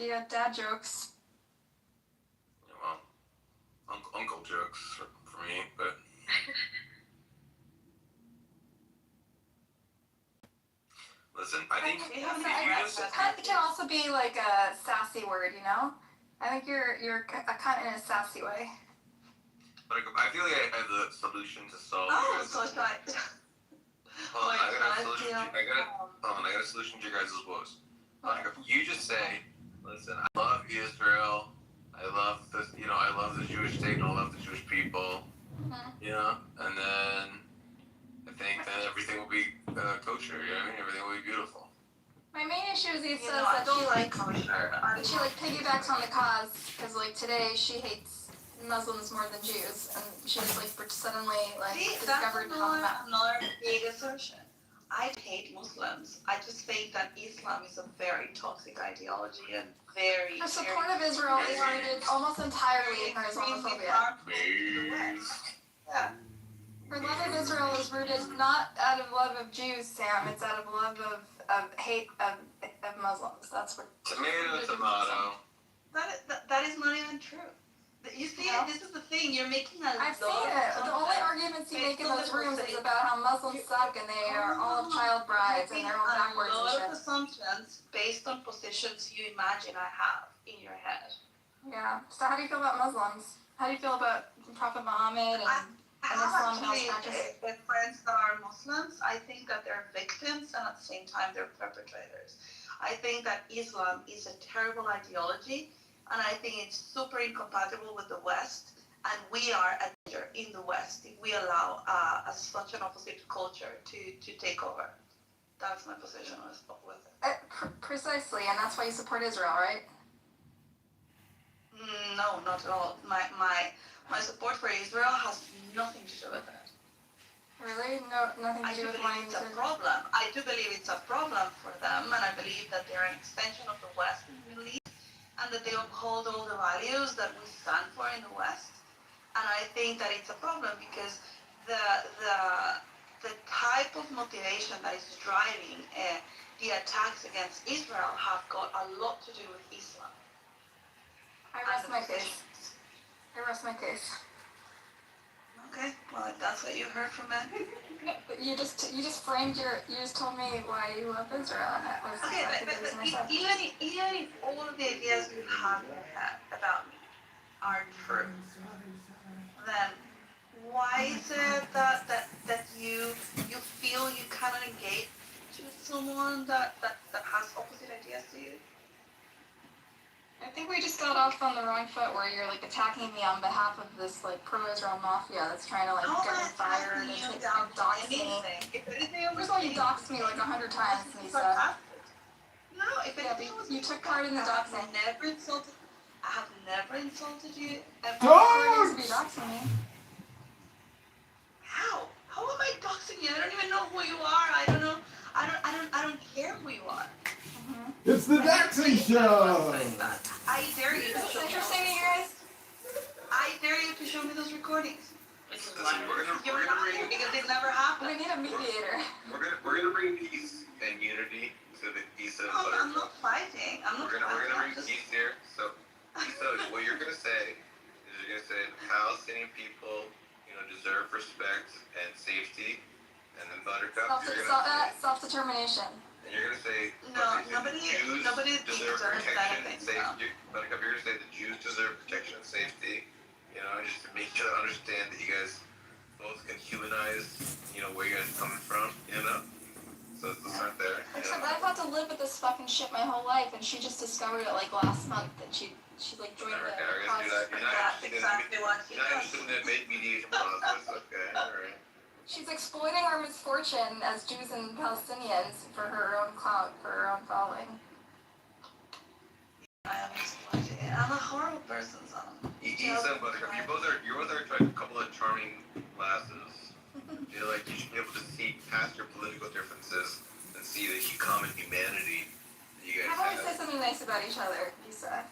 got dad jokes. Yeah, well, uncle jokes for me, but. Listen, I think Cunt can also be like a sassy word, you know? I think you're a cunt in a sassy way. But I feel like I have the solution to solve. Oh, so it's like. Hold on, I got a solution. I got a solution to your guys' woes. Like if you just say, "Listen, I love Israel. I love this. I love the Jewish state and I love the Jewish people." And then I think then everything will be kosher. You know what I mean? Everything will be beautiful. My main issue is he says I don't like kosher. But she piggybacks on the cause because today she hates Muslims more than Jews, and she just suddenly discovered how bad. Another big assertion. I hate Muslims. I just think that Islam is a very toxic ideology and very. Her support of Israel is rooted almost entirely in her Islamophobia. Yeah. Her love of Israel is rooted not out of love of Jews, Sam. It's out of love of hate of Muslims. That's what. Tomato. That is not even true. You see, this is the thing. You're making a. I've seen it. The only arguments you make in those rooms is about how Muslims suck and they are all child brides and they're all backwards and shit. A lot of assumptions based on positions you imagine I have in your head. Yeah. So how do you feel about Muslims? How do you feel about Prophet Muhammad and Islam and house practice? Friends that are Muslims, I think that they're victims and at the same time they're perpetrators. I think that Islam is a terrible ideology. And I think it's super incompatible with the West, and we are a danger in the West if we allow such an opposite culture to take over. That's my position with it. Precisely, and that's why you support Israel, right? No, not at all. My support for Israel has nothing to do with that. Really? No, nothing to do with wanting to... It's a problem. I do believe it's a problem for them, and I believe that they're an extension of the West in the Middle East, and that they uphold all the values that we stand for in the West. And I think that it's a problem because the type of motivation that is driving the attacks against Israel have got a lot to do with Islam. I rest my case. Okay, well if that's what you heard from me. But you just told me why you love Israel, and that was okay. But even if all of the ideas you have in your head about me are true, then why is it that you feel you cannot engage with someone that has opposite ideas to you? I think we just got off on the wrong foot where you're attacking me on behalf of this pro-Israel mafia that's trying to get me fired and dox me. First of all, you doxed me 100 times, Lisa. No, if anything you took part in the doxing. I have never insulted you. Don't be doxing me. How? How am I doxing you? I don't even know who you are. I don't know. I don't care who you are. It's the doxing show. I dare you to show me. Interesting to you guys. I dare you to show me those recordings. Listen, we're gonna bring because it never happened. We need a mediator. We're gonna bring peace and unity to the East of Buttercup. I'm not fighting. We're gonna bring peace here. So what you're gonna say is you're gonna say the Palestinian people, deserve respect and safety, and then Buttercup, self-determination. And you're gonna say nobody deserves protection and safety. Buttercup, you're gonna say the Jews deserve protection and safety. Just to make sure to understand that you guys both can humanize, where you guys are coming from. So it's not there. Except I've had to live with this fucking shit my whole life, and she just discovered it last month, and she joined the cause. That's exactly what she does. You're not interested in the mediation process, okay? All right. She's exploiting our misfortune as Jews and Palestinians for her own clout, for her own following. I am exploiting it. I'm a horrible person, son. Ethan, Buttercup, you both are a couple of charming lasses. You should be able to see past your political differences and see the common humanity that you guys have. How about we say something nice about each other, Lisa?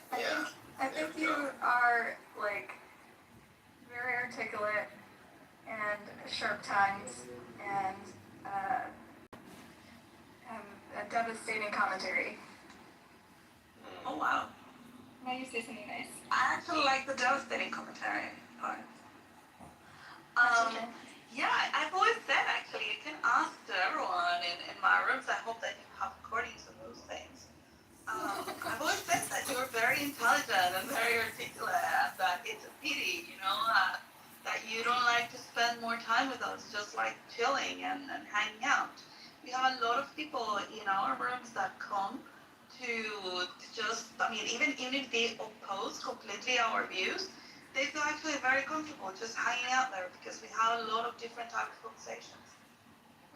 I think you are, very articulate and sharp-tongued and have a devastating commentary. Oh wow. Now you say something nice. I actually like the devastating commentary part. That's okay. Yeah, I've always said actually, you can ask to everyone in my rooms. I hope that you have recordings of those things. I've always said that you're very intelligent and very articulate, and that it's a pity, that you don't like to spend more time with us, just like chilling and hanging out. We have a lot of people in our rooms that come to just, I mean, even if they oppose completely our views, they feel actually very comfortable just hanging out there because we have a lot of different types of conversations.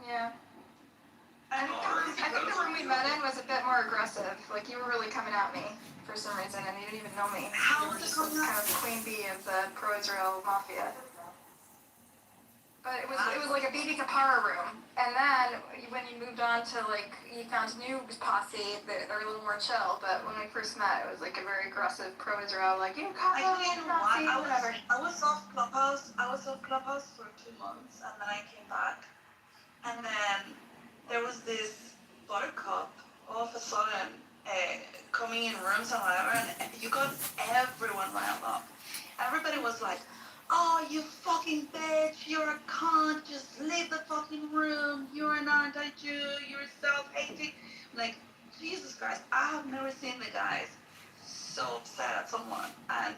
Yeah. I think the room we met in was a bit more aggressive. Like, you were really coming at me for some reason, and you didn't even know me. How You were was it just coming this at kind of queen bee of the pro-Israel mafia. But it was like a Bibi Kapara room. And then, when you moved on to, like, you found a new posse, they're a little more chill. But when we first met, it was like a very aggressive pro-Israel, like, you Actually, you know what? Nazi, whatever. I was off Clubhouse for 2 months, and then I came back. And then there was this buttercup all of a sudden coming in rooms and whatever, and you got everyone riled up. Everybody was like, oh, you fucking bitch, you're a cunt, just leave the fucking room, you're an anti-Jew, you're self-hating. Like, Jesus Christ, I have never seen the guys so upset at someone and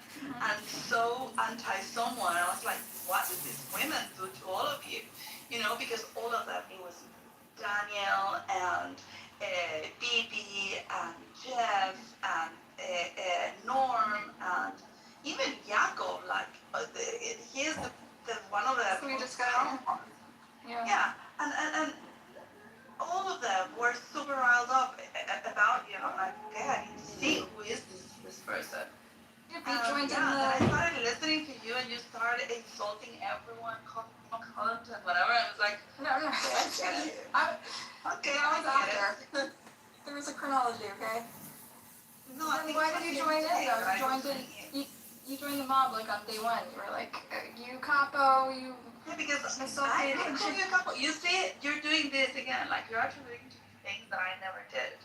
so anti-someone. I was like, what did these women do to all of you? Because all of them, it was Daniel and Bibi and Jeff and Norm and even Jacob. Like, he's the one of the Sweetest guy. calm ones. Yeah, and all of them were super riled up about you. I'm like, okay, I need to see who is this person. You joined in And I the... started listening to you, and you started insulting everyone, calling them a cunt and whatever. I was like, No. okay, I was I get after. There was a chronology, okay? No, I think Why did you join in, though? You joined the mob, like, on day one. You were like, you capo, you... Yeah, because Associated. I told you a couple. You see, you're doing this again. Like, you're actually doing things that I never did.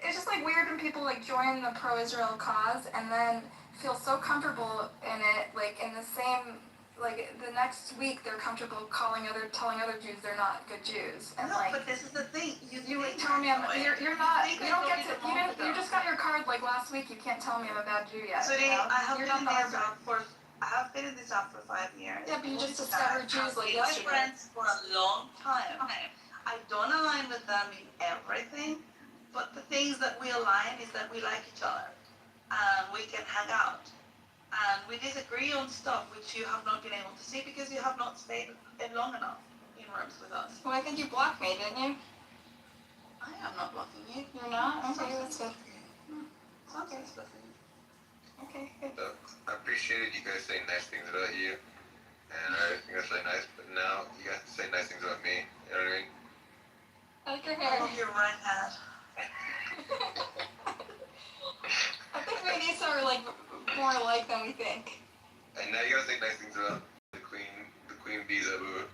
It's just, like, weird when people, like, join the pro-Israel cause and then feel so comfortable in it, like, in the same... Like, the next week, they're comfortable telling other Jews they're not good Jews. And, no, like, but this is the thing. you would tell me you're not, you don't get to, you just got your card, like, last week, you can't tell me I'm a bad Jew yet. So I have You're been in not this job for 5 years. Yeah, but you just discovered Jews, like, my yesterday. friends for a long time. I don't align with them in everything, but the things that we align is that we like each other, and we can hang out. And we disagree on stuff which you have not been able to see because you have not stayed long enough in rooms with us. Well, I think you blocked me, didn't you? I am not blocking you. You're not? Okay, that's good. Okay, it's blocking you. Okay, good. So, I appreciated you guys saying nice things about you, and I think that's really nice, but now you guys say nice things about me, you know what I mean? I like your I hair. hope you're right, Dad. I think we need some, like, more alike than we think. And now you gotta say nice things about the queen bee Zabu.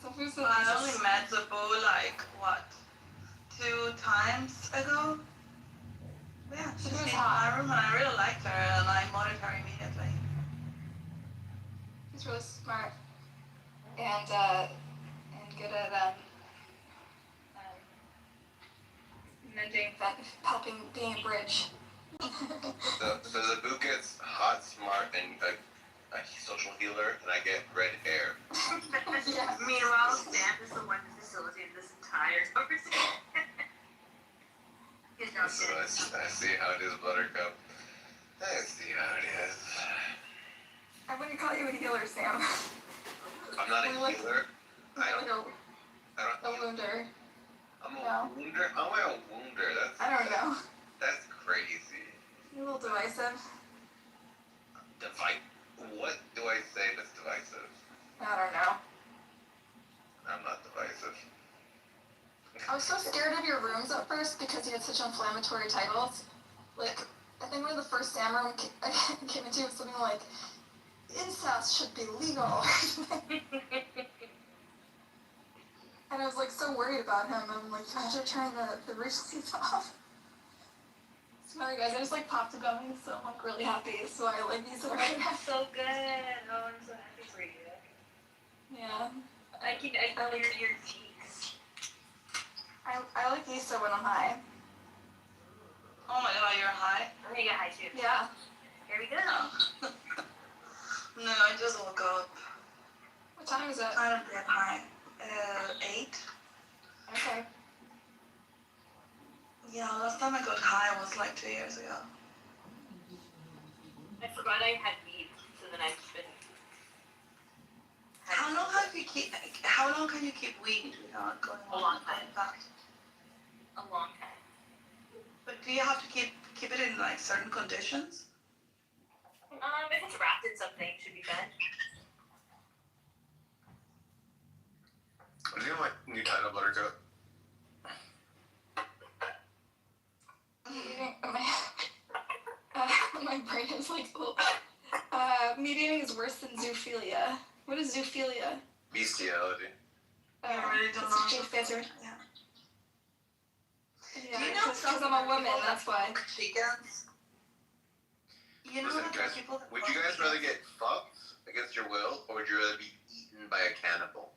So who's the I only met Zabu like, 2 times ago? Yeah, she was came to hot. my room and I really liked her and I modded her immediately. He's really smart. And good at, mending, helping being a bridge. So Zabu gets hot, smart, and a social healer, and I get red hair. Yeah. Meanwhile, Sam is the one who facilitated this entire conversation. Good job, So Sam. I see how it is, Buttercup. I see how it is. I wouldn't call you a healer, Sam. I'm not a healer. I Like don't a wounder. I'm a No. wounder? How am I a wounder? I don't know. That's crazy. You're a little divisive. What do I say that's divisive? I don't know. I'm not divisive. I was so scared of your rooms at first because you had such inflammatory titles. Like, I think one of the first Sam room I came into was something like, incest should be legal. And I was like so worried about him. I'm like, I should turn the Reese's off. Sorry guys, I just like popped a gummy, so I'm like really happy. So I like these right now. So good. Oh, I'm so happy for you. Yeah. I can hear your cheeks. I like these so when I'm high. Oh my god, you're high? I'm gonna get high too. Yeah. Here we go. No, I just woke up. What time is it? I don't get high. 8. Okay. Yeah, last time I got high was like 2 years ago. I forgot I had weed, so then I've been. How long can you keep weed without going A long time. back? A long time. But do you have to keep it in like certain conditions? If it's wrapped in something, it should be fine. What do you like new title, Buttercup? My brain is like, mediating is worse than zoophilia. What is zoophilia? Bestiality. I really don't It's a know. James Spencer. Yeah. Yeah, Do you know because I'm a woman, that's why. Chickens. You know Listen, that guys, people that would you guys rather get fucked against your will, or would you rather be eaten by a cannibal?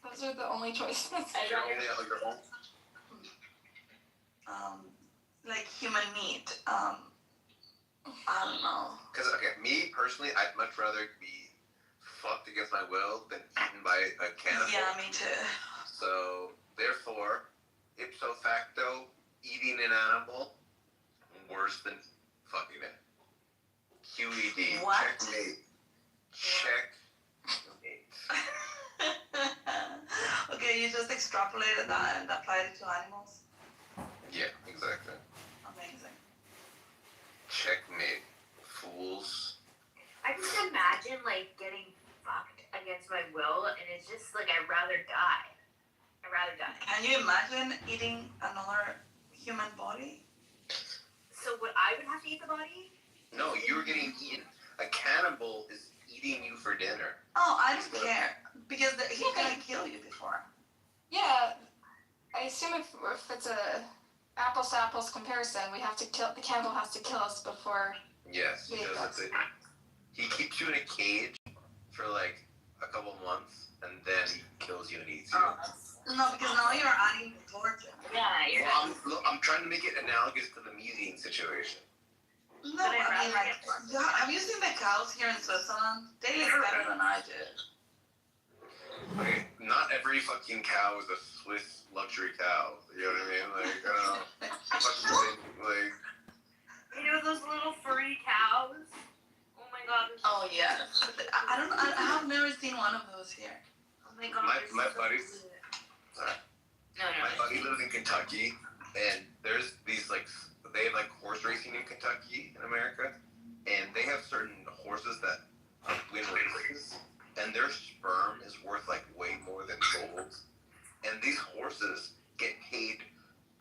Those are the only choices. Your own. like human meat. I don't know. Because, okay, me personally, I'd much rather be fucked against my will than eaten by a cannibal. Yeah, me too. So, therefore, ipso facto, eating an animal, worse than fucking it. QED. What? Checkmate. Checkmate. Okay, you just extrapolated that and applied it to animals. Yeah, exactly. Amazing. Checkmate. Fools. I just imagine like getting fucked against my will, and it's just like I'd rather die. I'd rather die. Can you imagine eating another human body? So what I would have to eat the body? No, you're getting eaten. A cannibal is eating you for dinner. Oh, I don't care because he's gonna kill you before. Yeah, I assume if it's a apples to apples comparison, we have to kill the cannibal has to kill us before. Yes, he Yeah, does. that's- He keeps you in a cage for like a couple months, and then he kills you and eats you. No, because now you're adding torture. Yeah, you're Well, I'm trying to make it analogous to the meat eating situation. No, But I'd I mean rather like, get tortured. yeah, have you seen the cows here in Switzerland? They live better than I do. Okay, not every fucking cow is a Swiss luxury cow. You know what I mean? Like, I don't know. Fucking, like, You know those little furry cows? Oh my god. Oh yeah. I have never seen one of those here. Oh my god. My they're so buddies- cute. sorry. No. My buddy lives in Kentucky, and there's these like they have like horse racing in Kentucky in America, and they have certain horses that win races, and their sperm is worth like way more than gold. And these horses get paid.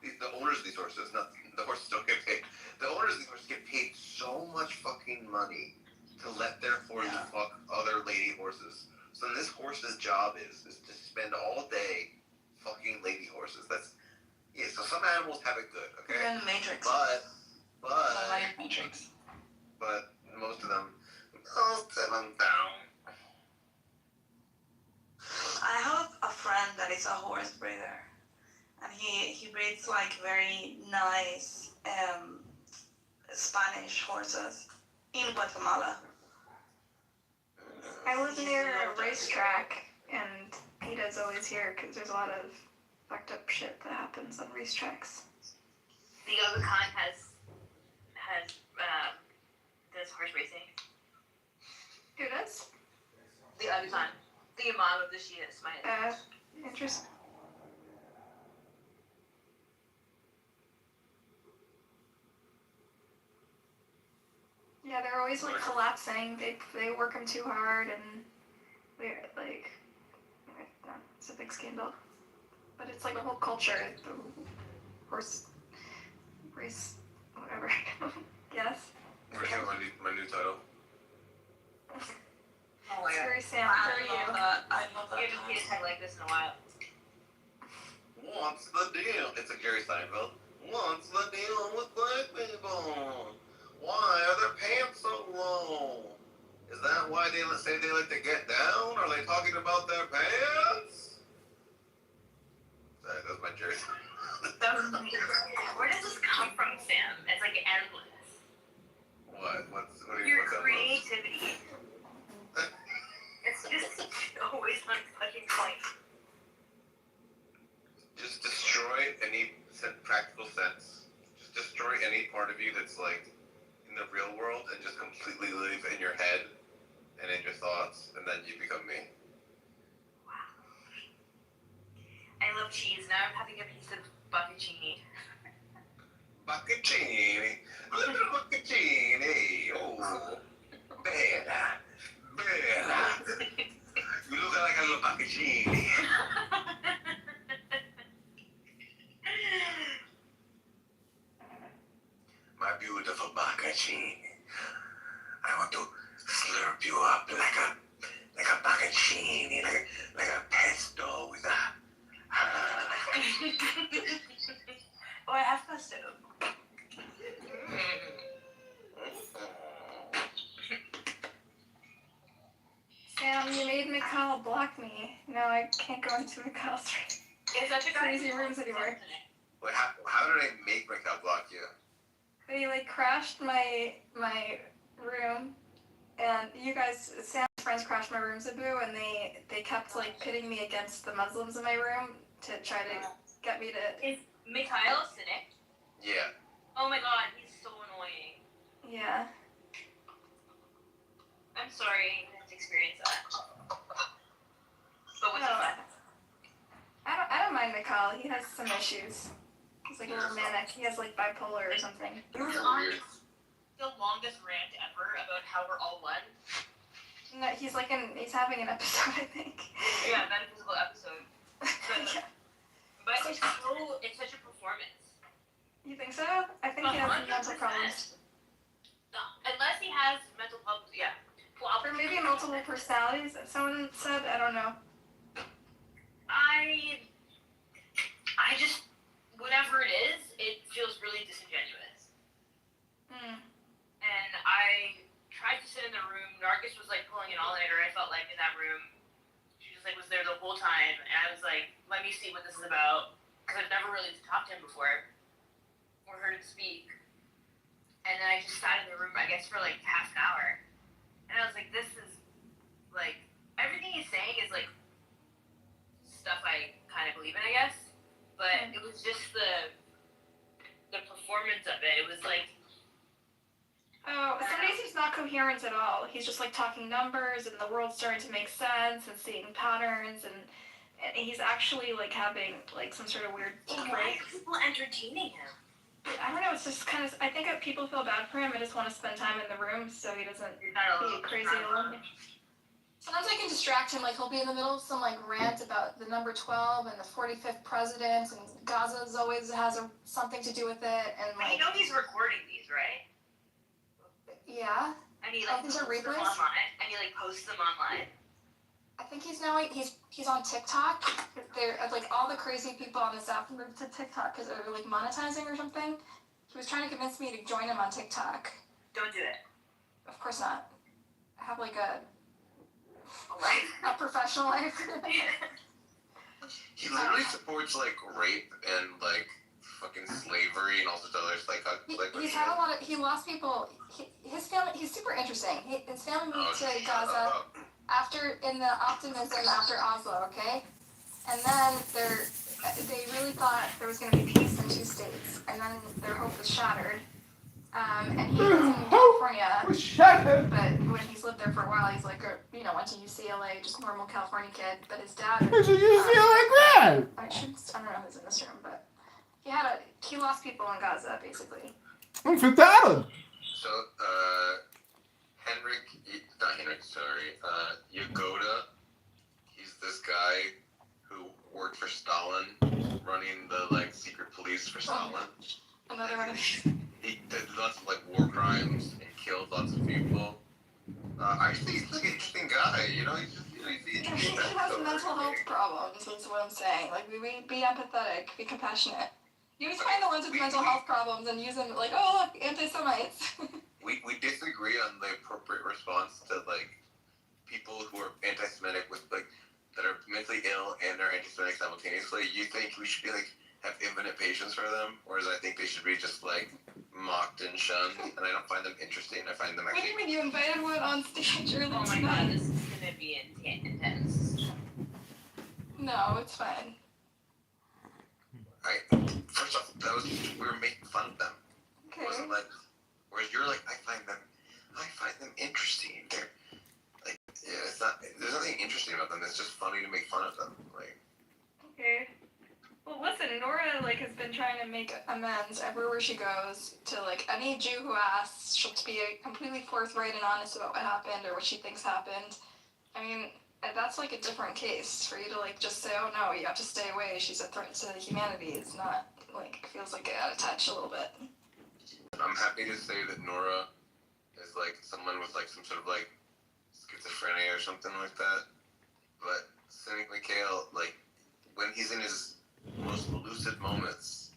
The owners of these horses, not the horses, don't get paid. The owners of these horses get paid so much fucking money to let their horses fuck other lady horses. So this horse's job is to spend all day fucking lady horses. That's so some animals have it good, You're okay? in the Matrix. But Matrix. but most of them down. I have a friend that is a horse breeder, and he breeds like very nice Spanish horses in Guatemala. I live near a racetrack, and PETA's always here because there's a lot of fucked up shit that happens on racetracks. The other con has does horse racing. Who does? The other con. The mom of the she is my Interesting. Yeah, they're always like collapsing. They work them too hard, and they're like, it's a big scandal. But it's like a whole culture. The horse race, whatever. Yes. We're talking about my new title. Oh It's very Sam I for you. love that. I love You haven't seen a that. tag like this in a while. What's the deal? It's a Jerry Seinfeld. What's the deal with my Where does this come from, Sam? It's like endless. What are you Your looking at? creativity. It's just always on fucking point. Just destroy any practical sense. Just destroy any part of you that's like in the real world and just completely live in your head and in your thoughts, and then you become me. Wow. I love cheese. Now I'm having a piece of bocconcini. Bocconcini. A little bit of bocconcini. Oh, bella. Bella. You look like a little bocconcini. My beautiful bocconcini. I want to slurp you up like a bocconcini, like a pesto with a. Oh, I have pesto. Sam, you made Mikhail block me. Now I can't go into Mikhail's Is that crazy rooms anymore. Wait, how did I make Mikhail block you? They like crashed my room, and you guys, Sam's friends crashed my room, Zabu, and they kept like pitting me against the Muslims in my room to try to get me to. Is Mikhail cynic? Yeah. Oh my god, he's so annoying. Yeah. I'm sorry you had to experience that. But what's No. fun? I don't mind Mikhail. He has some issues. He's like a little manic. He has like bipolar or something. He was on the longest rant ever about how we're all one. No, he's having an episode, I think. Yeah, metaphysical episode. Yeah. But it's such a performance. You think so? I think he has some mental problems. No, unless he has mental problems, yeah. Or maybe multiple personalities. Someone said, I don't know. I just, whatever it is, it feels really disingenuous. Hmm. And I tried to sit in the room. Nargis was like pulling an all-nighter, I felt like, in that room. She just like was there the whole time. And I was like, let me see what this is about. Because I've never really talked to him before. Or heard him speak. And then I just sat in the room, I guess, for like half an hour. And I was like, this is, like, everything he's saying is like stuff I kind of believe in, I guess. But it was just the performance of it. It was like, Oh, some days he's not coherent at all. He's just like talking numbers and the world's starting to make sense and seeing patterns and he's actually like having like some sort of weird why break. are people entertaining him? I don't know, it's just kind of, I think if people feel bad for him and just want to spend time in the room so he doesn't You're not be alone. crazy alone. Sometimes I can distract him, like he'll be in the middle of some like rant about the number 12 and the 45th president and Gaza's always has something to do with it and But you like, know he's recording these, right? yeah. And he like these posts are them replays? online. And he like posts them online. I think he's now he's on TikTok. They're like all the crazy people on this app moved to TikTok because they're like monetizing or something. He was trying to convince me to join him on TikTok. Don't do it. Of course not. I have like a Life. professional life. He literally supports like rape and like fucking slavery and all sorts of other He's had a lot of. He lost people. His family. He's super interesting. His family moved to Gaza after in the optimism after Oslo. Okay, and then they really thought there was going to be peace in 2 states, and then their hope was shattered. And he lives in California. Shattered. But when he's lived there for a while, he's like, went to UCLA, just normal California kid. But his dad. There's a UCLA grad. I don't know who's in this room, but he lost people in Gaza, basically. I'm fatale. So, Yagoda, he's this guy who worked for Stalin, running the like secret police for Stalin. Another one of these. He did lots of like war crimes and killed lots of people. I just think he's like an interesting guy, you know. He's He has mental health problems. That's what I'm saying. Like, we be empathetic, be compassionate. You always find the ones with mental health problems and use them like, oh look, anti-Semites. we disagree on the appropriate response to like people who are anti-Semitic with like that are mentally ill and are anti-Semitic simultaneously. You think we should be like, have infinite patience for them, whereas I think they should be just like mocked and shunned, and I don't find them interesting. I find them What do actually. you mean you invited one on stage earlier Oh my tonight? god, this is gonna be intense. No, it's fine. First off, we were making fun of them. Okay. It wasn't like, whereas you're like, I find them interesting. They're like, yeah, it's not. There's nothing interesting about them. It's just funny to make fun of them. Like, Okay. Well, listen, Nora like has been trying to make amends everywhere she goes to like any Jew who asks. She'll be completely forthright and honest about what happened or what she thinks happened. I mean, that's like a different case for you to like just say, oh no, you have to stay away. She's a threat to humanity. It's not like it feels like out of touch a little bit. I'm happy to say that Nora is like someone with like some sort of like schizophrenia or something like that. But Cynic Mikhail, like when he's in his most lucid moments,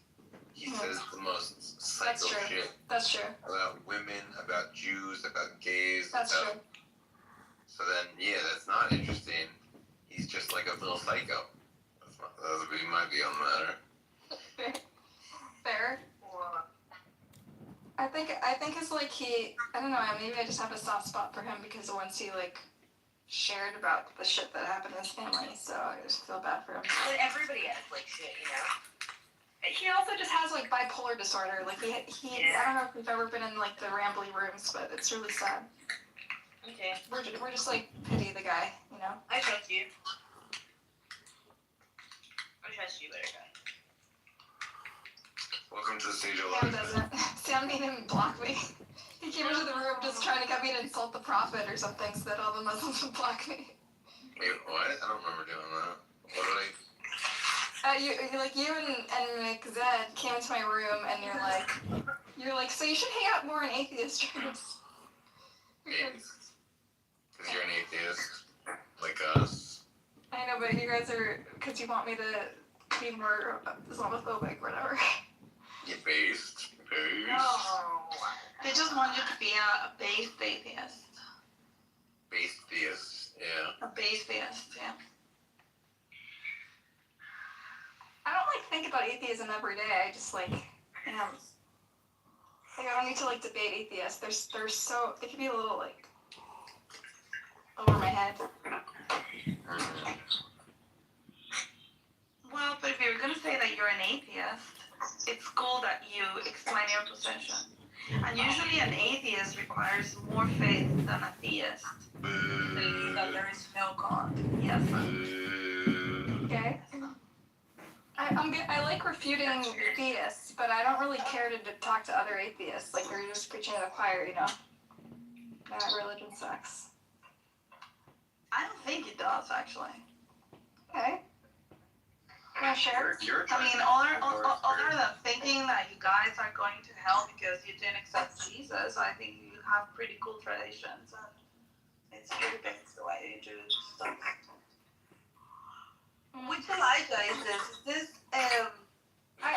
he says the most psycho shit. That's true. About women, about Jews, about gays. That's true. So then, yeah, that's not interesting. He's just like a little psycho. That would be my view on the matter. Fair. I think it's like I don't know, maybe I just have a soft spot for him because once he like shared about the shit that happened in his family, so I just feel bad for him. But everybody has like shit, you know? He also just has like bipolar disorder. Like he I don't know if you've ever been in like the rambly rooms, but it's really sad. Okay. We're just like pity the guy, you know? I trust you. I trust you better, guy. Welcome to the stage of Sam life. doesn't. Sam made him block me. He came into the room just trying to get me to insult the prophet or something so that all the Muslims would block me. Wait, what? I don't remember doing that. What did I... You and McZed came into my room and you're like, so you should hang out more in atheist rooms. Because you're an atheist, like us. I know, but you guys are, because you want me to be more Islamophobic, whatever. You're based. No. They just want you to be a based atheist. Based theist, yeah. A based theist, yeah. I don't like think about atheism every day. I just like, you know, like I don't need to like debate atheists. They're so, they can be a little like over my head. Well, but if you're going to say that you're an atheist, it's cool that you explain your position. And usually an atheist requires more faith than a theist. That there is no God. Yes. Okay. I like refuting theists, but I don't really care to talk to other atheists. Like you're just preaching to the choir, you know? That religion sucks. I don't think it does, actually. Okay. Yeah, sure. I mean, other than thinking that you guys are going to hell because you didn't accept Jesus, I think you have pretty cool traditions, and it's pretty based the way you do stuff. Which Elijah is this? Is this, I like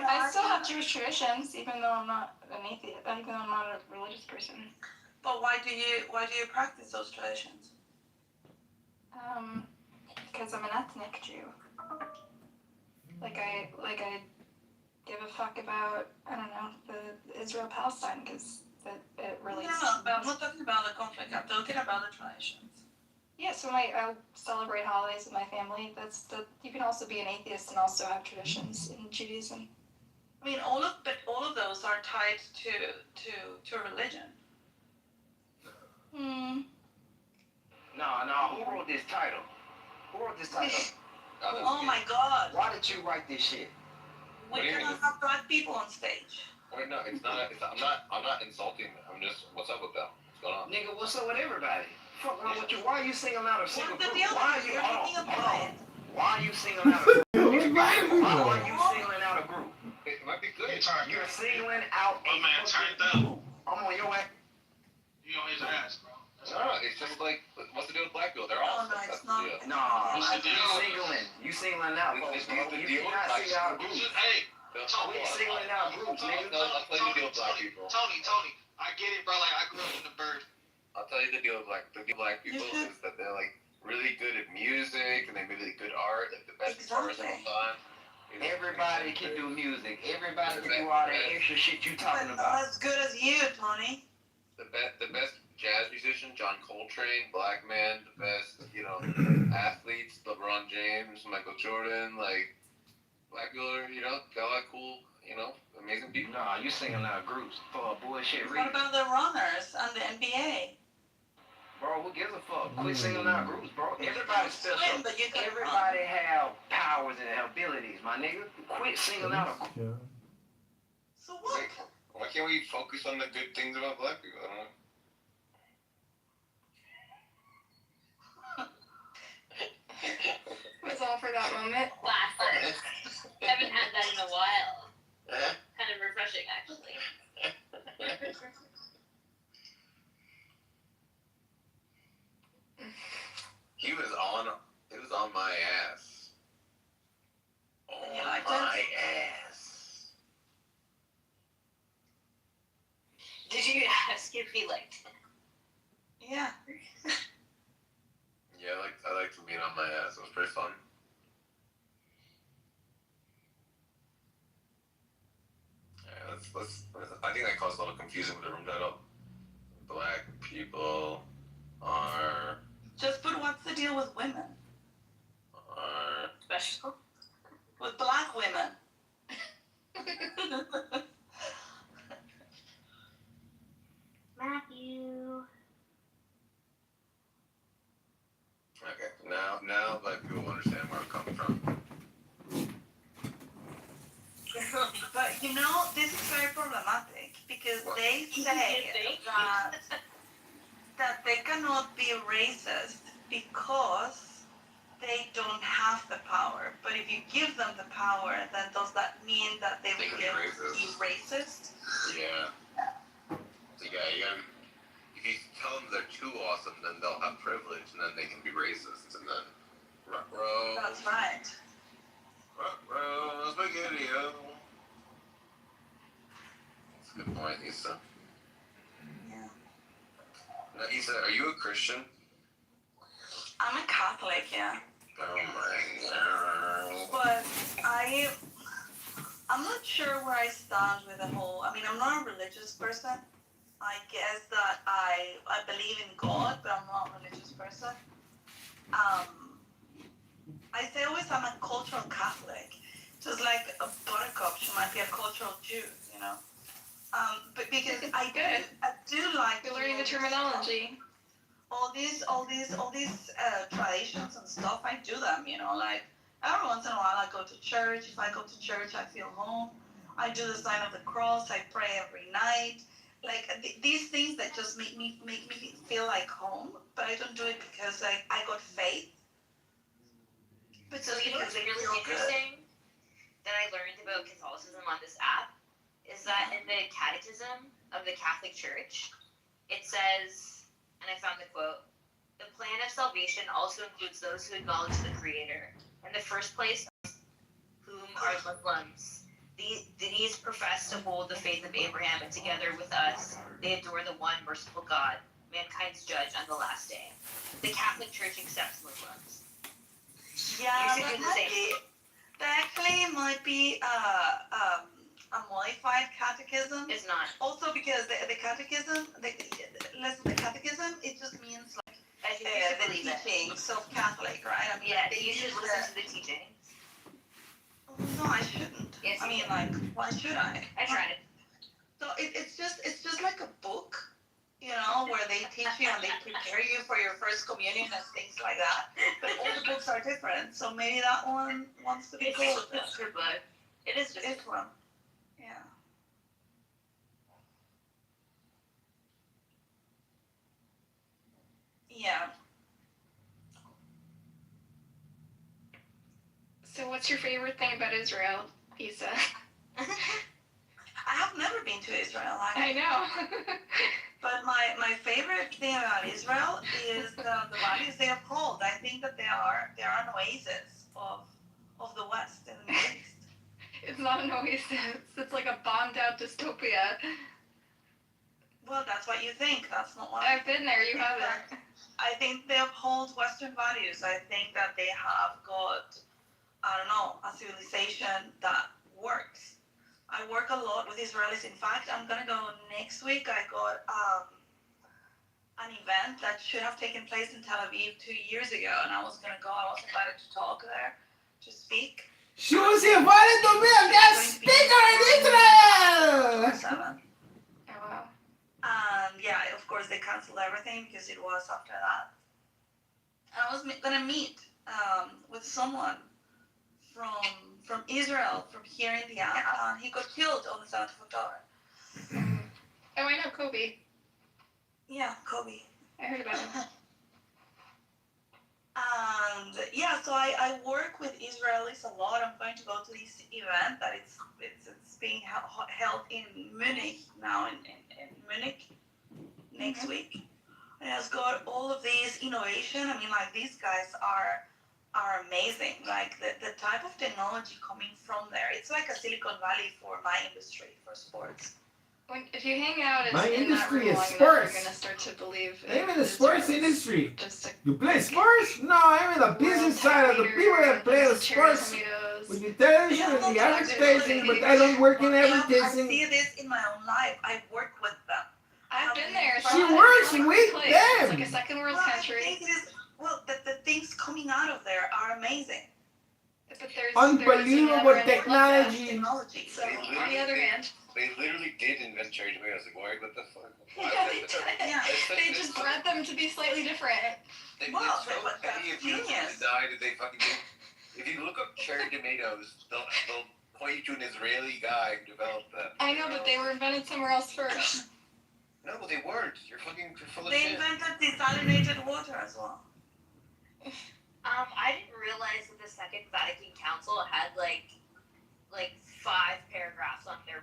I still have Jewish traditions, even though I'm not an atheist, even though I'm not a religious person. But why do you practice those traditions? Because I'm an ethnic Jew. Like I give a fuck about, I don't know, the Israel-Palestine, because it really... No, but I'm not talking about the conflict, I'm talking about the traditions. Yeah, so I'll celebrate holidays with my family. You can also be an atheist and also have traditions in Judaism. I mean, all of those are tied to religion. No, who wrote this title? Who wrote this title? Oh my God! Why did you write this shit? We're gonna have black people on stage. Wait, no, it's not. I'm not insulting them. I'm just. What's up with them? What's going on? Nigga, what's up with everybody? Fuck wrong with you? Why are you singling out a single What's the group? deal? Why are you You're making a point. Why are you singling out a group? Who's black people? Why are you singling out a group? It might be good. You're singling out a group. I'm on your ass. You on his ass, bro. No, it's just like, what's the deal with black people? They're all. No, it's not. No, you singling out folks, bro. You cannot single out groups. Hey, We singling out groups, nigga. I'll tell you the deal with black people. Tony, I get it, bro. Like, I grew up in the bird. I'll tell you the deal with black people is that they're like really good at music and they're really good art, like the best artists of all time. Everybody can do music. Everybody can do all that extra shit you talking But about. not as good as you, Tony. The best jazz musician, John Coltrane, black man, the best, athletes, LeBron James, Michael Jordan, like, black people are, got a lot of cool, amazing people. Nah, you singing out groups for a bullshit What reason. about the runners and the NBA? Bro, who gives a fuck? Quit singling out groups, bro. Everybody's Swim, special. but you can Everybody have powers and abilities, my nigga. Quit singling out a Yeah. So what? Why can't we focus on the good things about black people? I don't know. Was all for that moment. Classic. Haven't had that in a while. Kind of refreshing, actually. He was on my ass. On You liked my ass. Did you ask if he liked it? Yeah. Yeah, I liked being on my ass. It was pretty fun. Yeah, let's. I think that caused a little confusion with the room title. Black people are Just put what's the deal with women? Special. With black women? Matthew. okay. Now black people understand where I'm coming from. But this is very problematic because What? they say that they cannot be racist because they don't have the power. But if you give them the power, then does that mean that they They will can be be racist? Yeah. So you gotta. If you tell them they're too awesome, then they'll have privilege, and then they can be racist, and then ruh-roh. That's right. Ruh-roh, spaghetti-o. That's a good point, Issa. Yeah. Now, Issa, are you a Christian? I'm a Catholic, yeah. Oh my god. But I'm not sure where I stand with the whole. I mean, I'm not a religious person. I guess that I believe in God, but I'm not a religious person. I say always I'm a cultural Catholic, just like a Buttercup. She might be a cultural Jew, But because I do like. You're learning the terminology. All these traditions and stuff, I do them, like every once in a while I go to church. If I go to church, I feel home. I do the sign of the cross. I pray every night. Like these things that just make me feel like home, but I don't do it because I got faith. But So just you know what's because they really feel good. interesting that I learned about Catholicism on this app is that in the Catechism of the Catholic Church, it says, and I found the quote, the plan of salvation also includes those who acknowledge the Creator. In the first place, whom are Muslims. These profess to hold the faith of Abraham, and together with us, they adore the one merciful God, mankind's judge on the last day. The Catholic Church accepts Muslims. Yeah, Basically the same. that actually might be a modified catechism. It's not. Also because the catechism, the catechism, it just means like I think you should the believe it. teachings of Catholic, right? I mean, Yeah, they you should use listen to the teachings. No, I shouldn't. Yes, I you mean, should. like, why should I? I tried. So it's just like a book, where they teach you and they prepare you for your first communion and things like that. But all the books are different, so maybe that one wants to be It's called. just a book. It is just It's one. Yeah. Yeah. So what's your favorite thing about Israel, Isa? I have never been to Israel, I know. but my favorite thing about Israel is the values they uphold. I think that they are an oasis of the West and the Middle East. It's not an oasis. It's like a bombed out dystopia. Well, that's what you think. That's not what I've been there. You haven't. I think they uphold Western values. I think that they have got I don't know, a civilization that works. I work a lot with Israelis. In fact, I'm gonna go next week. I got an event that should have taken place in Tel Aviv 2 years ago, and I was gonna go. I was invited to talk there, to speak. She was invited to be a guest speaker in Israel! 7. Oh wow. And yeah, of course they canceled everything because it was after that. And I was gonna meet with someone from Israel, from here in Indiana, and he got killed on the 7th of October. Oh, I know Kobe. Yeah, Kobe. I heard about him. And yeah, so I work with Israelis a lot. I'm going to go to this event that it's being held in Munich now, in Munich next week. And it's got all of these innovation. I mean, like, these guys are amazing. Like, the type of technology coming from there, it's like a Silicon Valley for my industry, for sports. If you hang out My in that industry room is long enough, you're sports. gonna start to believe. I'm in the sports industry. Just a You play sports? No, I'm in the business side of the people that play the sports. With the television and the advertising, but I don't work in I advertising. see this in my own life. I work with them. I've been there. She It's works a with place. them. It's like a second world Well, I country. think it is, the things coming out of there are amazing. But there's Unbelievable there's technology. Technology. So on the other hand, They literally did invent cherry tomatoes. Like, why? What the fuck? Why yeah, would they did. Yeah. They just bred them to be slightly different. Well, it's so but that's petty if you genius. die, did they fucking do? If you look up cherry tomatoes, they'll point you to an Israeli guy who developed them. I know, but they were invented somewhere else first. No, they weren't. You're full of They shit. invented desalinated water as well. I didn't realize that the Second Vatican Council had like 5 paragraphs on their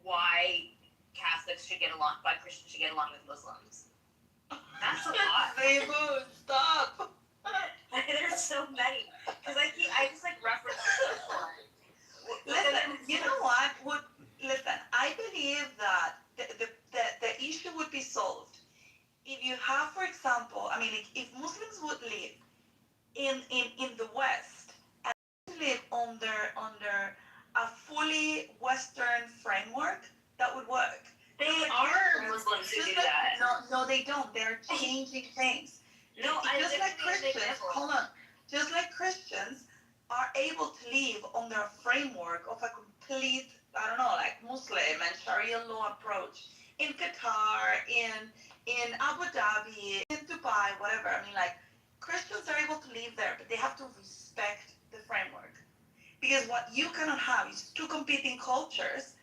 why Catholics should get along, why Christians should get along with Muslims. That's a lot. They moved. Stop. There's so many because I just reference this one. Listen, you know what? Listen, I believe that the issue would be solved if you have, for example, I mean, if Muslims would live in the West and live under a fully Western framework, that would work. They are Muslims who do that. No, they don't. They're changing things. No, just like Christians, hold on. Just like Christians are able to live under a framework of a complete, I don't know, like Muslim and Sharia law approach in Qatar, in Abu Dhabi, in Dubai, whatever. I mean, like, Christians are able to live there, but they have to respect the framework. Because what you cannot have is 2 competing cultures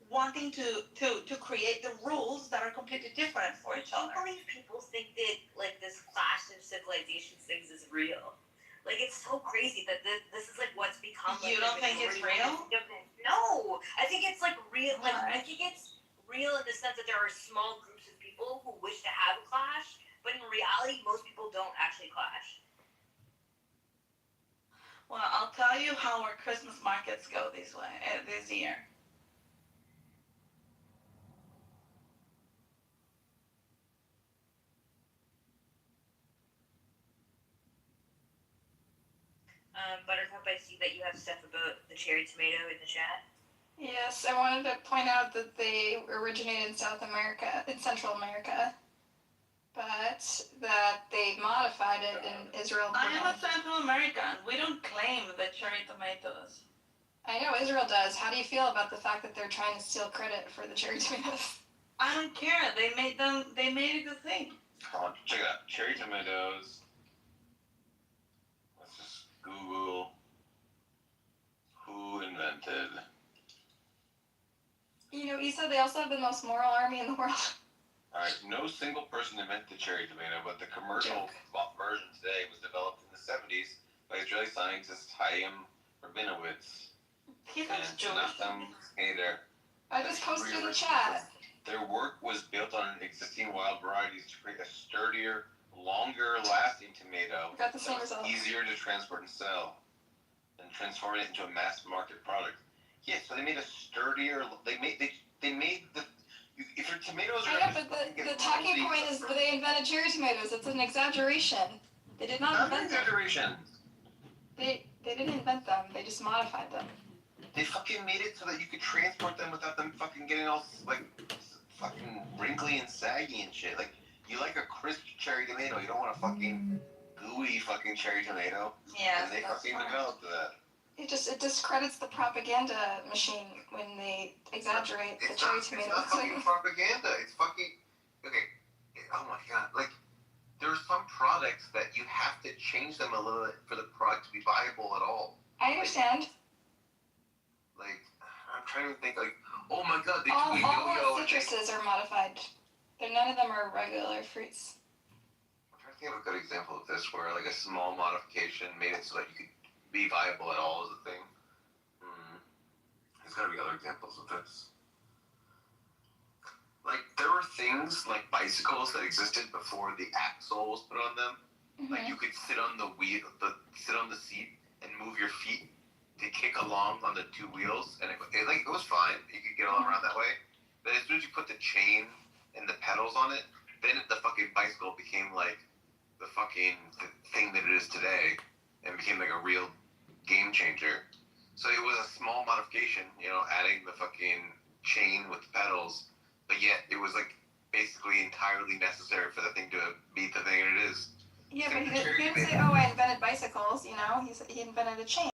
wanting to create the rules that are completely different for each other. I can't believe people think that this clash of civilizations things is real. It's so crazy that this is what's become. You don't think it's real? No, I think it's real. I think it's real in the sense that there are small groups of people who wish to have a clash, but in reality, most people don't actually clash. Well, I'll tell you how our Christmas markets go this year. Buttercup, I see that you have stuff about the cherry tomato in the chat. Yes, I wanted to point out that they originated in South America, in Central America, but that they modified it in Israel. I am a Central American. We don't claim the cherry tomatoes. I know Israel does. How do you feel about the fact that they're trying to steal credit for the cherry tomatoes? I don't care. They made a good thing. Oh, check it out. Cherry tomatoes. Let's just Google who invented. You know, Issa, they also have the most moral army in the world. Alright, no single person invented the cherry tomato, but the commercial version today was developed in the 70s by Israeli scientists Chaim Rabinowitz He's and Jonathan Hader. I just posted in the chat. Their work was built on existing wild varieties to create a sturdier, longer lasting tomato Got the that same was result. easier to transport and sell, and transform it into a mass market product. Yeah, so they made a sturdier. They made the. If your tomatoes are. I know, but the talking point is that they invented cherry tomatoes. It's an exaggeration. They did not Not an invent them. exaggeration. They didn't invent them. They just modified them. They fucking made it so that you could transport them without them fucking getting all like fucking wrinkly and saggy and shit. Like you like a crisp cherry tomato, you don't want a fucking gooey fucking cherry tomato. Yeah. And they fucking developed that. It discredits the propaganda machine when they exaggerate the cherry tomato. It's not fucking propaganda. It's fucking okay. Oh my god! Like there are some products that you have to change them a little bit for the product to be viable at all. I understand. Like I'm trying to think. Like oh my god, they all citruses are modified. None of them are regular fruits. I'm trying to think of a good example of this where like a small modification made it so that you could be viable at all as a thing. There's gotta be other examples of this. Like there were things like bicycles that existed before the axle was put on them. Mm-hmm. Like you could sit on the sit on the seat and move your feet to kick along on the two wheels, and it was fine. You could get all around that way. But as soon as you put the chain and the pedals on it, then the fucking bicycle became like the fucking thing that it is today, and became like a real game changer. So it was a small modification, adding the fucking chain with the pedals, but yet it was like basically entirely necessary for the thing to be the thing it is. Yeah, but he didn't say, "Oh, I invented bicycles." He invented a chain.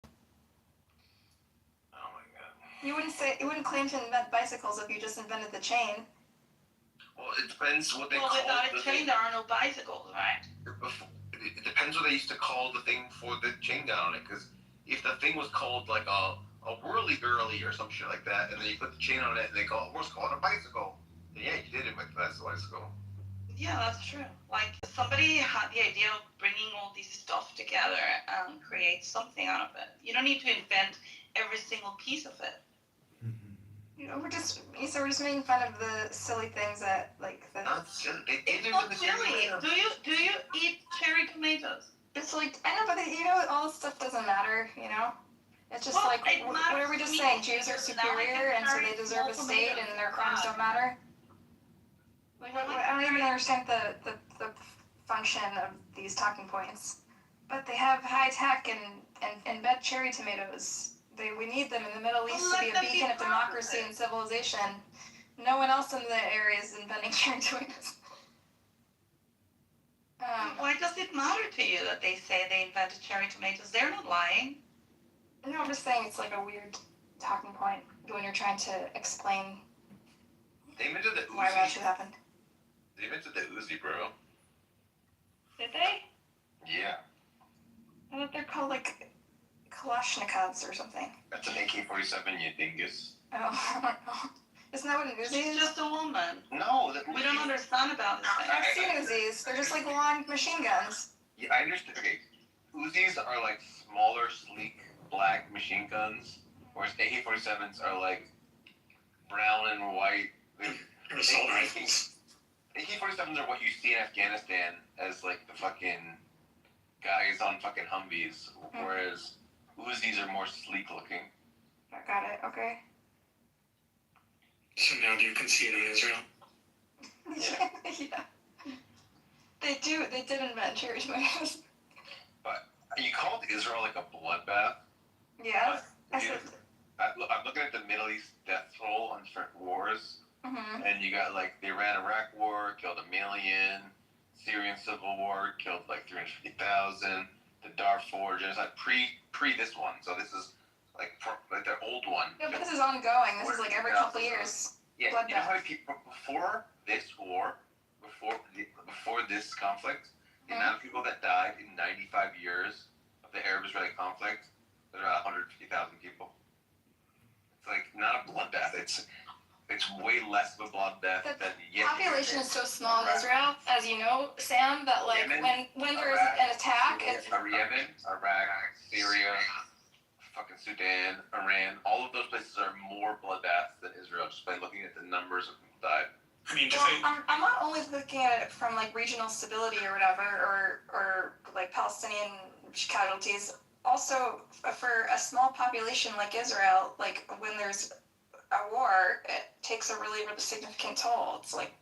Oh my god. You wouldn't claim to invent bicycles if you just invented the chain. Well, it depends what they call it. Well, without a chain, there are no bicycles, right? It depends what they used to call the thing for the chain down on it, because if the thing was called like a whirly-girly or some shit like that, and then you put the chain on it and they call it a bicycle, then yeah, you did invent the bicycle. Yeah, that's true. Like, somebody had the idea of bringing all this stuff together and create something out of it. You don't need to invent every single piece of it. We're just making fun of the silly things that, like, the... Not silly. It's not silly. Do you eat cherry tomatoes? It's like, I know, but all this stuff doesn't matter, It's just what are we just saying? Jews are superior, and so they deserve a state, and their crimes don't matter? Like, I don't even understand the function of these talking points. But they have high tech and embed cherry tomatoes. We need them in the Middle East to be a beacon of democracy and civilization. No one else in the area is inventing cherry tomatoes. Why does it matter to you that they say they invented cherry tomatoes? They're not lying. No, I'm just saying it's like a weird talking point when you're trying to explain why that should happen. They invented the Uzi, bro. Did they? Yeah. I thought they're called like Kalashnikovs or something. That's an AK-47, you dingus. Oh, I don't know. Isn't that what an Uzi is? She's just a woman. No, we don't understand about this thing. I've seen Uzis. They're just like long machine guns. Yeah, I understand. Okay, Uzis are like smaller, sleek, black machine guns, whereas AK-47s are like brown and white. Assault rifles. AK-47s are what you see in Afghanistan as like the fucking guys on fucking Humvees, whereas Uzis are more sleek looking. I got it. Okay. So now do you concede on Israel? Yeah. They did invent cherry tomatoes. But you called Israel like a bloodbath? Yeah. I'm looking at the Middle East death toll on different wars. Mm-hmm. And you got like the Iran-Iraq war killed 1 million, Syrian civil war killed like 350,000, the Darfur genocide pre this one. So this is like the old one. Yeah, but this is ongoing. This is like every couple of years. Yeah, you know how many people before this war, before this conflict, the amount of people that died in 95 years of the Arab-Israeli conflict, there's about 150,000 people. It's like not a bloodbath. It's way less of a bloodbath than the population is so small in Israel, as you know, Sam, that like Yemen, when there is an attack, Yemen, Iraq, Syria, fucking Sudan, Iran, all of those places are more bloodbaths than Israel just by looking at the numbers of people died. I mean, I'm not only looking at it from like regional stability or whatever, or like Palestinian casualties. Also, for a small population like Israel, like when there's a war, it takes a really, really significant toll. It's like,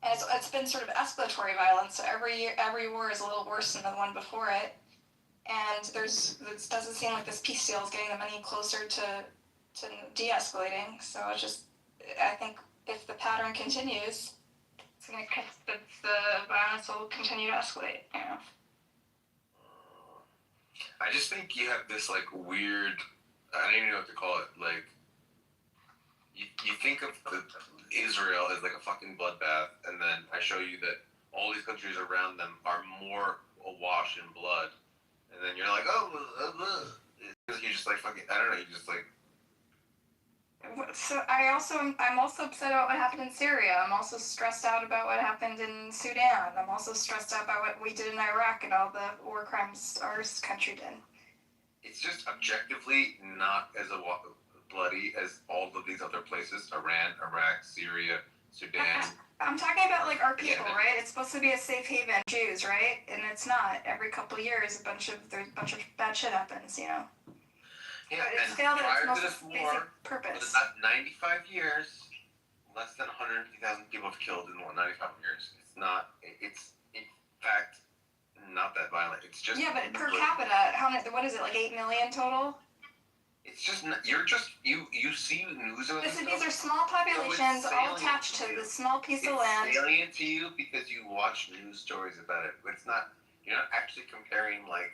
and it's been sort of escalatory violence. So every war is a little worse than the one before it. and it doesn't seem like this peace deal is getting them any closer to de-escalating. So it's just, I think if the pattern continues, it's gonna the violence will continue to escalate. You know. I just think you have this like weird, I don't even know what to call it. Like, you think of Israel as like a fucking bloodbath, and then I show you that all these countries around them are more awash in blood, and then you're like, oh, you're just like fucking, I don't know, you're just like. So I'm also upset about what happened in Syria. I'm also stressed out about what happened in Sudan. I'm also stressed out about what we did in Iraq and all the war crimes our country did. It's just objectively not as bloody as all of these other places: Iran, Iraq, Syria, Sudan. I'm talking about like our people, right? It's supposed to be a safe haven, Jews, right? And it's not. Every couple of years, there's a bunch of bad shit happens, you know. Yeah, but it's and failed at prior its to most this basic war, purpose. about 95 years, less than 150,000 people have killed in 95 years. It's not. It's in fact not that violent. It's just. Yeah, but per capita, how many? What is it? Like 8 million total? It's just you see news of Listen, these are small populations, all attached to this small piece of land. It's salient to you because you watch news stories about it. It's not. You're not actually comparing like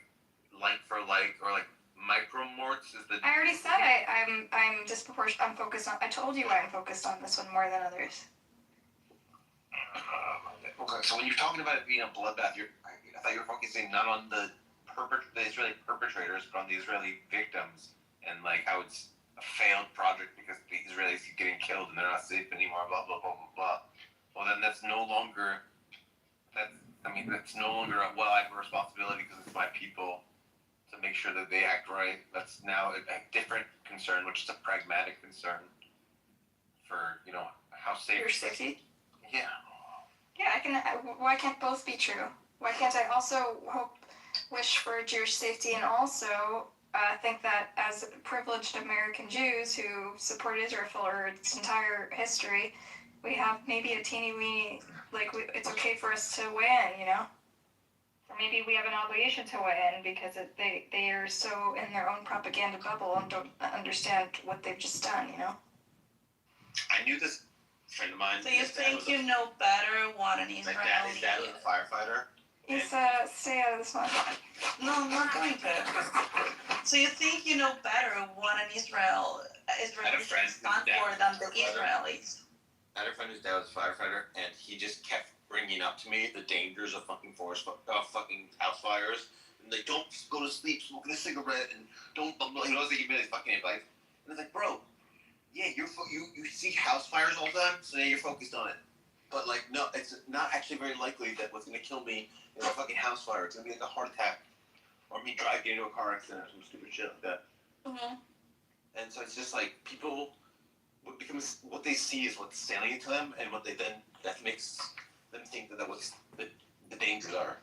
for like or like. Micromorts is the. I already said I'm disproportionate. I'm focused on. I told you why I'm focused on this one more than others. Okay, so when you're talking about it being a bloodbath, I thought you were focusing not on the Israeli perpetrators, but on the Israeli victims and like how it's a failed project because the Israelis keep getting killed and they're not safe anymore. Blah blah blah blah blah. Well, then that's no longer. That's no longer a I have a responsibility because it's my people. To make sure that they act right. That's now a different concern, which is a pragmatic concern for, how safe. Your safety? Yeah. Yeah, why can't both be true? Why can't I also wish for Jewish safety and also think that as privileged American Jews who support Israel for its entire history, we have maybe a teeny weeny, it's okay for us to weigh in, you know? Or maybe we have an obligation to weigh in because they are so in their own propaganda bubble and don't understand what they've just done, you know? I knew this friend of mine. So you think you know better what an Israeli his dad was a firefighter. Stay out of this one. No, I'm not going to. So you think you know better what an Israeli stand for than the Israelis? I had a friend whose dad was a firefighter, and he just kept bringing up to me the dangers of fucking fucking house fires. And like, don't go to sleep smoking a cigarette, and don't. He knows that he made fucking advice. And it's like, bro, yeah, you see house fires all the time, so now you're focused on it. But like, no, it's not actually very likely that what's gonna kill me is a fucking house fire. It's gonna be like a heart attack, or me driving into a car accident or some stupid shit like that. Mm-hmm. And so it's just like people, what they see is what's salient to them, and what they then that makes them think that what the dangers are.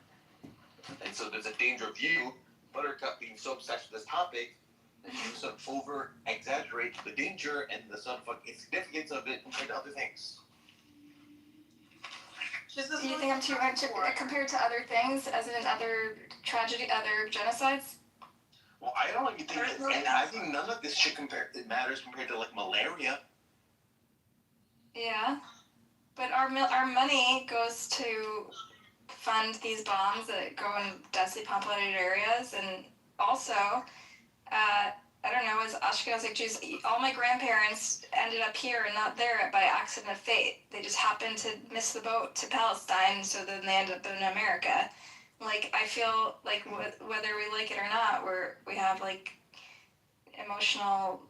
And so there's a danger of you, Buttercup, being so obsessed with this topic that you sort of over exaggerate the danger and the sort of significance of it compared to other things. Do you think I'm too compared to other things, as in other genocides? Well, I don't think I think none of this shit matters compared to like malaria. Yeah, but our money goes to fund these bombs that go in densely populated areas, and also, I don't know, as Ashkenazic Jews, all my grandparents ended up here and not there by accident of fate. They just happened to miss the boat to Palestine, so then they ended up in America. Like, I feel like whether we like it or not, we have like emotional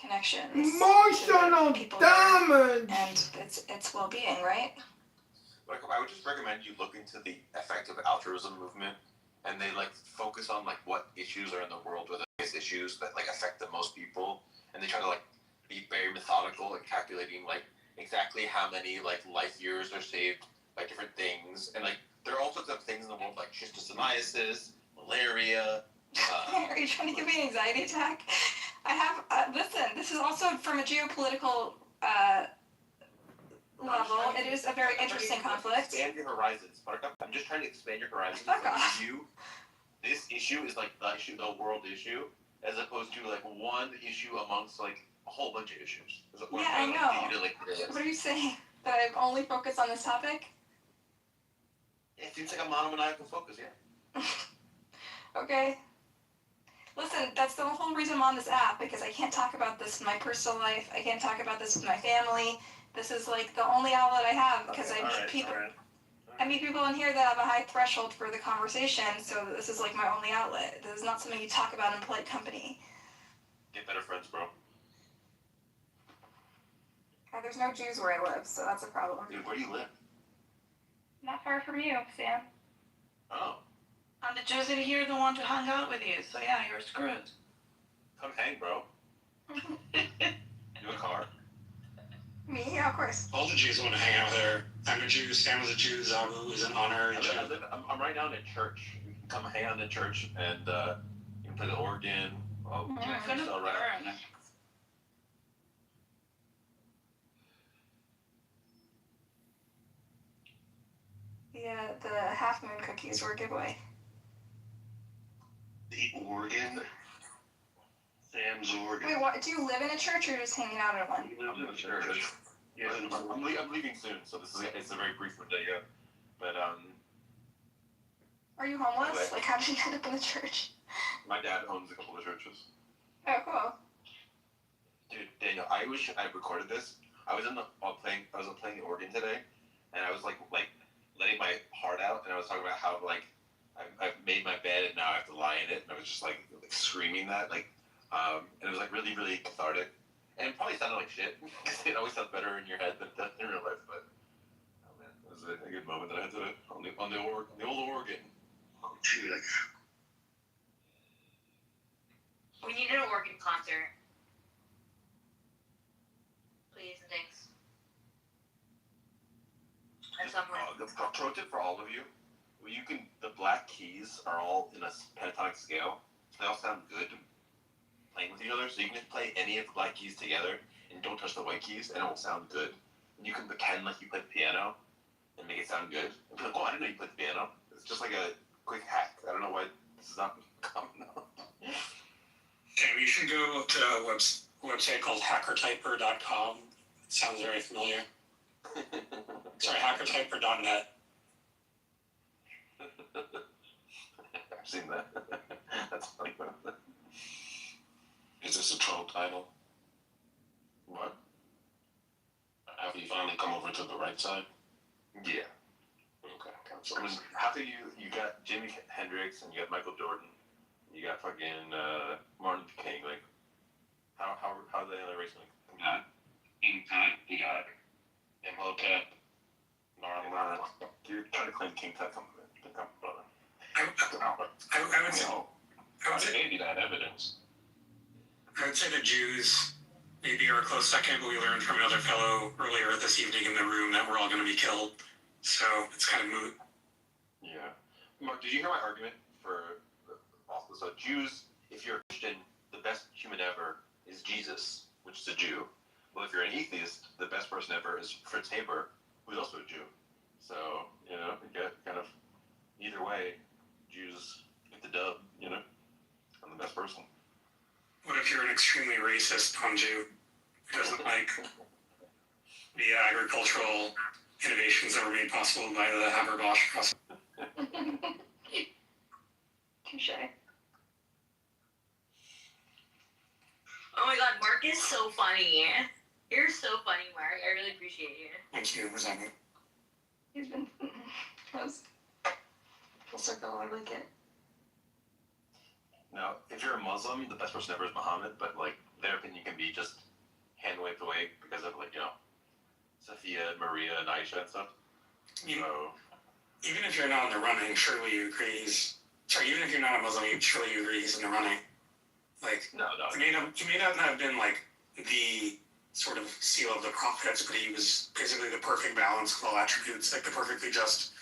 connections. Emotional damage! And it's well-being, right? I would just recommend you look into the effective altruism movement, and they like focus on like what issues are in the world, or the biggest issues that like affect the most people, and they try to like be very methodical and calculating like exactly how many like life years are saved by different things, and like there are all sorts of things in the world like schistosomiasis, malaria. Are you trying to give me an anxiety attack? I have. Listen, this is also from a geopolitical level. It is a very interesting conflict. Expand your horizons, Buttercup. I'm just trying to expand your horizons. Fuck off. You this issue is like the issue, the world issue, as opposed to like one issue amongst like a whole bunch of issues. Yeah, I know. What are you saying? That I've only focused on this topic? It seems like a monomaniacal focus, yeah. Okay. Listen, that's the whole reason I'm on this app, because I can't talk about this in my personal life. I can't talk about this with my family. This is like the only outlet I have, because I meet people. I meet people in here that have a high threshold for the conversation, so this is like my only outlet. This is not something you talk about in polite company. Get better friends, bro. There's no Jews where I live, so that's a problem. Dude, where do you live? Not far from you, Sam. Oh. And the Jews in here don't want to hang out with you, so yeah, you're screwed. Come hang, bro. You have a car? Me? Yeah, of course. All the Jews want to hang out there. I'm a Jew, Sam is a Jew, Zabu is an honorary Jew. I'm right now in a church. You can come hang out in the church and you can play the organ. Oh, You're gonna burn. Yeah, the half moon cookies were a giveaway. The organ. Sam's organ. Wait, what? Do you live in a church or you're just hanging out at one? You live in a church. Yeah, I'm leaving soon, so it's a very brief window, yeah. But Are you homeless? Anyway. Like, how did you end up in the church? my dad owns a couple of churches. Oh, cool. Dude, Daniel, I wish I recorded this. I was playing the organ today, and I was like letting my heart out, and I was talking about how like I've made my bed and now I have to lie in it, and I was just like screaming that and it was like really really cathartic, and it probably sounded like shit because it always sounds better in your head than it does in real life, but oh man, it was a good moment that I had to on the old organ. Oh, dude, We need an organ concert. Please and thanks. At some point. The pro tip for all of you: the black keys are all in a pentatonic scale. So they all sound good playing with each other. So you can just play any of the black keys together and don't touch the white keys, and it will sound good. And you can pretend like you play the piano and make it sound good. And be like, "Oh, I didn't know you played the piano." It's just like a quick hack. I don't know why this is not common now. Sam, you should go to a website called hackertyper.com. It sounds very familiar. Sorry, hackertyper.net. I've seen that. That's funny. Is this a troll title? What? Have you finally come over to the right side? Yeah. Okay. So, I mean, after you got Jimi Hendrix and you got Michael Jordan, you got fucking Martin Luther King. Like, how are they racing? You got Imhotep, Narmer. You're trying to claim King Tut compliment. I would say Maybe that evidence. I would say the Jews maybe are a close second, but we learned from another fellow earlier this evening in the room that we're all going to be killed. So it's kind of moot. Yeah. Mark, did you hear my argument for also? So Jews, if you're a Christian, the best human ever is Jesus, which is a Jew. Well, if you're an atheist, the best person ever is Fritz Haber, who's also a Jew. So, you get kind of either way, Jews get the dub, I'm the best person. What if you're an extremely racist non-Jew who doesn't like the agricultural innovations that were made possible by the Haber-Bosch process? Touche. Oh my god, Mark is so funny. You're so funny, Mark. I really appreciate you. Thank you, Rosanna. He's been close. Full circle, I like it. Now, if you're a Muslim, the best person ever is Muhammad, but their opinion can be just hand waved away because of Sophia, Maria, and Aisha and stuff. Even if you're not in the running, surely you agree even if you're not a Muslim, surely you agree he's in the running. No. He may not have been the sort of seal of the prophets, but he was basically the perfect balance of all attributes, the perfectly just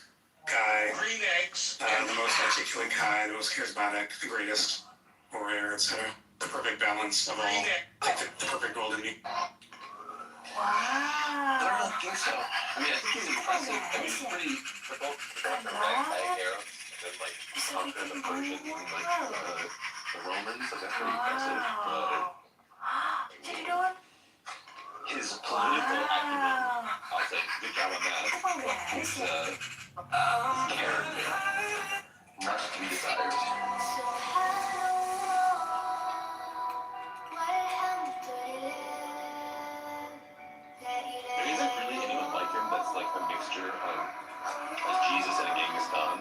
guy, Green eggs. the most articulate guy, the most charismatic, the greatest warrior, etc. The perfect balance of all, the perfect golden meat. I don't really think so. I mean, I think he's impressive. I mean, he's pretty both the ragtag hero. and like conquer the Persians and like the Romans. Like that's pretty impressive. Did you do it? His political acumen, I'll say, good job on that. His character, much to be desired. There isn't really anyone like him that's like a mixture of like Jesus and a Genghis Khan.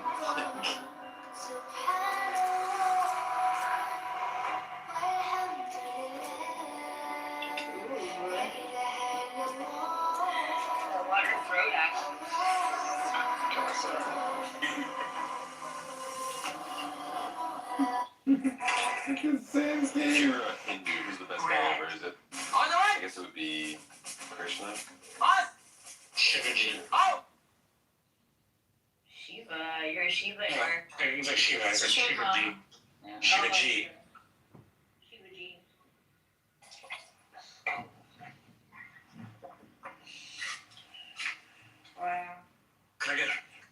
Water throat action. It's the same If thing. you're a Hindu, who's the best guy ever, is it? I guess it would be Krishna. Shivaji. Shiva, you're a Shiva. He's like Shiva. I said Shivaji. Shivaji. Shivaji. Wow. Can I get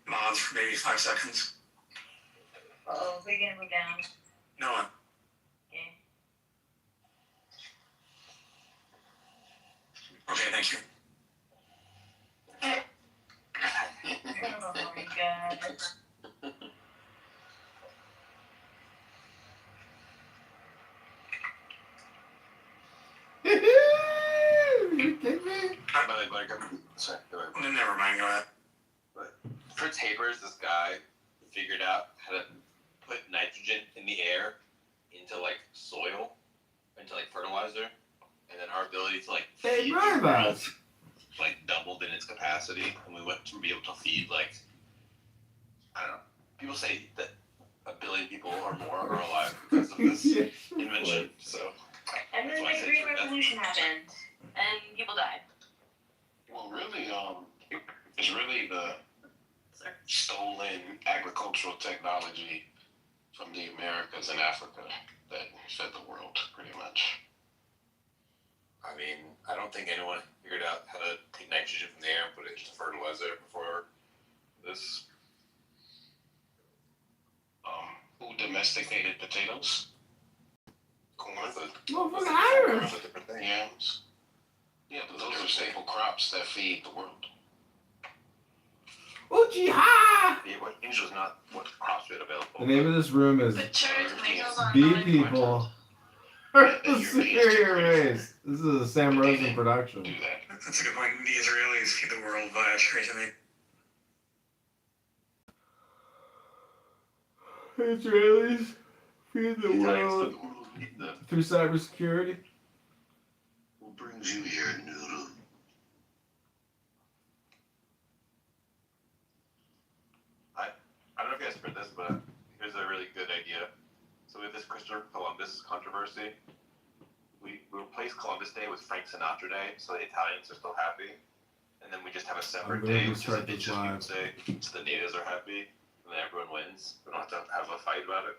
mods for maybe 5 seconds? Oh, we're gonna move down. No one. Okay. Okay, thank you. Oh my god. You kidding me? Sorry, go ahead. Never mind, go ahead. Fritz Haber's this guy who figured out how to put nitrogen in the air into like soil, into like fertilizer, and then our ability to like Hey, feed robots. like doubled in its capacity, and we went to be able to feed like I don't know. People say that 1 billion people or more are alive because of this Yeah. invention. So And then the Green Revolution happened, and people died. Well, really, it's really the Sir. stolen agricultural technology from the Americas and Africa that fed the world, pretty much. I mean, I don't think anyone figured out how to take nitrogen from the air and put it into fertilizer before this. Who domesticated potatoes? Corn. Motherfucking Irish. Yams. Yeah, but those are staple crops that feed the world. Uchiha! Yeah, what change was not what crops we had available. The name of this room is But cherry tomatoes are B not People are the superior race. This is a Sam Rosen production. Do that. That's a good point. The Israelis feed the world via cherry tomato. Israelis feed the world through cybersecurity. What brings you here, Noodle? I don't know if you guys heard this, but here's a really good idea. So with this Christopher Columbus controversy, we replace Columbus Day with Frank Sinatra Day, so the Italians are still happy. And then we just have a separate day, which is Indigenous Day, so the natives are happy, and then everyone wins. We don't have to have a fight about it.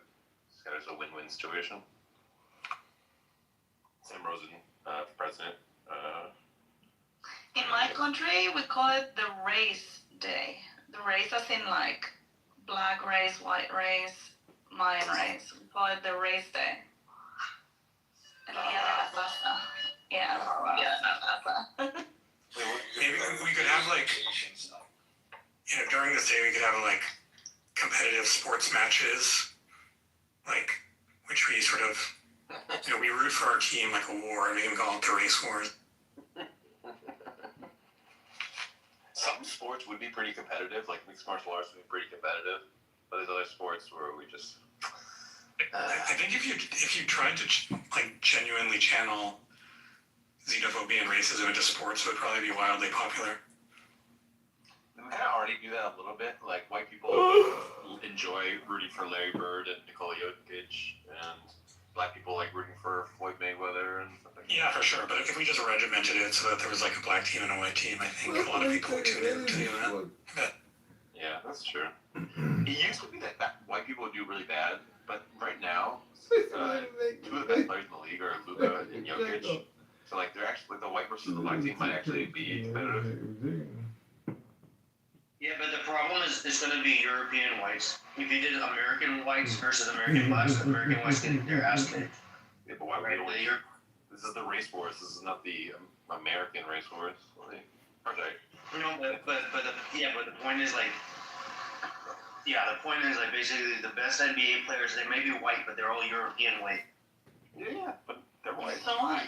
It's kind of a win-win situation. Sam Rosen, president. In my country, we call it the race day. The race as in like black race, white race, Mayan race. We call it the race day. El Día de la Raza. Yeah, Maybe we could have like, during this day we could have like competitive sports matches, like which we sort of, we root for our team like a war, and we can call it the race wars. Some sports would be pretty competitive, like mixed martial arts would be pretty competitive, but there's other sports where we just. I think if you tried to like genuinely channel xenophobia and racism into sports, it would probably be wildly popular. We kind of already do that a little bit. Like white people enjoy rooting for Larry Bird and Nikola Jokic, and black people like rooting for Floyd Mayweather and stuff like that. Yeah, for sure. But if we just regimented it so that there was like a black team and a white team, I think a lot of people would tune in to the event. Yeah, that's true. It used to be that white people would do really bad, but right now, two of the best players in the league are Luka and Jokic. So like they're actually the white versus the black team might actually be competitive. Yeah, but the problem is it's going to be European whites. If you did American whites versus American blacks, American whites get their ass kicked. Yeah, but why would you? This is the race wars. This is not the American race wars. Like, okay. No, but the point is like, the point is like basically the best NBA players, they may be white, but they're all European white. Yeah, but they're white. So what?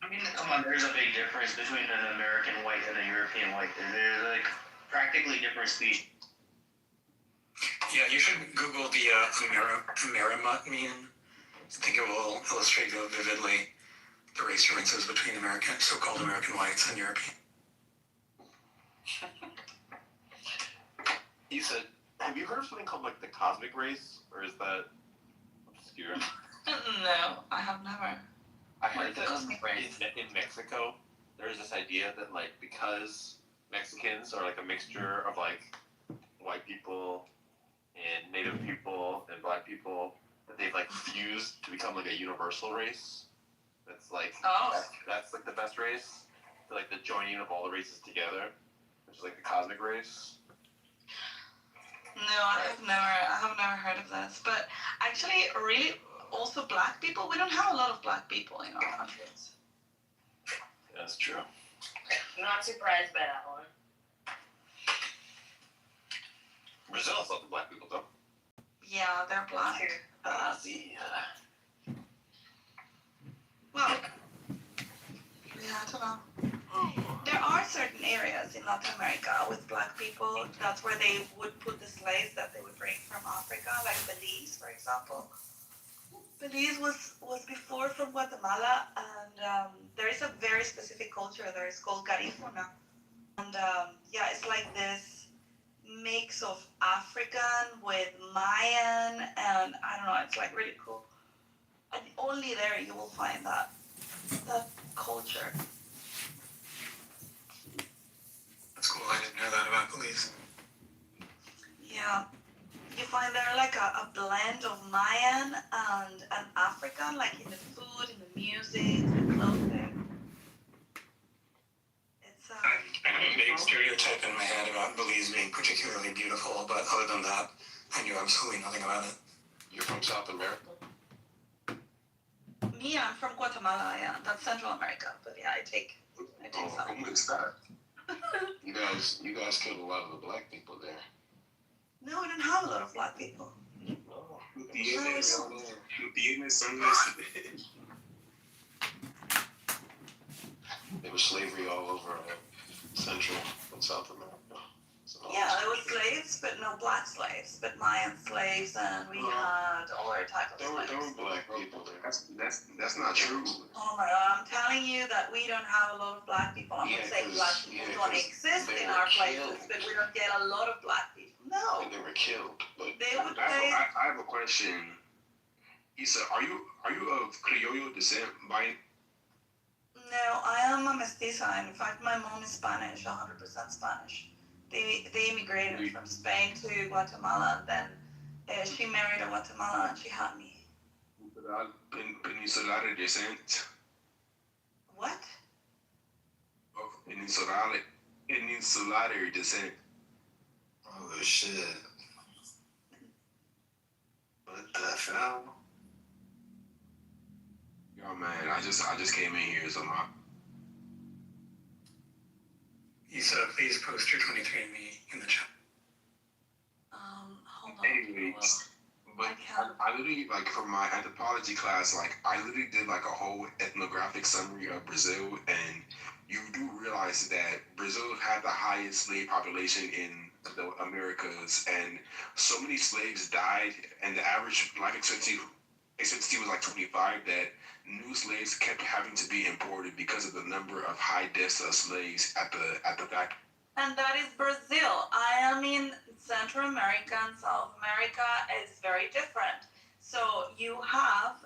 I mean, come on, there's a big difference between an American white and a European white. They're like practically different species. Yeah, you should Google the Amerimut meme. I think it will illustrate vividly the race differences between so-called American whites and European. You said, have you heard of something called like the cosmic race, or is that obscure? No, I have never. I heard that Cosmic race? in Mexico, there's this idea that like because Mexicans are like a mixture of like white people and Native people and black people, that they've like fused to become like a universal race. That's like that's like the best race. So, like the joining of all the races together, which is like the cosmic race. No, I have never heard of this. But actually, really, also black people, we don't have a lot of black people in our countries. Yeah, that's true. I'm not surprised by that one. Brazil has lots of black people though. Yeah, they're black. Well, yeah, I don't know. There are certain areas in Latin America with black people. That's where they would put the slaves that they would bring from Africa, like Belize, for example. Belize was before from Guatemala, and there is a very specific culture there. It's called Garifuna. And it's like this mix of African with Mayan, and I don't know, it's like really cool. And only there you will find that culture. That's cool. I didn't know that about Belize. Yeah. You find there like a blend of Mayan and African, like in the food, in the music, the clothing. It's I have a big stereotype in my head about Belize being particularly beautiful, but other than that, I knew absolutely nothing about it. You're from South America? Me, I'm from Guatemala, yeah. That's Central America, but yeah, I take some. I'm with that. You guys killed a lot of the black people there. No, we don't have a lot of black people. There was slavery all over Central and South America. So, Yeah, there were slaves, but no black slaves, but Mayan slaves, and we had all our type of there were slaves. black people there. That's not true. Oh my God, I'm telling you that we don't have a lot of black people. I'm not saying black people don't exist in our places, but we don't get a lot of black people. No. And they were killed. But They would say, I have a question. Issa, are you of Criollo descent by? no, I am a mestiza. In fact, my mom is Spanish, 100% Spanish. They immigrated from Spain to Guatemala, and then she married a Guatemalan, and she had me. Peninsular descent. What? Peninsular descent. Oh shit. What the hell? Yo man, I just came in here, so my Issa, please post your 23andMe in the chat. Hold on. anyways. But I literally, like, for my anthropology class, like, I literally did, like, a whole ethnographic summary of Brazil, and you do realize that Brazil had the highest slave population in the Americas, and so many slaves died, and the average life expectancy was, like, 25, that new slaves kept having to be imported because of the number of high deaths of slaves at the factory. And that is Brazil. I am in Central America and South America is very different. So you have,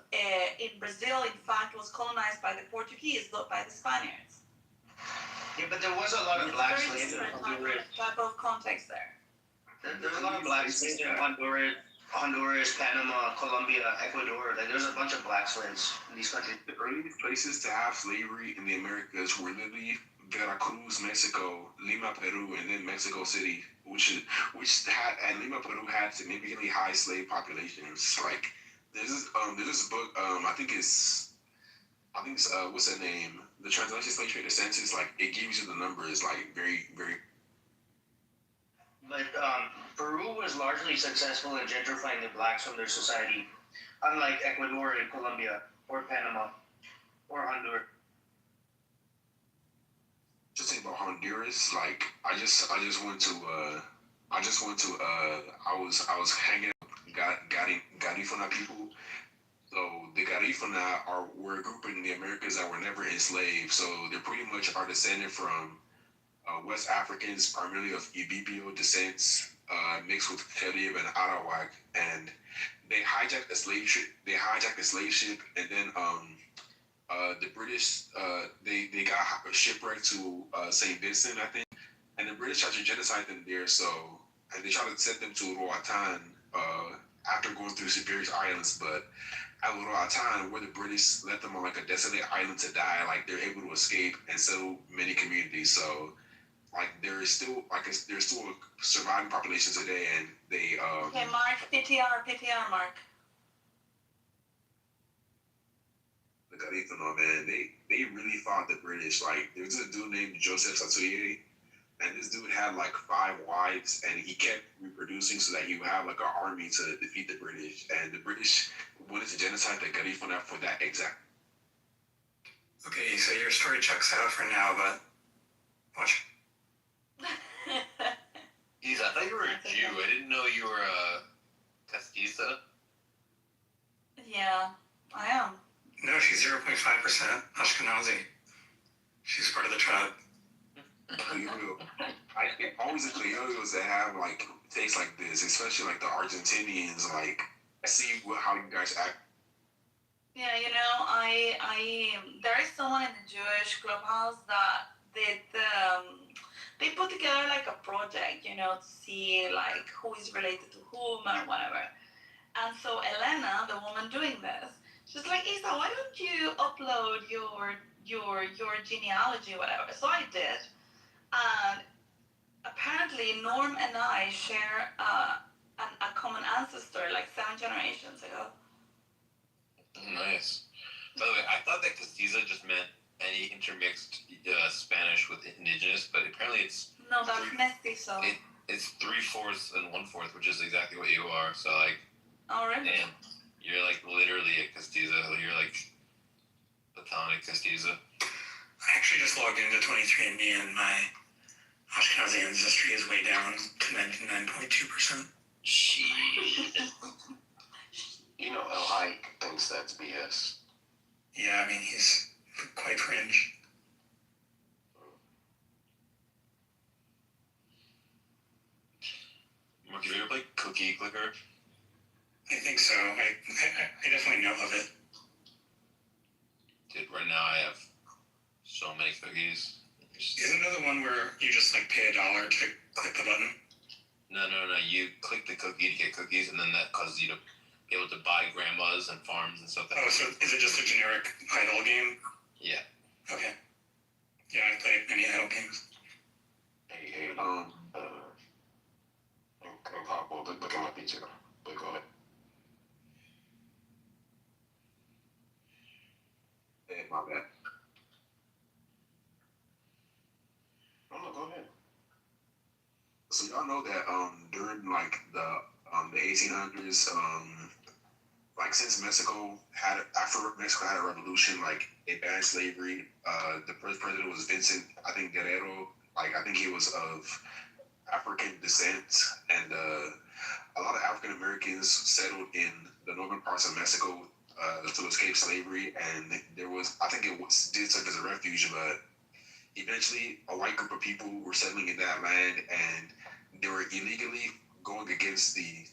in Brazil, in fact, was colonized by the Portuguese, not by the Spaniards. Yeah, but there was a lot of black Very slaves in different Honduras. type of context there. There was a lot of black slaves in Honduras, Panama, Colombia, Ecuador. Like, there's a bunch of black slaves in these countries. The earliest places to have slavery in the Americas were literally Veracruz, Mexico, Lima, Peru, and then Mexico City, which had and Lima, Peru had significantly high slave populations. Like there's this book, I think it's what's that name? The Translation Slave Trade, the census, like it gives you the numbers like very, very. But Peru was largely successful in gentrifying the blacks from their society, unlike Ecuador and Colombia or Panama or Honduras. Just think about Honduras. Like I just went to I was hanging out Garifuna people. So the Garifuna were a group in the Americas that were never enslaved. So they pretty much are descended from West Africans, primarily of Ibibio descents, mixed with Carib and Arawak, and they hijacked the slave ship. And then the British they got shipwrecked to Saint Vincent, I think, and the British tried to genocide them there. So and they tried to send them to Roatan after going through various islands, but at Roatan, where the British left them on like a desolate island to die, like they're able to escape and settle many communities. So like there's still a surviving population today, and they Okay, Mark, PTR, Mark. the Garifuna, man, they really fought the British. Like there's a dude named Joseph Satuye, and this dude had like 5 wives, and he kept reproducing so that he would have like an army to defeat the British. And the British wanted to genocide the Garifuna for that exact. Okay, so your story checks out for now, but watch. Geez, I thought you were a Jew. I didn't know you were a Castiza. Yeah, I am. No, she's 0.5% Ashkenazi. She's part of the tribe. Always the Criollos that have like tastes like this, especially like the Argentinians. Like I see how you guys act. Yeah, I there is someone in the Jewish clubhouse that they put together like a project, to see like who is related to whom and whatever. And so Elena, the woman doing this, she's like, Isa, why don't you upload your genealogy or whatever? So I did, and apparently Norm and I share a common ancestor, like 7 generations ago. Nice. By the way, I thought that Castiza just meant any intermixed Spanish with indigenous, but apparently it's No, that's mestizo. It's 3/4 and 1/4, which is exactly what you are. So like, Oh, really? damn, you're like literally a Castiza. You're like platonic Castiza. I actually just logged into 23andMe, and my Ashkenazi ancestry is way down to 99.2%. Shit. El Ike thinks that's BS. Yeah, I mean, he's quite cringe. Mark, have you ever played Cookie Clicker? I think so. I definitely know of it. Dude, right now I have so many cookies. Isn't there the one where you just like pay $1 to click the button? No. You click the cookie to get cookies, and then that causes you to be able to buy grandmas and farms and stuff. Oh, so is it just a generic idle game? Yeah. Okay. Yeah, I played many idle games. Hey, Pablo, look at my picture. Look on it. Hey, my bad. Oh, no, go ahead. So y'all know that during like the 1800s, like since after Mexico had a revolution, like they banned slavery. The first president was Vincent, I think Guerrero. Like I think he was of African descent, and a lot of African Americans settled in the northern parts of Mexico to escape slavery, and did serve as a refuge, but eventually a white group of people were settling in that land, and they were illegally going against the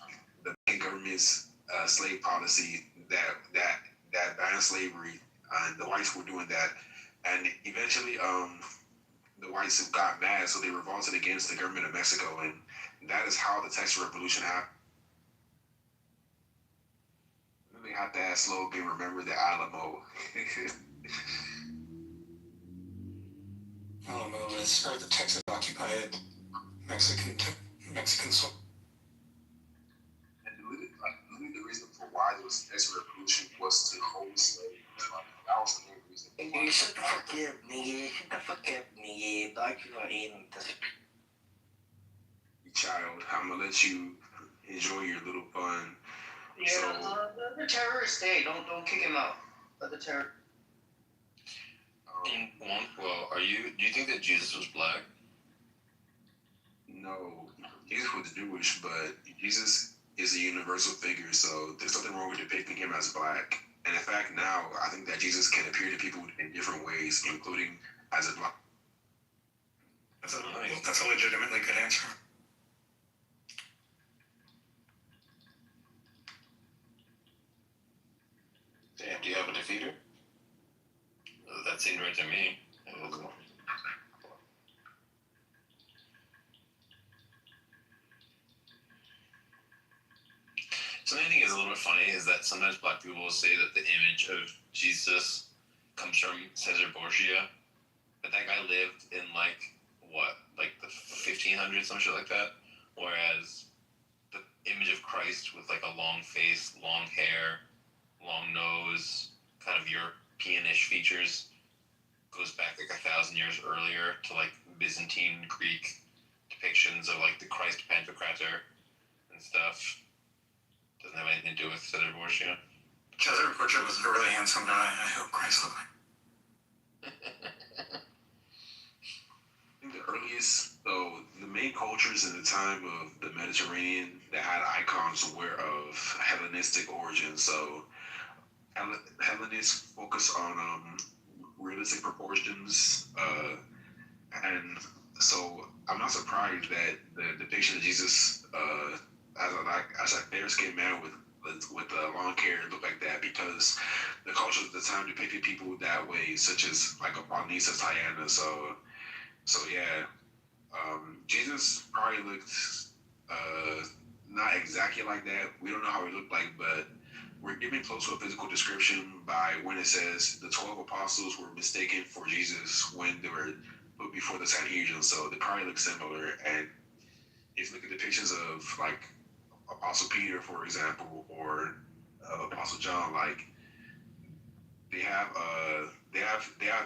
government's slave policy that banned slavery, and the whites were doing that, and eventually the whites got mad, so they revolted against the government of Mexico, and that is how the Texas Revolution happened. And then they had that slogan, "Remember the Alamo." Oh was, or the Texas-occupied Mexican soil. And literally the reason for why there was Texas Revolution was to hold slaves. Like, that was the main reason. Nigga, shut the fuck up, nigga. Shut the fuck up, nigga. Dog, you know, ain't this. Child, I'm gonna let you enjoy your little fun. Yeah, So, let the terrorist stay. Don't kick him out. Let the terror. Well, do you think that Jesus was black? No, Jesus was Jewish, but Jesus is a universal figure, so there's nothing wrong with depicting him as black. And in fact, now I think that Jesus can appear to people in different ways, including as a black. That's a legitimately good answer. Damn, do you have a defeater? That seemed right to me. Something I think is a little bit funny is that sometimes black people will say that the image of Jesus comes from Caesar Borgia, but that guy lived in like the 1500s, some shit like that, whereas the image of Christ with like a long face, long hair, long nose, kind of European-ish features goes back like 1,000 years earlier to like Byzantine Greek depictions of like the Christ Pantocrator and stuff. Doesn't have anything to do with Caesar Borgia. Caesar Borgia was a really handsome guy. I hope Christ looked like. I think the earliest, so the main cultures in the time of the Mediterranean that had icons were of Hellenistic origin. So Hellenists focus on realistic proportions, and so I'm not surprised that the depiction of Jesus as a fair-skinned man with long hair looked like that, because the culture at the time depicted people that way, such as like a Bonisa Diana. So yeah, Jesus probably looked not exactly like that. We don't know how he looked like, but we're getting close to a physical description by when it says the 12 apostles were mistaken for Jesus when they were put before the Sanhedrin. So they probably look similar. And if you look at depictions of like Apostle Peter, for example, or Apostle John, like they have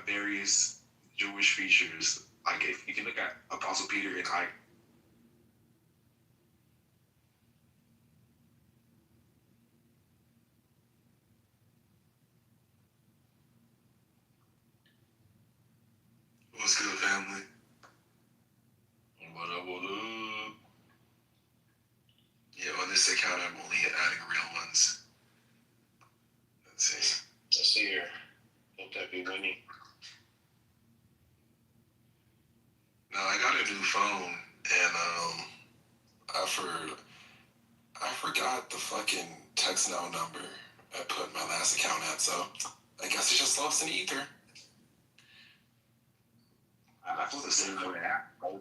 various Jewish features. Like if you can look at Apostle Peter and What's good, family? What up, what up? Yeah, on this account, I'm only adding real ones. Let's see. Let's see here. Hope that be Winnie. No, I got a new phone, and I forgot the fucking text now number I put my last account at, so I guess it's just lost in the ether. I feel the same way. Well,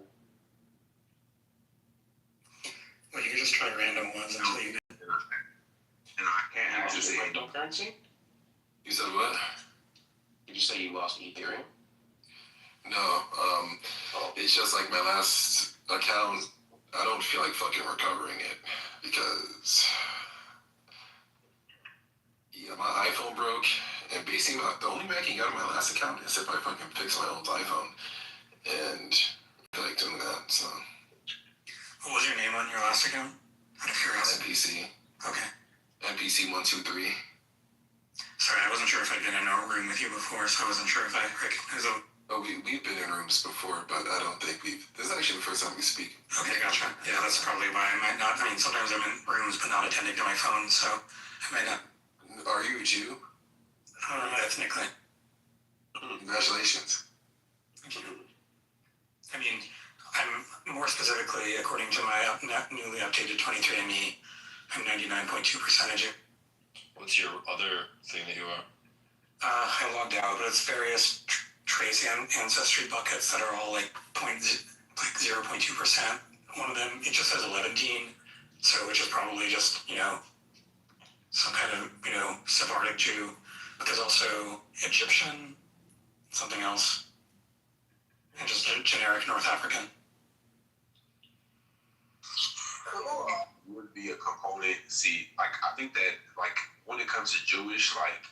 you can just try random ones until you get. And I can't have Lost to say your cryptocurrency? You said what? Did you say you lost Ethereum? No, it's just like my last account, I don't feel like fucking recovering it, because yeah, my iPhone broke, and basically the only way I can get on my last account is if I fucking fix my old iPhone, and I feel like doing that, so. What was your name on your last account? Out of curiosity. NPC. Okay. NPC123. Sorry, I wasn't sure if I'd been in a room with you before, so I wasn't sure if I recognized it. Oh, we've been in rooms before, but I don't think this is actually the first time we speak. Okay, gotcha. Yeah, that's probably why I might not. I mean, sometimes I'm in rooms but not attending to my phone, so I might not. Are you a Jew? Ethnically. Congratulations. Thank you. I mean, I'm more specifically, according to my newly updated 23andMe, I'm 99.2% Jew. What's your other thing that you are? I logged out, but it's various trace ancestry buckets that are all like 0.2%. One of them, it just says 11, so which is probably just, some kind of, Sephardic Jew. But there's also Egyptian, something else. and just a generic North African. Would be a component. See, like I think that like when it comes to Jewish, like,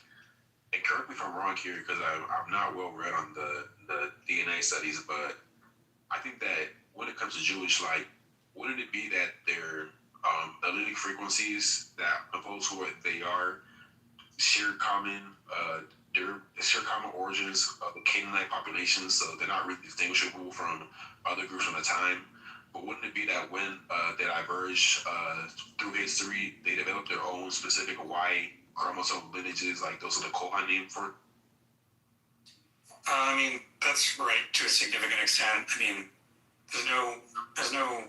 and correct me if I'm wrong here because I'm not well read on the DNA studies, but I think that when it comes to Jewish, like, wouldn't it be that their allelic frequencies that compose who they are share common origins of the Canaanite population, so they're not really distinguishable from other groups from the time. But wouldn't it be that when they diverge through history, they develop their own specific Y chromosome lineages, like those are the Kohanim for? I mean, that's right to a significant extent. I mean, there's no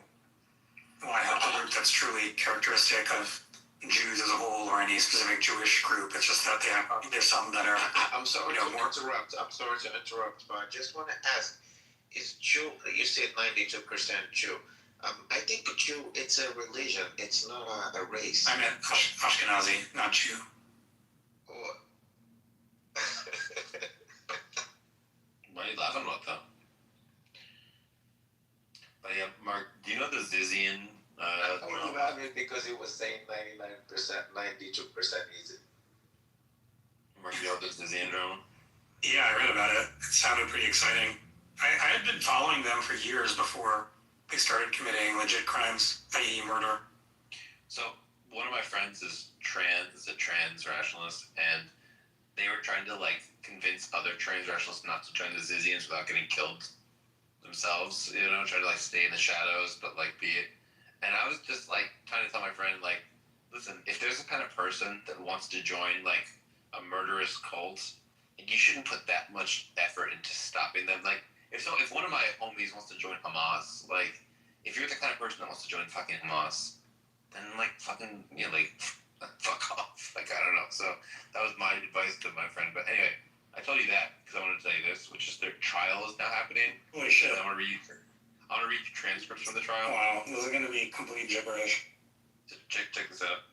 Y haplogroup that's truly characteristic of Jews as a whole or any specific Jewish group. It's just that there's some that are. I'm sorry to interrupt. But I just want to ask: is Jew? You said 92% Jew. I think Jew. It's a religion. It's not a race. I meant Ashkenazi, not Jew. Why are you laughing about that? But yeah, Mark, do you know the Zizian? I was laughing because it was saying 99%, 92% easy. Mark, you know the Zizian drama? Yeah, I read about it. It sounded pretty exciting. I had been following them for years before they started committing legit crimes, i.e. murder. So one of my friends is a trans rationalist, and they were trying to like convince other trans rationalists not to join the Zizians without getting killed themselves, you know, try to like stay in the shadows, but like be it. And I was just like trying to tell my friend, like, listen, if there's a kind of person that wants to join like a murderous cult, you shouldn't put that much effort into stopping them. Like, if one of my homies wants to join Hamas, like, if you're the kind of person that wants to join fucking Hamas, then like fucking, you know, like, fuck off. Like, I don't know. So that was my advice to my friend. But anyway, I told you that because I wanted to tell you this, which is their trial is now happening. Holy shit. I want to read the transcripts from the trial. Wow, those are going to be complete gibberish. Check this out.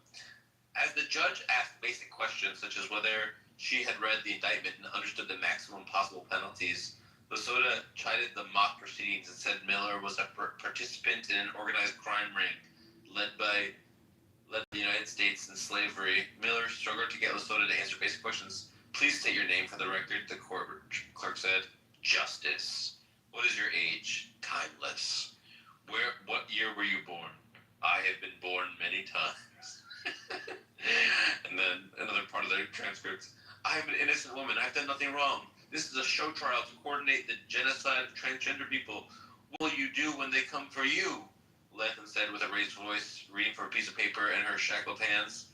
As the judge asked basic questions such as whether she had read the indictment and understood the maximum possible penalties, Lasoda chided the mock proceedings and said Miller was a participant in an organized crime ring led by the United States in slavery. Miller struggled to get Lasoda to answer basic questions. Please state your name for the record, the court clerk said. Justice. What is your age? Timeless. What year were you born? I have been born many times. And then another part of the transcript. I am an innocent woman. I've done nothing wrong. This is a show trial to coordinate the genocide of transgender people. What will you do when they come for you? Latham said with a raised voice, reading from a piece of paper in her shackled hands.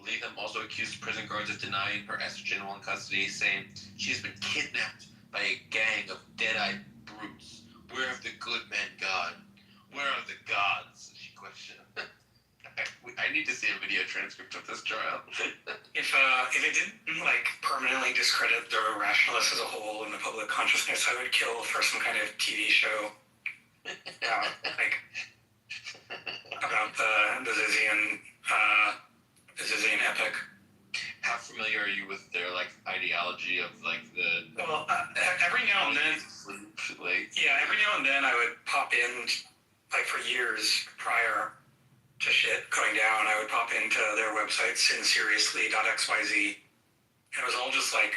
Latham also accused prison guards of denying her estrogen while in custody, saying she has been kidnapped by a gang of dead-eyed brutes. Where have the good men gone? Where are the gods? She questioned. I need to see a video transcript of this trial. If it didn't like permanently discredit the rationalists as a whole in the public consciousness, I would kill for some kind of TV show like about the Zizian epic. How familiar are you with their like ideology of like the? Well, every now and then, every now and then I would pop in, like for years prior to shit going down, I would pop into their website, sinseriously.xyz, and it was all just like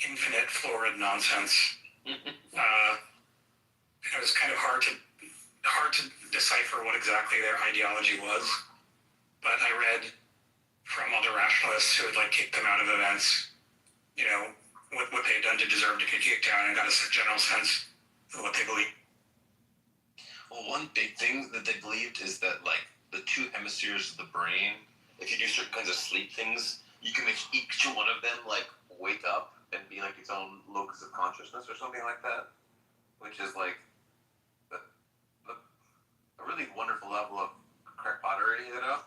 infinite florid nonsense. It was kind of hard to decipher what exactly their ideology was, but I read from other rationalists who had like kicked them out of events, you know, what they had done to deserve to get kicked out, and got a general sense of what they believe. Well, one big thing that they believed is that like the two hemispheres of the brain, if you do certain kinds of sleep things, you can make each one of them like wake up and be like its own locus of consciousness or something like that, which is like a really wonderful level of crackpottery, you know?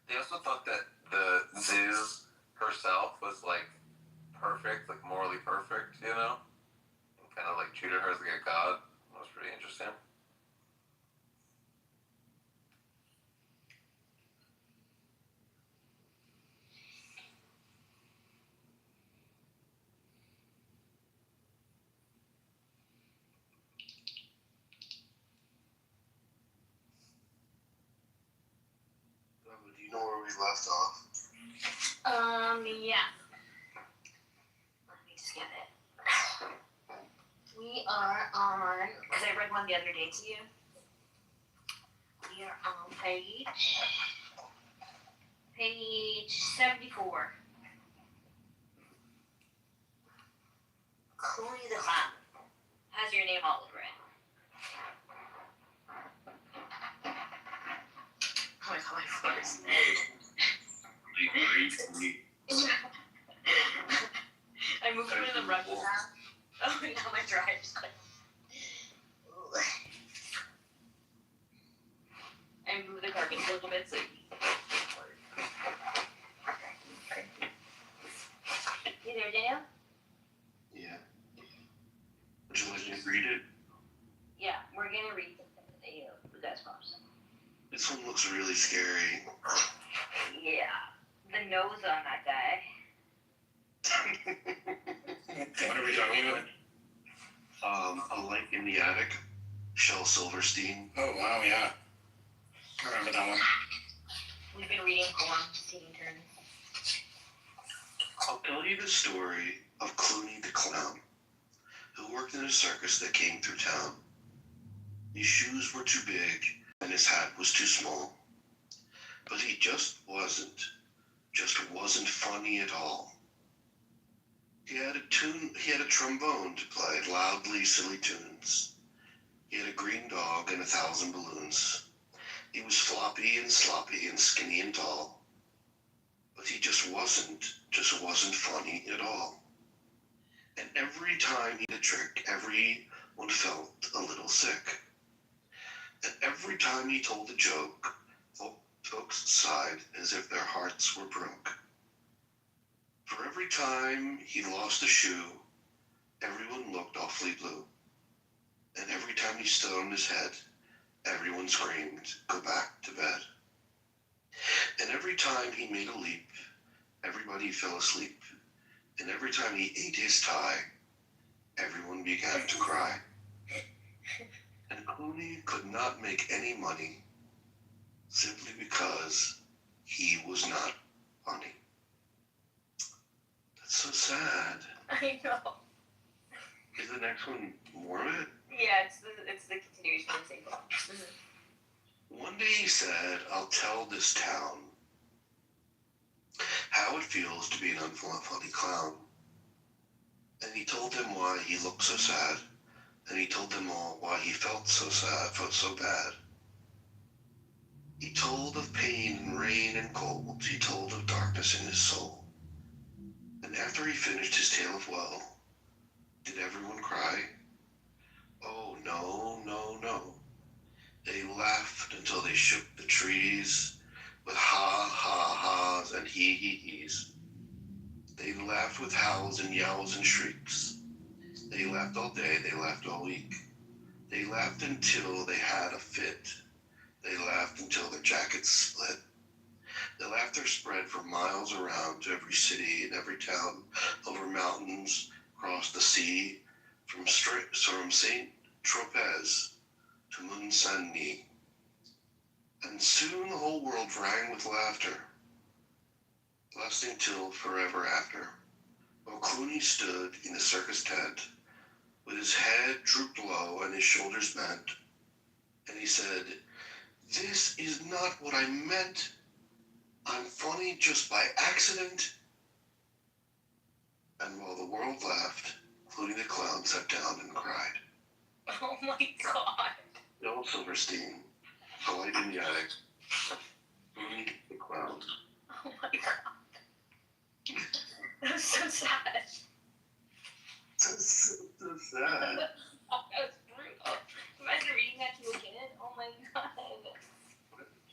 They also thought that the Ziz herself was like perfect, like morally perfect, you know? And kind of like treated her as like a god. That was pretty interesting. do you know where we left off? Yeah. Let me just get it. We are on, because I read one the other day to you. We are on page 74. Chloe the Clown has your name all over it. Oh my god, my voice. I moved him in the rugby now. Oh, now my drive's like. I moved the carpet a little bit so. You there, Daniel? Yeah. Would you like me to read it? Yeah, we're gonna read the Goosebumps. This one looks really scary. Yeah, the nose on that guy. What are we talking about? A Light in the Attic, Shel Silverstein. Oh, wow, yeah. I remember that one. We've been reading along, taking turns. I'll tell you the story of Clooney the Clown, who worked in a circus that came through town. His shoes were too big and his hat was too small. But he just wasn't funny at all. He had a trombone to play loudly silly tunes. He had a green dog and 1,000 balloons. He was floppy and sloppy and skinny and tall. But he just wasn't funny at all. And every time he did a trick, everyone felt a little sick. And every time he told a joke, folks sighed as if their hearts were broke. For every time he lost a shoe, everyone looked awfully blue. And every time he stood on his head, everyone screamed, "Go back to bed." And every time he made a leap, everybody fell asleep. And every time he ate his tie, everyone began to cry. And Clooney could not make any money simply because he was not funny. That's so sad. I know. Is the next one more of it? Yeah, it's the continuation of the same book. One day he said, "I'll tell this town how it feels to be an unfunny clown." And he told them why he looked so sad. And he told them all why he felt so sad, felt so bad. He told of pain and rain and cold. He told of darkness in his soul. And after he finished his tale of woe, did everyone cry? Oh, no, no, no. They laughed until they shook the trees with ha, ha, ha's and he-he-he's. They laughed with howls and yowls and shrieks. They laughed all day, they laughed all week. They laughed until they had a fit. They laughed until their jackets split. The laughter spread for miles around to every city and every town, over mountains, across the sea, from St. Tropez to Mont-Saint-Denis. And soon the whole world rang with laughter, lasting till forever after. While Clooney stood in the circus tent, with his head drooped low and his shoulders bent, and he said, "This is not what I meant. I'm funny just by accident." And while the world laughed, Clooney the Clown sat down and cried. Oh my god. Shel Silverstein, A Light in the Attic, Clooney the Clown. Oh my god. That was so sad. So sad. That was brutal. Imagine reading that to a kid. Oh my god.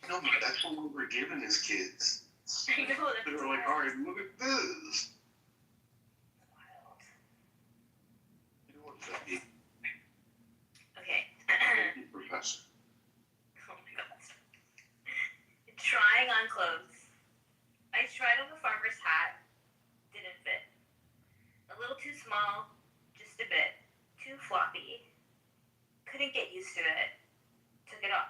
No, but that's what we were given as kids. I know that. They were like, "All right, look at this." Wild. You know what's that? Okay. Professor. Oh my god. Trying on clothes. I tried on the farmer's hat. Didn't fit. A little too small. Just a bit. Too floppy. Couldn't get used to it. Took it off.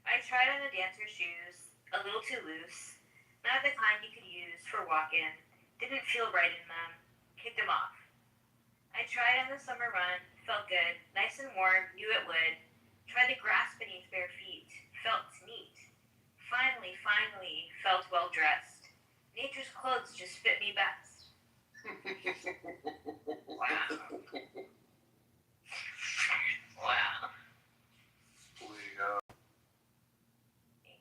I tried on the dancer's shoes. A little too loose. Not the kind you could use for walk-in. Didn't feel right in them. Kicked them off. I tried on the summer run. Felt good. Nice and warm. Knew it would. Tried the grass beneath bare feet. Felt neat. Finally, felt well-dressed. Nature's clothes just fit me best. Wow. Wow. Way to go. Thank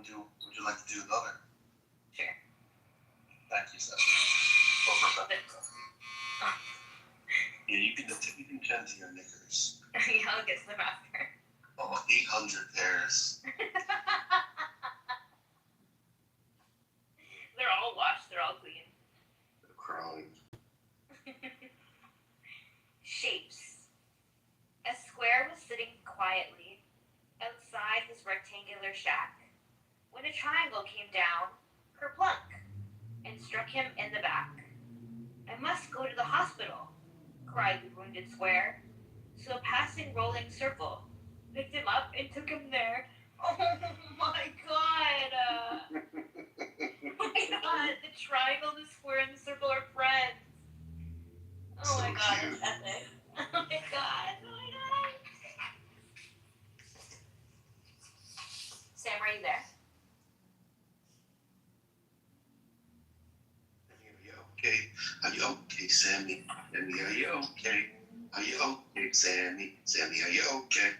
you. Would you like to do another? Sure. Thank you, Stephanie. Yeah, you can tend to your knickers. Yeah, I'll get to them after. Oh, 800 pairs. They're all washed. They're all clean. They're crying. Shapes. A square was sitting quietly outside his rectangular shack when a triangle came down, kerplunk, and struck him in the back. I must go to the hospital, cried the wounded square. So a passing rolling circle picked him up and took him there. Oh my god! Oh my god, the triangle, the square, and the circle are friends. Oh my god, that's epic. Oh my god, oh my god. Sam, are you there? Are you okay, Sammy? Sammy, are you okay? Are you okay, Sammy? Sammy, are you okay?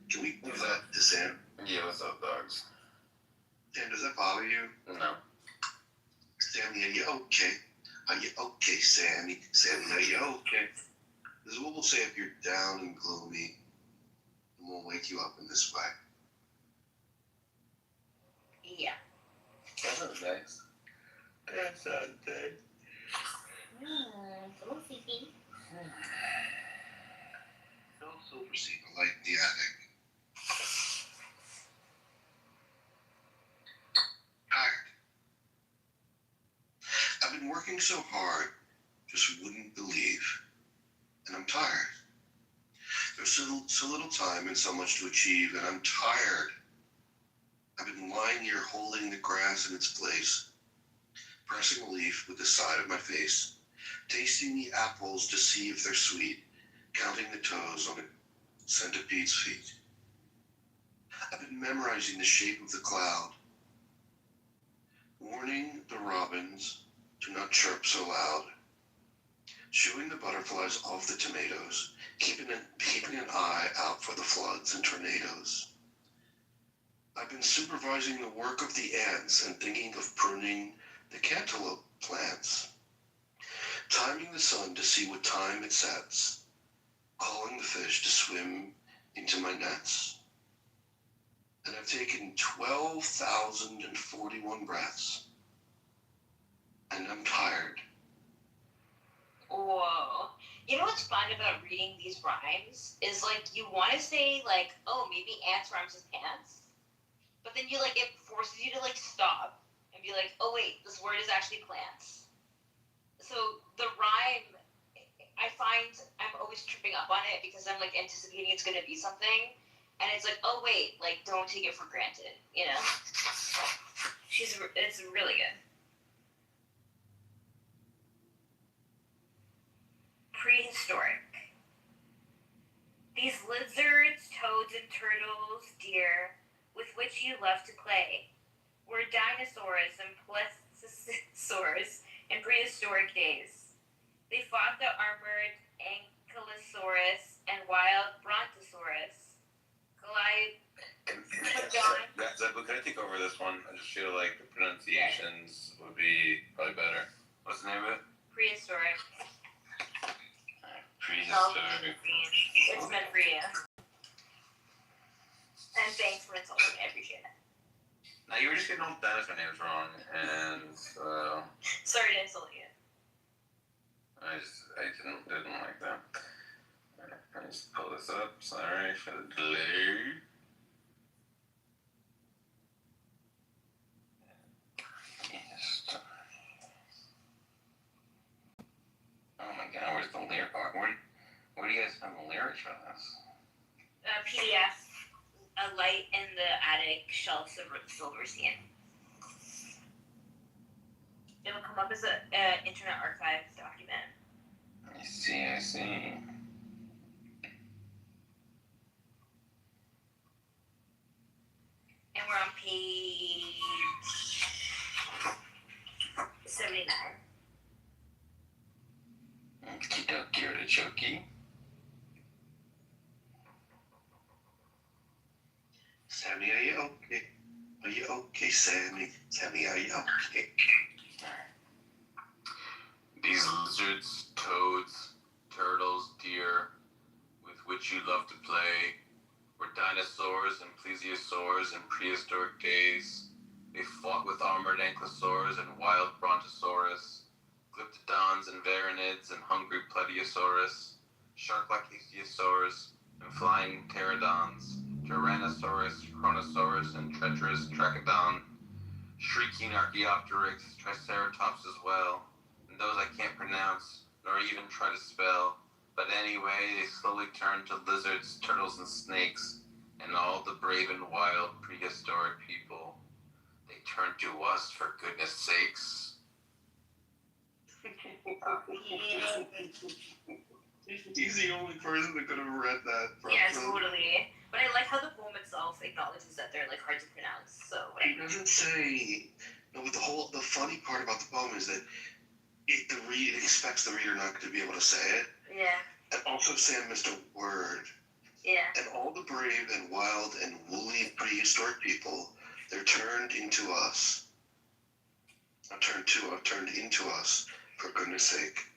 Can we move that to Sam? Yeah, what's up, dogs? Sam, does that bother you? No. Sammy, are you okay? Are you okay, Sammy? Sammy, are you okay? This is what we'll say if you're down and gloomy, and we'll wake you up in this way. Yeah. That sounds nice. That sounds good. A little sleepy. Also proceed to light in the attic. Tired. I've been working so hard, just wouldn't believe. And I'm tired. There's so little time and so much to achieve, and I'm tired. I've been lying here holding the grass in its place, pressing a leaf with the side of my face, tasting the apples to see if they're sweet, counting the toes on a centipede's feet. I've been memorizing the shape of the cloud, warning the robins to not chirp so loud, shooing the butterflies off the tomatoes, keeping an eye out for the floods and tornadoes. I've been supervising the work of the ants and thinking of pruning the cantaloupe plants, timing the sun to see what time it sets, calling the fish to swim into my nets. And I've taken 12,041 breaths, and I'm tired. Whoa. You know what's fun about reading these rhymes is like you want to say like, oh, maybe ants rhymes with pants, but then you like it forces you to like stop and be like, oh wait, this word is actually plants. So the rhyme, I find I'm always tripping up on it because I'm like anticipating it's gonna be something, and it's like, oh wait, like don't take it for granted, you know? It's really good. Prehistoric. These lizards, toads, and turtles, dear, with which you love to play, were dinosaurs and plesiosaurs in prehistoric days. They fought the armored Ankylosaurus and wild Brontosaurus. Can I take over this one? I just feel like the pronunciations would be probably better. What's the name of it? Prehistoric. Prehistoric. It's meant for you. And thanks for insulting me. I appreciate it. Now you were just getting all the dinosaur names wrong, and Sorry to insult you. I didn't like that. I just pull this up. Sorry for the delay. Oh my god, where's the lyric? Where do you guys have the lyrics for this? PDF, a fight in the attic shelves of Silverstein. It'll come up as an Internet Archive document. I see. And we're on page 79. Okie-dokie, artichoke. Sammy, are you okay? Are you okay, Sammy? Sammy, are you okay? These lizards, toads, turtles, deer, with which you love to play, were dinosaurs and plesiosaurs in prehistoric days. They fought with armored ankylosaurs and wild brontosaurus, glyptodons and varanids and hungry plesiosaurus, shark-like ichthyosaurs and flying pterodons, tyrannosaurus, chronosaurus, and treacherous trachodon, shrieking archaeopteryx, triceratops as well, and those I can't pronounce, nor even try to spell. But anyway, they slowly turned to lizards, turtles, and snakes, and all the brave and wild prehistoric people. They turned to us for goodness sakes. He's the only person that could have read that. Yeah, totally. But I like how the poem itself acknowledges that they're like hard to pronounce. So It doesn't say. No, but the funny part about the poem is that it expects the reader not to be able to say it. Yeah. And also Sam missed a word. Yeah. And all the brave and wild and woolly prehistoric people, they're turned into us. Not turned to, turned into us, for goodness sake.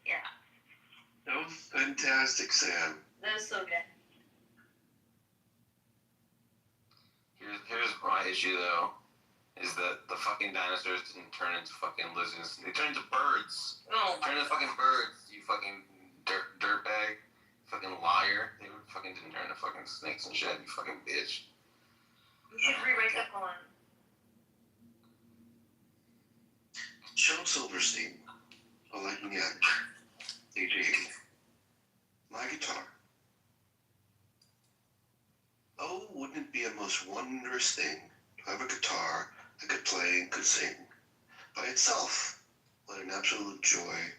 Yeah. That was fantastic, Sam. That was so good. Here's my issue though, is that the fucking dinosaurs didn't turn into fucking lizards. They turned into birds. Oh my Turn into fucking birds, you fucking dirtbag. Fucking liar. They fucking didn't turn into fucking snakes and shit, you fucking bitch. You should rewrite that poem. Joe Silverstein, a lightning yak, age 80. My guitar. Oh, wouldn't it be a most wondrous thing to have a guitar that could play and could sing? By itself, what an absolute joy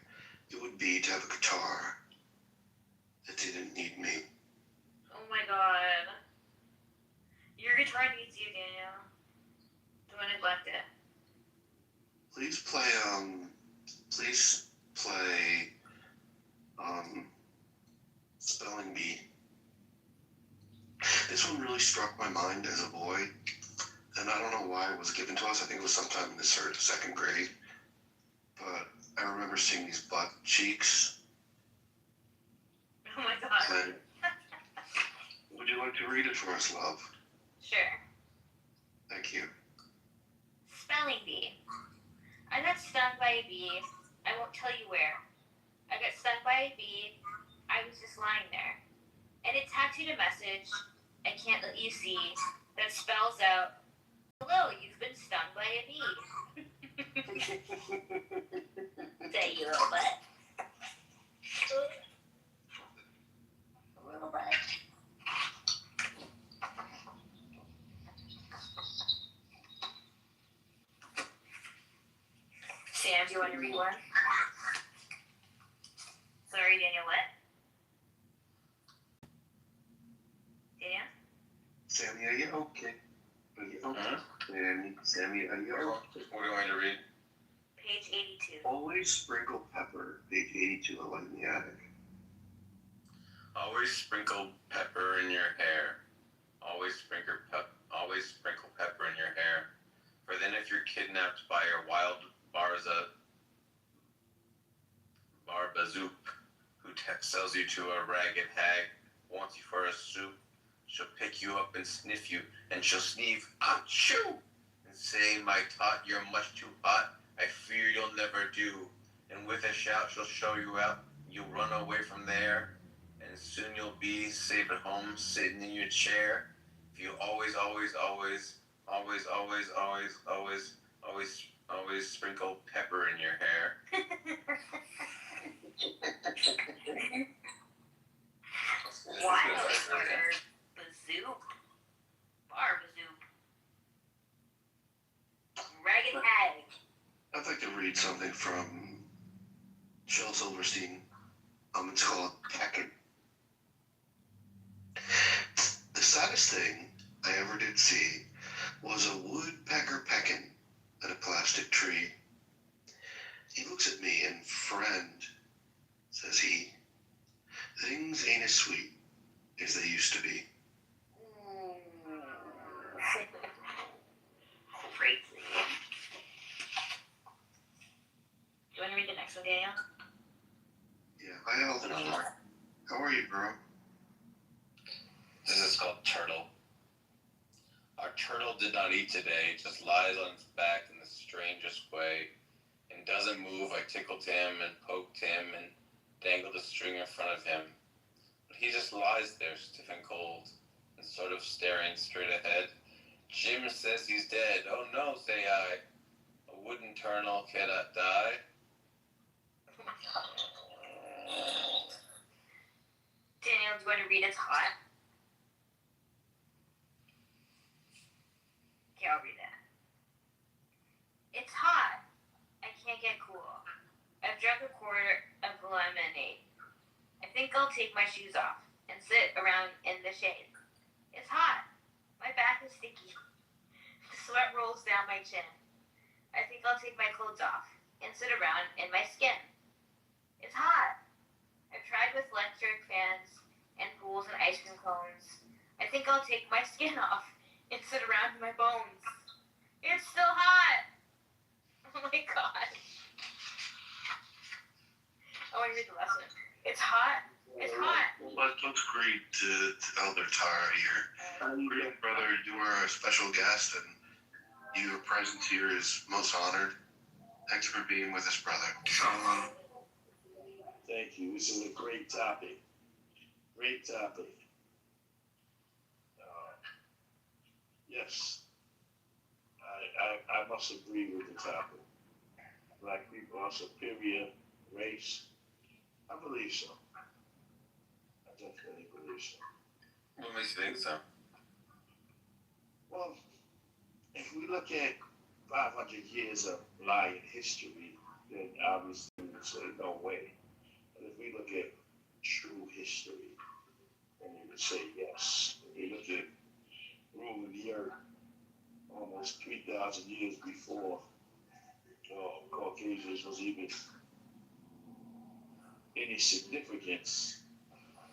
it would be to have a guitar that didn't need me. Oh my god. Your guitar needs you, Daniel. Don't neglect it. Please play Spelling Bee. This one really struck my mind as a boy, and I don't know why it was given to us. I think it was sometime in the second grade, but I remember seeing these butt cheeks. Oh my god. And would you like to read it for us, love? Sure. Thank you. Spelling bee. I got stung by a bee. I won't tell you where. I got stung by a bee. I was just lying there. And it tattooed a message I can't let you see that spells out, "Hello, you've been stung by a bee." Say, you little butt. A little butt. Sam, do you want to read one? Sorry, Daniel, what? Daniel? Sammy, are you okay? Are you okay? Sammy, are you okay? What do you want me to read? Page 82. Always sprinkle pepper, page 82, a light in the attic. Always sprinkle pepper in your hair. Always sprinkle pepper in your hair. For then if you're kidnapped by your wild Barbazoop, who sells you to a ragged hag, wants you for a soup, she'll pick you up and sniff you, and she'll sneeze, achoo, and say, "My tot, you're much too hot, I fear you'll never do." And with a shout, she'll show you out, you'll run away from there, and soon you'll be safe at home, sitting in your chair. If you always sprinkle pepper in your hair. Why was there the zoo? read something from Shel Silverstein. It's called Peckin'. The saddest thing I ever did see was a woodpecker pecking at a plastic tree. He looks at me and, friend, says he, things ain't as sweet as they used to be. Crazy. Do you want to read the next one, Daniel? Yeah, I held it on. How are you, bro? This is called Turtle. Our turtle did not eat today, just lies on its back in the strangest way, and doesn't move. I tickled him and poked him and dangled a string in front of him. But he just lies there, stiff and cold, and sort of staring straight ahead. Jim says he's dead. Oh no, say I. A wooden turtle cannot die. Daniel, do you want to read It's Hot? Okay, I'll read that. It's hot. I can't get cool. I've drunk a quarter of lemonade. I think I'll take my shoes off and sit around in the shade. It's hot. My back is sticky. The sweat rolls down my chin. I think I'll take my clothes off and sit around in my skin. It's hot. I've tried with electric fans and pools and ice cream cones. I think I'll take my skin off and sit around in my bones. It's still hot. Oh my god. I want to read the last one. It's hot. It's hot. Let's greet Elder Tara here. Great brother, you are a special guest, and your presence here is most honored. Thanks for being with us, brother. Thank you. This is a great topic. Great topic. Yes, I must agree with the topic. Black people are superior race. I believe so. I definitely believe so. What makes you think so? Well, if we look at 500 years of lying history, then obviously we would say no way. But if we look at true history, then we would say yes. If we look at ruling the earth almost 3,000 years before Caucasians was even any significance,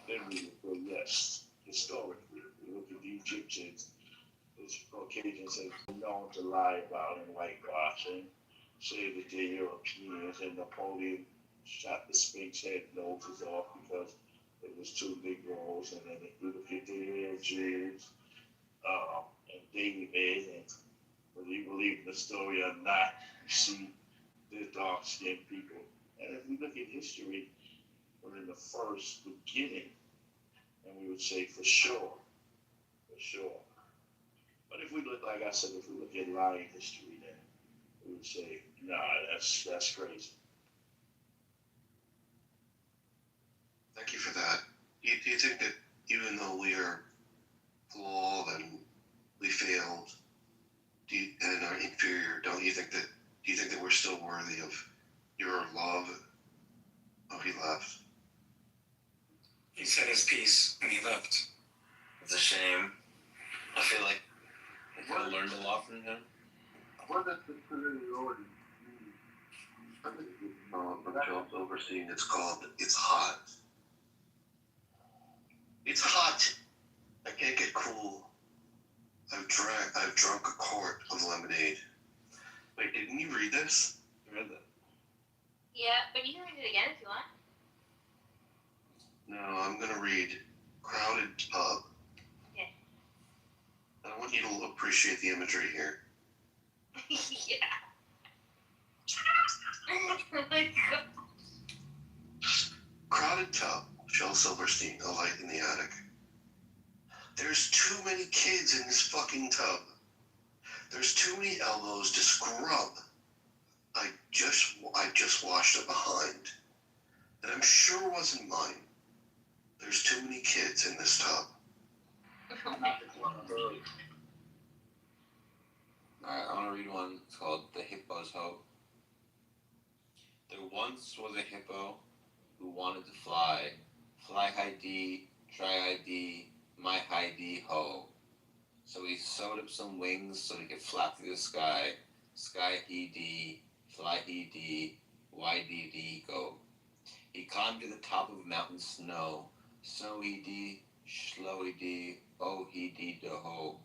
then we would say yes. Historically, we look at the Egyptians, the Caucasians have been known to lie about and whitewashing, say that they're Europeans, and Napoleon shot the Sphinx head noses off because it was two Negroes, and then if you look at the Algiers, and David, and whether you believe in the story or not, you see the dark-skinned people. And if we look at history, we're in the first beginning, and we would say for sure. But if we look, like I said, if we look at lying history, then we would say, nah, that's crazy. Thank you for that. Do you think that even though we are flawed and we failed and are inferior, do you think that we're still worthy of your love? Oh, he left. He said his piece and he left. It's a shame. I feel like I could have learned a lot from him. What does the superiority mean? I think from Shel Silverstein, it's called It's Hot. It's hot. I can't get cool. I've drunk a quart of lemonade. Wait, didn't you read this? You read that? Yeah, but you can read it again if you want. No, I'm gonna read Crowded Tub. Yeah. I want you to appreciate the imagery here. Yeah. Oh my god. Crowded tub, Shel Silverstein, a light in the attic. There's too many kids in this fucking tub. There's too many elbows to scrub. I just washed it behind. And I'm sure it wasn't mine. There's too many kids in this tub. Alright, I want to read one. It's called The Hippo's Hope. There once was a hippo who wanted to fly. Fly high D, try high D, my high D ho. So he sewed up some wings so he could flap through the sky. Sky he D, fly he D, Y D D go. He climbed to the top of mountain snow. Snow he D, slow he D, oh he D do ho.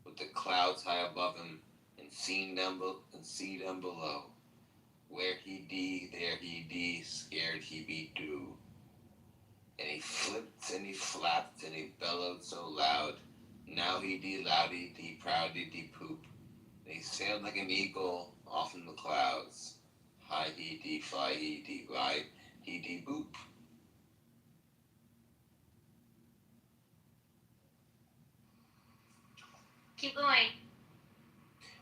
With the clouds high above him and sea down below. Where he D, there he D, scared he be do. And he flipped and he flapped and he bellowed so loud. Now he D loudy D proudy D poop. And he sailed like an eagle off in the clouds. High he D fly he D ride he D boop. Keep going.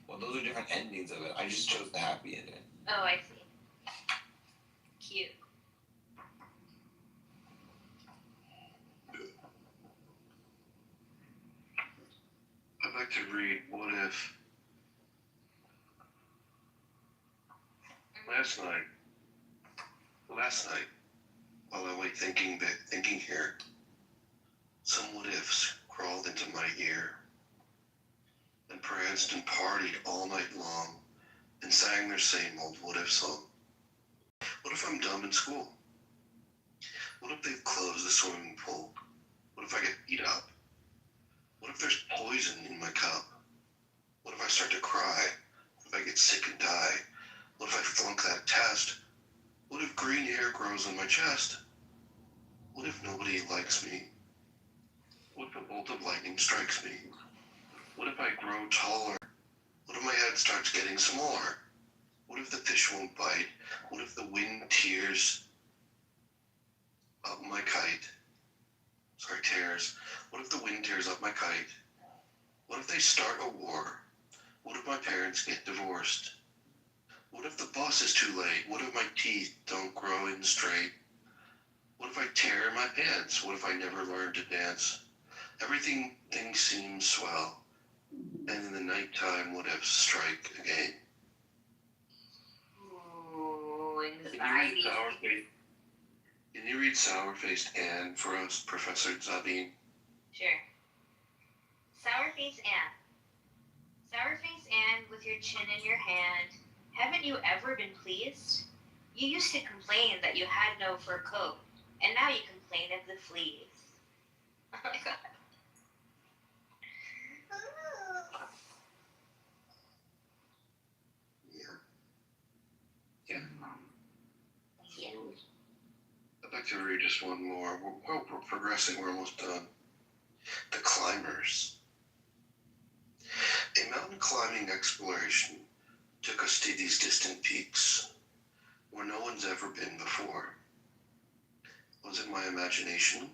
Well, those are different endings of it. I just chose the happy ending. Oh, I see. Cute. I'd like to read What If. Last night, while I lay thinking here, some what ifs crawled into my ear and pranced and partied all night long and sang their same old what if song. What if I'm dumb in school? What if they've closed the swimming pool? What if I get beat up? What if there's poison in my cup? What if I start to cry? What if I get sick and die? What if I flunk that test? What if green hair grows on my chest? What if nobody likes me? What if a bolt of lightning strikes me? What if I grow taller? What if my head starts getting smaller? What if the fish won't bite? What if the wind tears up my kite? Tears. What if the wind tears up my kite? What if they start a war? What if my parents get divorced? What if the bus is too late? What if my teeth don't grow in straight? What if I tear my pants? What if I never learn to dance? Everything seems swell. And in the nighttime, what ifs strike again? Ooh, anxiety. Can you read Sour-Faced Anne for us, Professor Zabine? Sure. Sour-Faced Anne. Sour-Faced Anne, with your chin in your hand, haven't you ever been pleased? You used to complain that you had no fur coat, and now you complain of the fleas. Oh my god. Yeah. Yeah. I'd like to read just one more. We're progressing. We're almost done. The Climbers. A mountain climbing exploration took us to these distant peaks where no one's ever been before. Was it my imagination?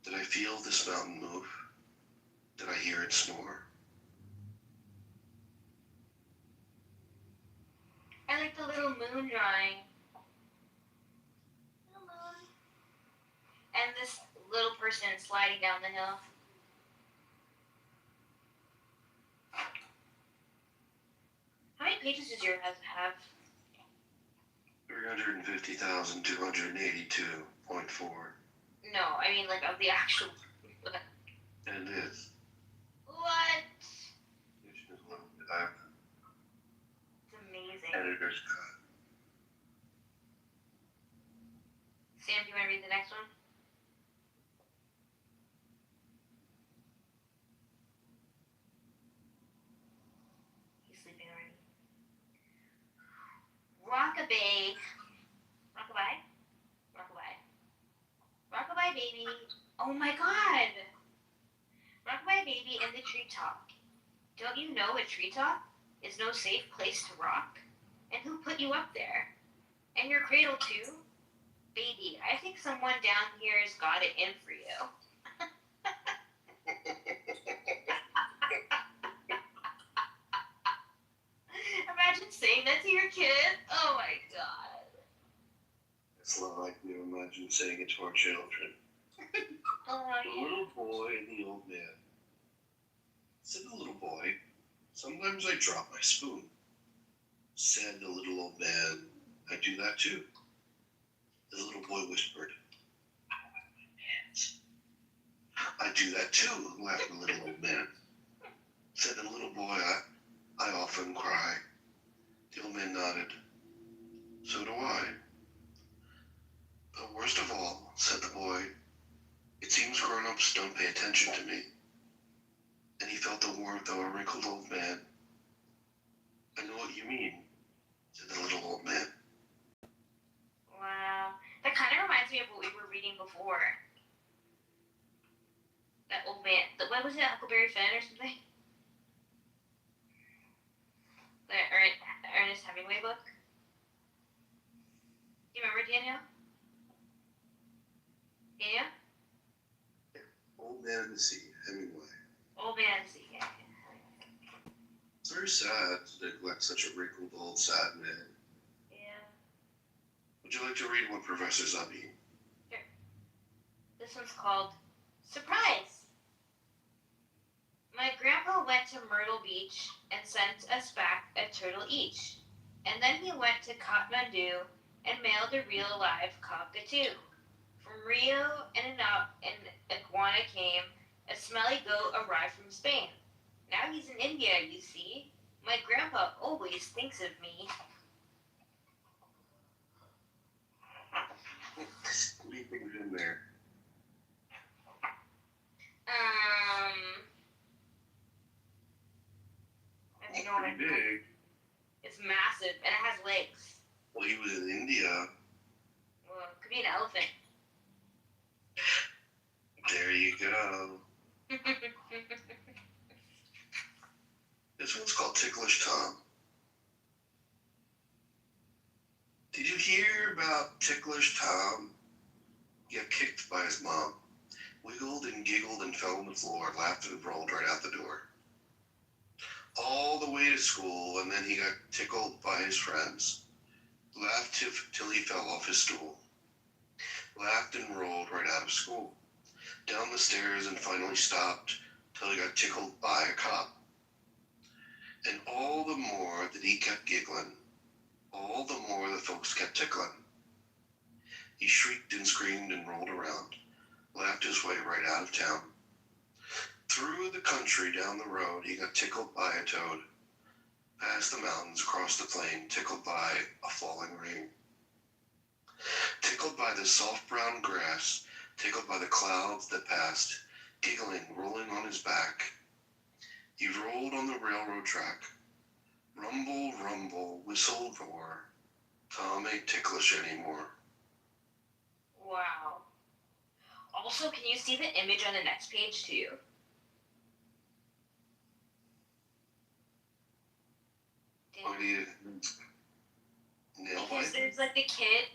Did I feel this mountain move? Did I hear it snore? I like the little moon drawing. Little moon. And this little person sliding down the hill. How many pages does yours have? 350,282.4. No, I mean like of the actual. And it is. What? It's It's amazing. editor's cut. Sam, do you want to read the next one? He's sleeping already. Rockabye. Rockabye? Rockabye. Rockabye baby. Oh my god! Rockabye baby in the treetop. Don't you know a treetop is no safe place to rock? And who put you up there? And your cradle too? Baby, I think someone down here has got it in for you. Imagine saying that to your kid. Oh my god. It's not like we imagine saying it to our children. Oh, The little boy and the old man. Said the little boy, sometimes I drop my spoon. Said the little old man, I do that too. The little boy whispered. I do that too, laughed the little old man. Said the little boy, I often cry. The old man nodded. So do I. But worst of all, said the boy, it seems grown-ups don't pay attention to me. And he felt the warmth of a wrinkled old man. I know what you mean, said the little old man. Wow. That kind of reminds me of what we were reading before. That old man. What was it? Huckleberry Finn or something? The Ernest Hemingway book? Do you remember, Daniel? Daniel? Old Man in the Sea, Hemingway. Old Man in the Sea, yeah. It's very sad to neglect such a wrinkled old sad man. Yeah. Would you like to read one, Professor Zabi? Sure. This one's called Surprise! My grandpa went to Myrtle Beach and sent us back a turtle each. And then he went to Kathmandu and mailed a real live cockatoo. From Rio, an iguana came, a smelly goat arrived from Spain. Now he's in India, you see. My grandpa always thinks of me. What do you think is in there? It's pretty big. It's massive, and it has legs. Well, he was in India. Well, it could be an elephant. There you go. This one's called Ticklish Tom. Did you hear about Ticklish Tom? He got kicked by his mom. Wiggled and giggled and fell on the floor, laughed and rolled right out the door. All the way to school, and then he got tickled by his friends. Laughed till he fell off his stool. Laughed and rolled right out of school. Down the stairs and finally stopped till he got tickled by a cop. And all the more that he kept giggling, all the more the folks kept tickling. He shrieked and screamed and rolled around, laughed his way right out of town. Through the country down the road, he got tickled by a toad. Past the mountains, across the plain, tickled by a falling rain. Tickled by the soft brown grass, tickled by the clouds that passed, giggling, rolling on his back. He rolled on the railroad track. Rumble, rumble, whistle, roar. Tom ain't ticklish anymore. Wow. Also, can you see the image on the next page too? What do you nail Because bite? there's like the kid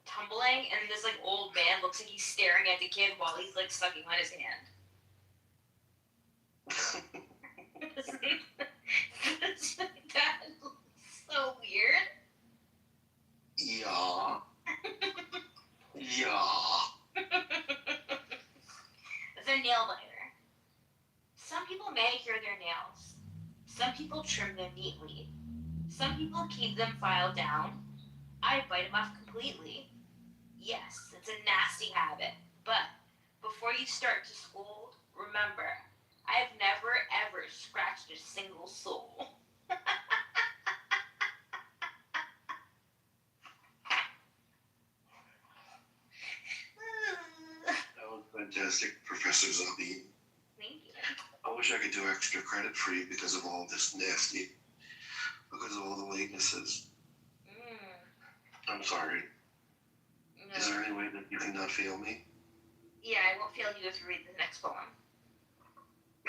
tumbling, and this like old man looks like he's staring at the kid while he's like sucking on his hand. That looks so weird. Yeah. Yeah. The nail biter. Some people manicure their nails. Some people trim them neatly. Some people keep them filed down. I bite them off completely. Yes, it's a nasty habit, but before you start to scold, remember, I've never ever scratched a single soul. That was fantastic, Professor Zabi. Thank you. I wish I could do extra credit for you because of all this nasty, because of all the latenesses. I'm sorry. No. Is there any way that you cannot feel me? Yeah, I won't fail you if you read the next poem.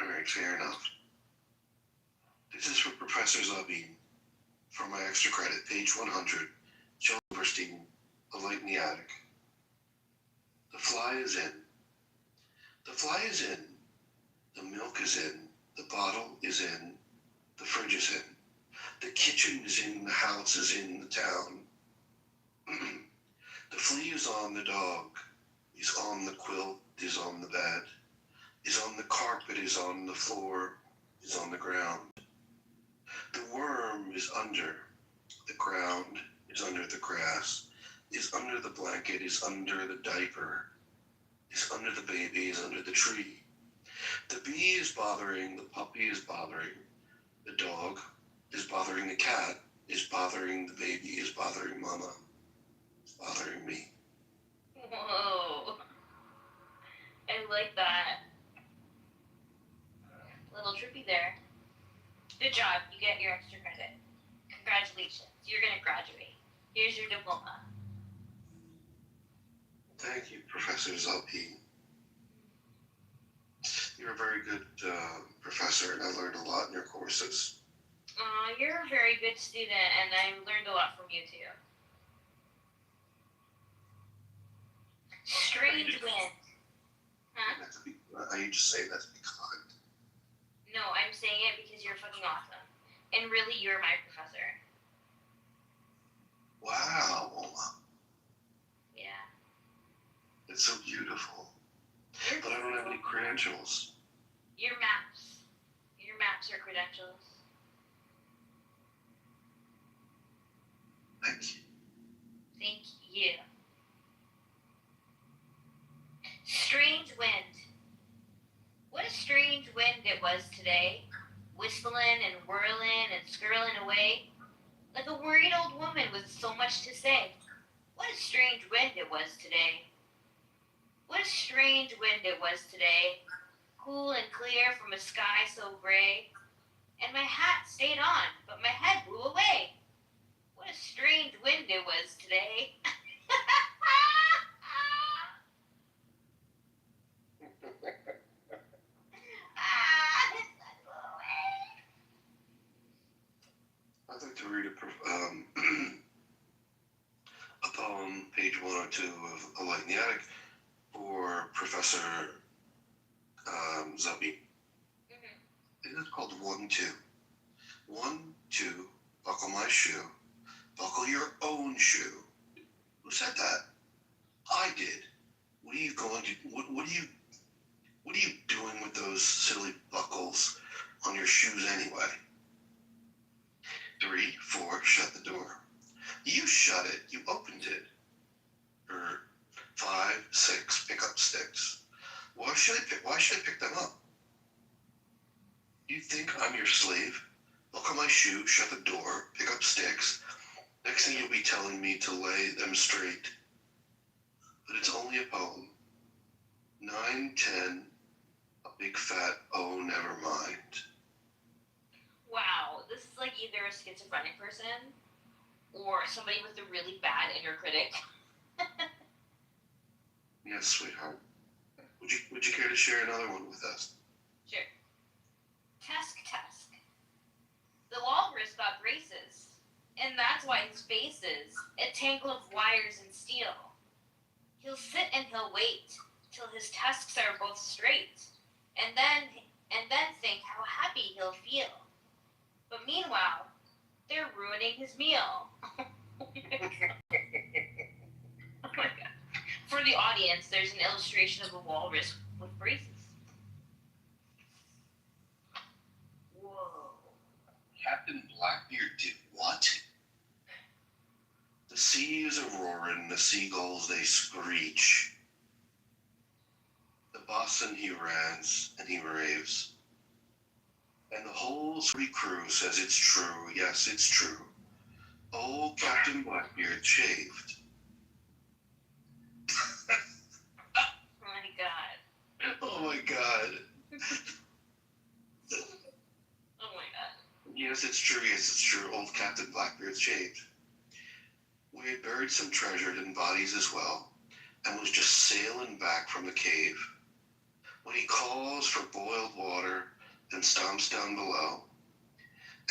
Alright, fair enough. This is for Professor Zabi. For my extra credit, page 100, Silverstein, A Light in the Attic. The fly is in. The fly is in. The milk is in. The bottle is in. The fridge is in. The kitchen is in. The house is in the town. The flea is on the dog. He's on the quilt. He's on the bed. He's on the carpet. He's on the floor. He's on the ground. The worm is under the ground. is under the grass, is under the blanket, is under the diaper, is under the baby, is under the tree. The bee is bothering, the puppy is bothering, the dog is bothering the cat, is bothering the baby, is bothering mama, is bothering me. Whoa. I like that. Little trippy there. Good job. You get your extra credit. Congratulations. You're going to graduate. Here's your diploma. Thank you, Professor Zalpi. You're a very good professor, and I learned a lot in your courses. You're a very good student, and I learned a lot from you, too. Strange wind. Huh? Are you just saying that to be kind? No, I'm saying it because you're fucking awesome. And really, you're my professor. Wow. Yeah. It's so beautiful. But I don't have any credentials. Your maps. Your maps are credentials. Thank you. Thank you. Strange wind. What a strange wind it was today. Whistling and whirling and skirling away. Like a worried old woman with so much to say. What a strange wind it was today. What a strange wind it was today. Cool and clear from a sky so gray. And my hat stayed on, but my head blew away. What a strange wind it was today. I'd like to read a poem, page 102 of A Light in the Attic, for Professor Zubby. It is called 1-2. 1-2, buckle my shoe. Buckle your own shoe. Who said that? I did. What are you going to? What are you doing with those silly buckles on your shoes anyway? 3, 4, shut the door. You shut it. You opened it. 5, 6, pick up sticks. Why should I pick them up? You think I'm your slave? Buckle my shoe, shut the door, pick up sticks. Next thing you'll be telling me to lay them straight. But it's only a poem. 9, 10, a big fat oh never mind. Wow, this is like either a schizophrenic person or somebody with a really bad inner critic. Yes, sweetheart. Would you care to share another one with us? Sure. Tusk. The walrus got braces, and that's why his face is a tangle of wires and steel. He'll sit and he'll wait till his tusks are both straight, and then think how happy he'll feel. But meanwhile, they're ruining his meal. Oh my god. For the audience, there's an illustration of a walrus with braces. Whoa. Captain Blackbeard did what? The sea is a-roaring, the seagulls they screech. The bosun he rants and he raves. And the whole sweet crew says it's true, yes, it's true. Old Captain Blackbeard shaved. Oh my god. Oh my god. Oh my god. Yes, it's true. Old Captain Blackbeard shaved. We had buried some treasure and bodies as well, and was just sailing back from the cave. When he calls for boiled water and stomps down below,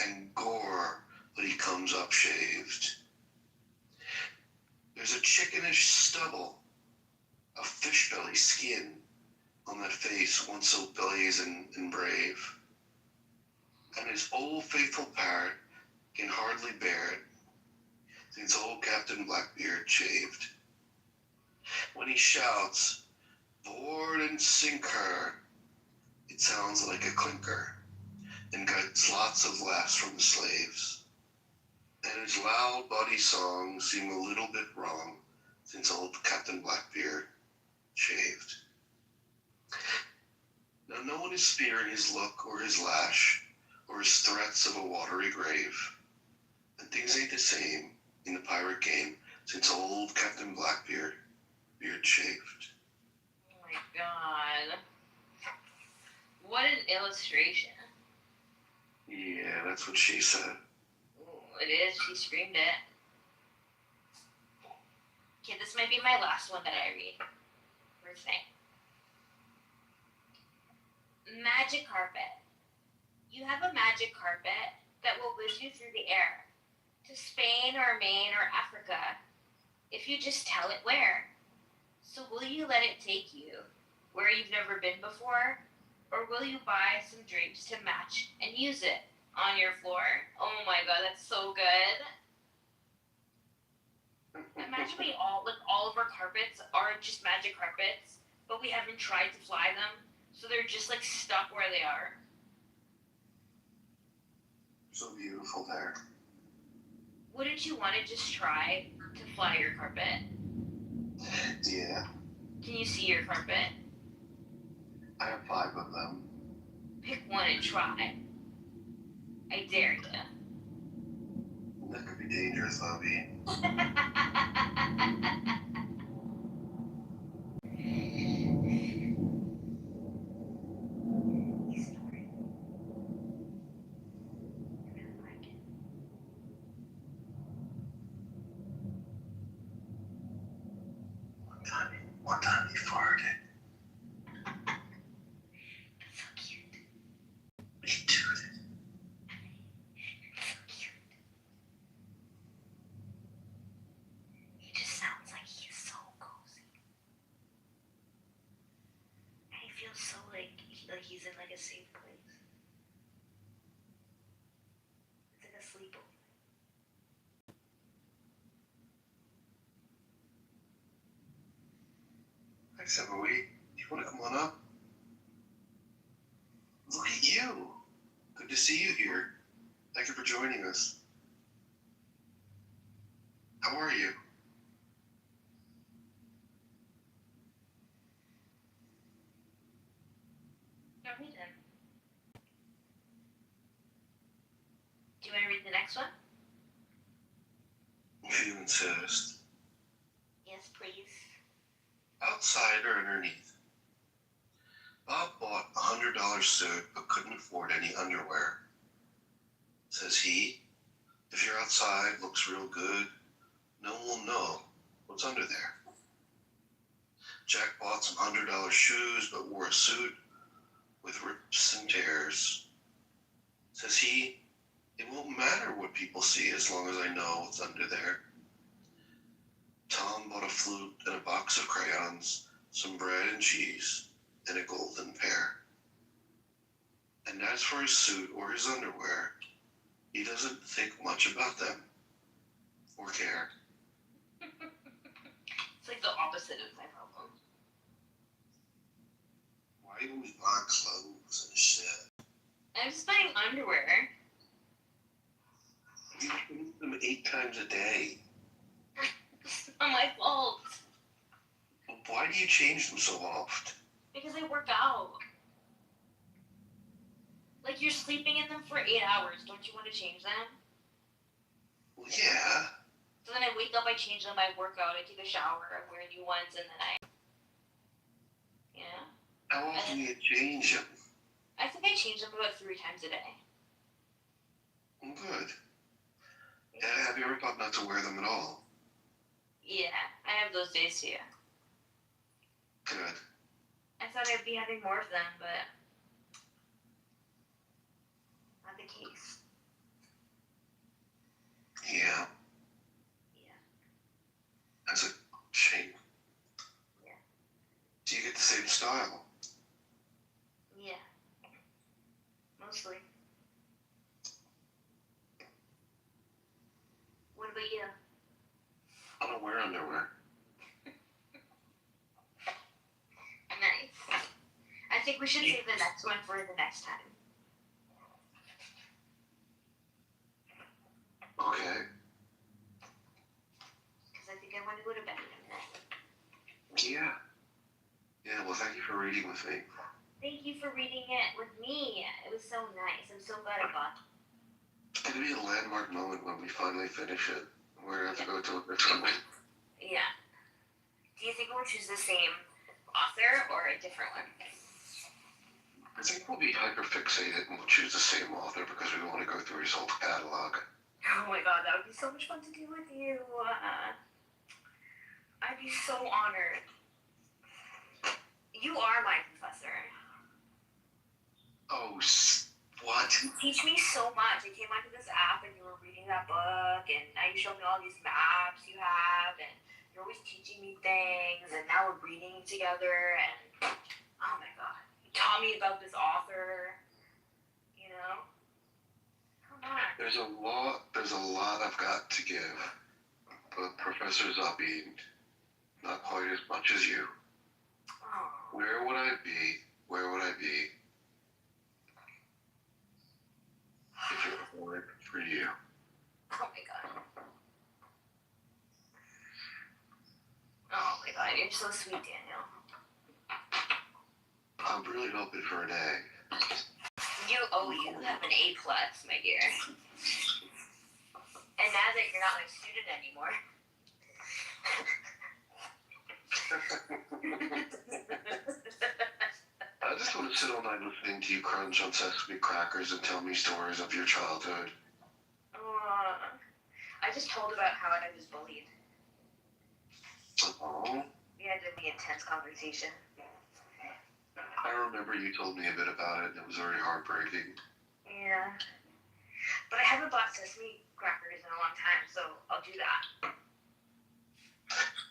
and gore, but he comes up shaved. There's a chickenish stubble, a fish belly skin on that face once so blazing and brave. And his old faithful parrot can hardly bear it, since old Captain Blackbeard shaved. When he shouts, board and sink her, it sounds like a clinker, and gets lots of laughs from the slaves. And his loud, body songs seem a little bit wrong since old Captain Blackbeard shaved. Now no one is sparing his look or his lash or his threats of a watery grave. And things ain't the same in the pirate game since old Captain Blackbeard beard shaved. Oh my god. What an illustration. Yeah, that's what she said. Ooh, it is. She screamed it. Okay, this might be my last one that I read. First thing. Magic carpet. You have a magic carpet that will whiz you through the air to Spain or Maine or Africa if you just tell it where. So will you let it take you where you've never been before? Or will you buy some drapes to match and use it on your floor? Oh my god, that's so good. Imagine we all of our carpets are just magic carpets, but we haven't tried to fly them, so they're just like stuck where they are. So beautiful there. Wouldn't you want to just try to fly your carpet? Yeah, Can you see your carpet? I have 5 of them. Pick one and try. I dare you. That could be dangerous, Bobby. One time he farted. That's so cute. He tooted. So cute. He just sounds like he's so cozy. And he feels so like he's in like a safe place. It's like a sleepover. I said, well, wait, you want to come on up? Look at you. Good to see you here. Thank you for joining us. How are you? Don't read him. Do you want to read the next one? If you insist. Yes, please. Outside or underneath? Bob bought a $100 suit but couldn't afford any underwear. Says he, if you're outside, looks real good, no one will know what's under there. Jack bought some $100 shoes but wore a suit with rips and tears. Says he, it won't matter what people see as long as I know what's under there. Tom bought a flute and a box of crayons, some bread and cheese, and a golden pear. And as for his suit or his underwear, he doesn't think much about them or care. It's like the opposite of my problem. Why do we buy clothes and shit? I'm just buying underwear. You use them 8 times a day. It's not my fault. Why do you change them so often? Because I work out. Like, you're sleeping in them for 8 hours. Don't you want to change them? Well, yeah. So then I wake up, I change them, I work out, I take a shower, I wear new ones, and then I... Yeah. How often do you change them? I think I change them about 3 times a day. Well, good. Have you ever thought not to wear them at all? Yeah, I have those days too. Good. I thought I'd be having more of them, but... not the case. Yeah. Yeah. That's a shame. Yeah. Do you get the same style? Yeah. Mostly. What about you? I don't wear underwear. Nice. I think we should save the next one for the next time. Okay. go to bed in a minute. Yeah. Yeah, well, thank you for reading with me. Thank you for reading it with me. It was so nice. I'm so glad I got it. It's going to be a landmark moment when we finally finish it. We're going to have to go to a different one. Yeah. Do you think we'll choose the same author or a different one? I think we'll be hyper-fixated and we'll choose the same author because we want to go through his whole catalog. Oh my god, that would be so much fun to do with you. I'd be so honored. You are my professor. Oh, what? You teach me so much. I came onto this app and you were reading that book, and now you show me all these maps you have, and you're always teaching me things, and now we're reading together, and oh my god. You taught me about this author, you know? Come on. There's a lot I've got to give, but Professor Zabi, not quite as much as you. Oh. Where would I be if it weren't for you? Oh my god. Oh my god, you're so sweet, Daniel. I'm really hoping for an A. You have an A+, my dear. And now that you're not my student anymore. I just want to sit all night listening to you crunch on sesame crackers and tell me stories of your childhood. I just told about how I was bullied. Oh? We had a really intense conversation. I remember you told me a bit about it, and it was very heartbreaking. Yeah. But I haven't bought sesame crackers in a long time, so I'll do that.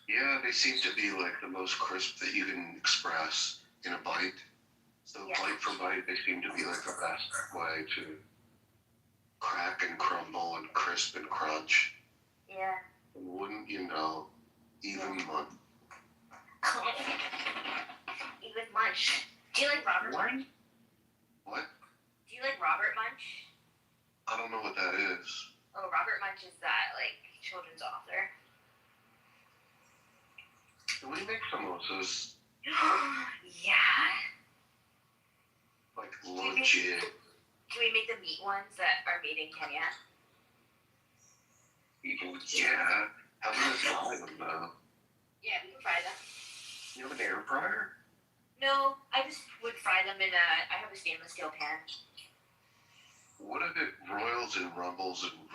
Yeah, they seem to be like the most crisp that you can express in a bite. So bite for bite, they seem to be like the best way to crack and crumble and crisp and crunch. Yeah. And wouldn't you know, even munch. Even munch. Do you like Robert Munch? What? Do you like Robert Munch? I don't know what that is. Oh, Robert Munch is that, like, children's author. Do we make samosas? Yeah. Like legit. Can we make the meat ones that are made in Kenya? Yeah. How do you fry them though? Yeah, we can fry them. You have an air fryer? No, I just would fry them in I have a stainless steel pan. What if it roils and rumbles and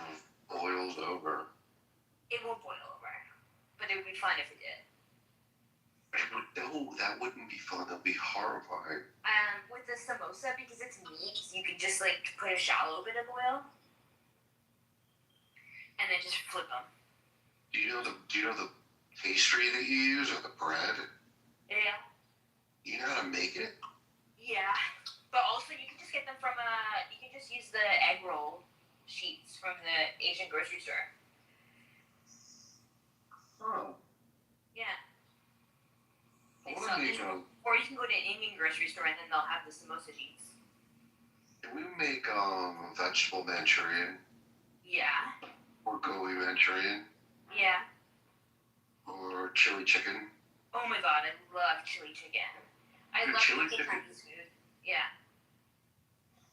boils over? It won't boil over, but it would be fun if it did. No, that wouldn't be fun. That'd be horrifying. With the samosa, because it's meat, you can just like put a shallow bit of oil, and then just flip them. Do you know the pastry that you use or the bread? Yeah. You know how to make it? Yeah, but also you can just get them from you can just use the egg roll sheets from the Asian grocery store. Oh. Yeah. Or you can go to an Indian grocery store and then they'll have the samosa sheets. Can we make vegetable Manchurian? Yeah. Or gobi Manchurian? Yeah. Or chili chicken? Oh my god, I love chili chicken. I love chili eating chicken? Chinese food. Yeah.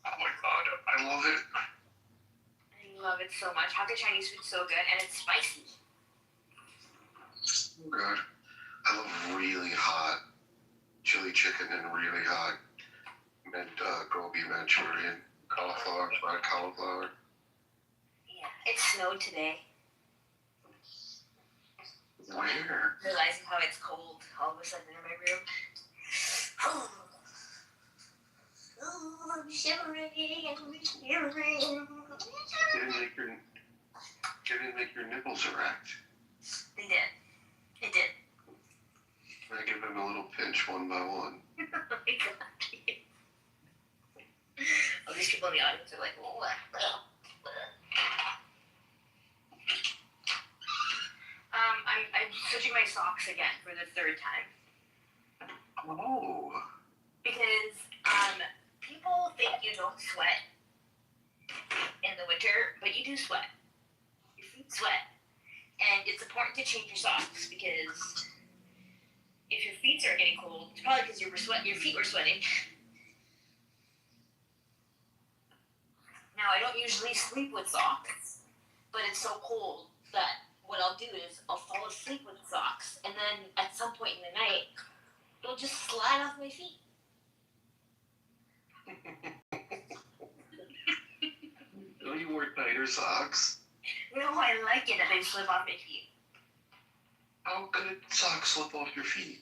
Oh my god, I love it. I love it so much. How the Chinese food's so good and it's spicy. So good. I love really hot chili chicken and really hot gobi Manchurian, cauliflower, fried cauliflower. Yeah, it snowed today. Where? Realizing how it's cold all of a sudden in my room. Oh, I'm shivering. Didn't make your nipples erect. They did. It did. I give them a little pinch one by one. Oh my god. All these people in the audience are like, what? I'm switching my socks again for the third time. Oh. Because people think you don't sweat in the winter, but you do sweat. Your feet sweat. And it's a important to change your socks because if your feet are getting cold, it's probably because your feet were sweating. Now, I don't usually sleep with socks, but it's so cold that what I'll do is I'll fall asleep with socks, and then at some point in the night, they'll just slide off my feet. Don't you wear tighter socks? No, I like it that they slip off my feet. How could socks slip off your feet?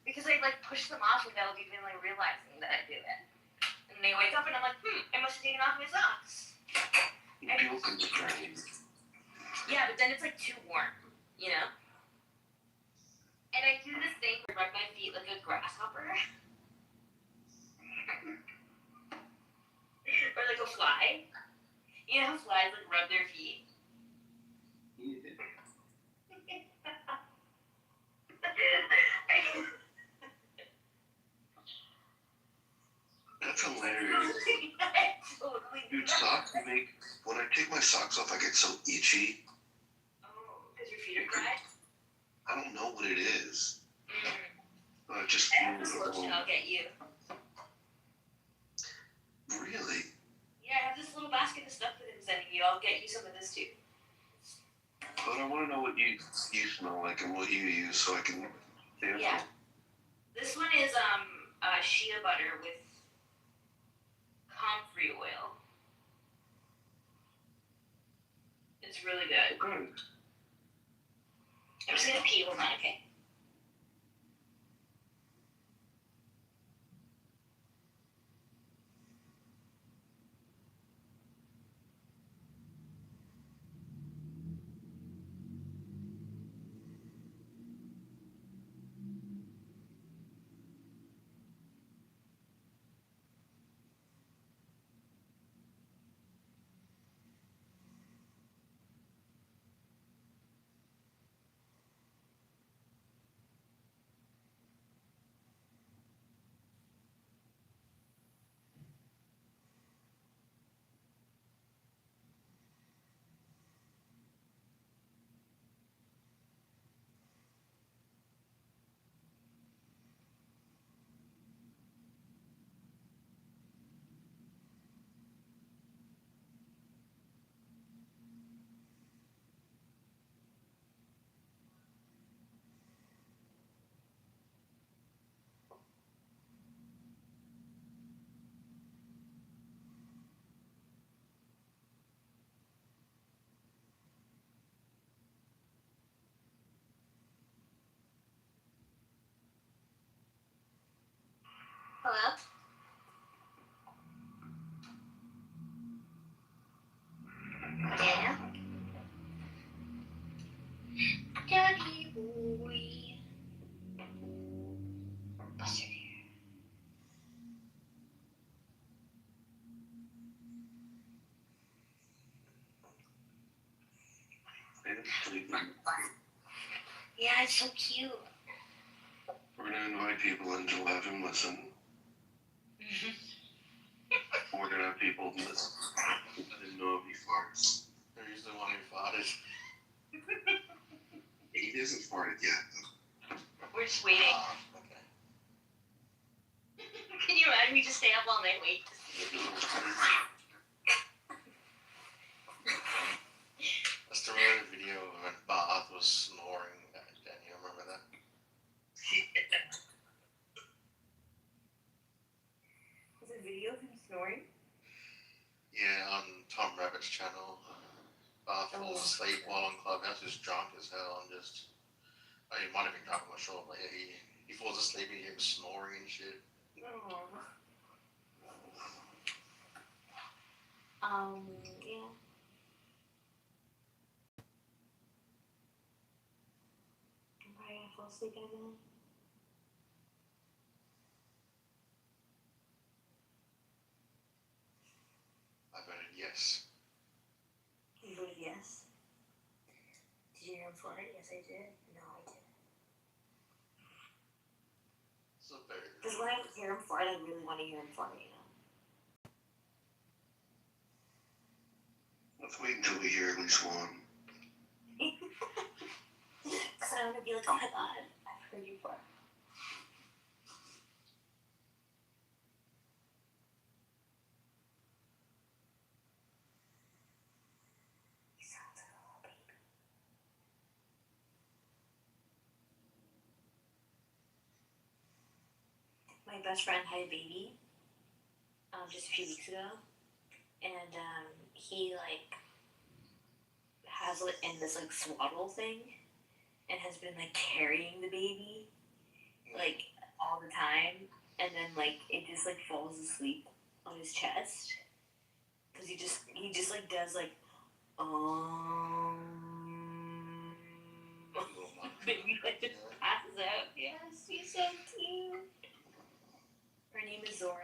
Because I like push them off without even like realizing that I do it. And they wake up and I'm like, I must have taken off my socks. You feel constrained. Yeah, but then it's like too warm, you know? And I do this thing where I rub my feet like a grasshopper. Or like a fly. You know how flies like rub their feet? That's hilarious. Dude, socks make. When I take my socks off, I get so itchy. Oh, because your feet are dry? I don't know what it is. I just I have this lotion I'll get you. Really? Yeah, I have this little basket of stuff that I'm sending you. I'll get you some of this too. But I want to know what you smell like and what you use so I can. Yeah. This one is shea butter with comfrey oil. It's really good. Good. I'm just gonna pee. Hold on, okay? Hello? Daniel? Daddy boy. Buster here. Yeah, it's so cute. We're gonna invite people in to have him listen. We're gonna have people listen. I didn't know if he farts. He's the one who farted. He hasn't farted yet. We're just waiting. Okay. Can you imagine me just stay up all night waiting to see if he That's the really video when Bath was snoring. Dan, you remember that? Is it a video of him snoring? Yeah, on Tom Rabbit's channel. Bath falls asleep while on Clubhouse, just drunk as hell and just. He might have been drunk, I'm not sure, but yeah, he falls asleep and he was snoring and shit. Oh. Yeah. I'm probably gonna fall asleep in a minute. I voted yes. You voted yes? Did you hear him fart? Yes, I did. No, I didn't. So very. Because when I hear him fart, I really want to hear him fart, you know? Let's wait until we hear at least one. I'm gonna be like, oh my god, I've heard you before. My best friend had a baby just a few weeks ago, and he like has it in this like swaddle thing, and has been like carrying the baby like all the time, and then like it just like falls asleep on his chest because he just like does like baby like just passes out. Yes, she's so cute. Her name is Zora.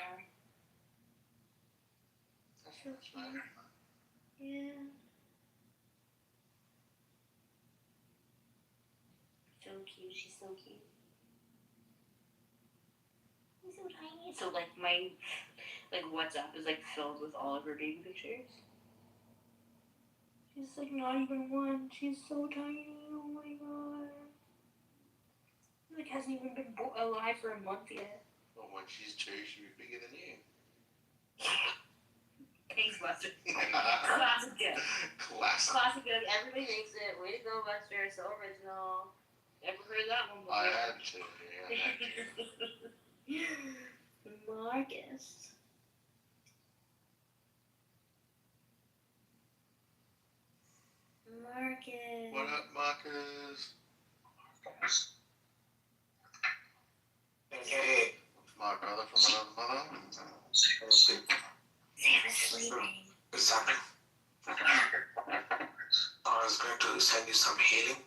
So cute. Yeah. So cute. She's so cute. She's so tiny. So like my WhatsApp is like filled with all of her baby pictures. She's like not even one. She's so tiny. Oh my god. Like hasn't even been alive for a month yet. Well, when she's two, she'll be bigger than you. Thanks, Buster. Classic joke. Classic. Classic joke. Everybody makes it. Way to go, Buster. So original. Ever heard that one before? I had to. Yeah, Marcus. Marcus. What up, Marcus? Hey, My brother from another mother. Sam is sleeping. what's happening? I was going to send you some healing.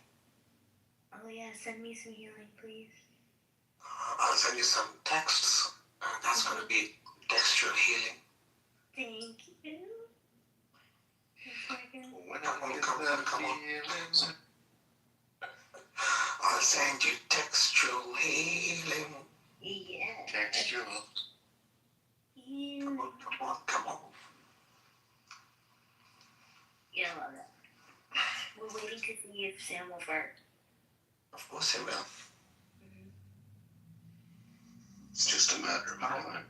Oh yeah, send me some healing, please. I'll send you some texts. That's going to be textual healing. Thank you. When Come on. I'll send you textual healing. Yeah. Textual. You. Come on. Yeah, I love that. We're waiting to see if Sam will fart. Of course I will. It's just a matter of time.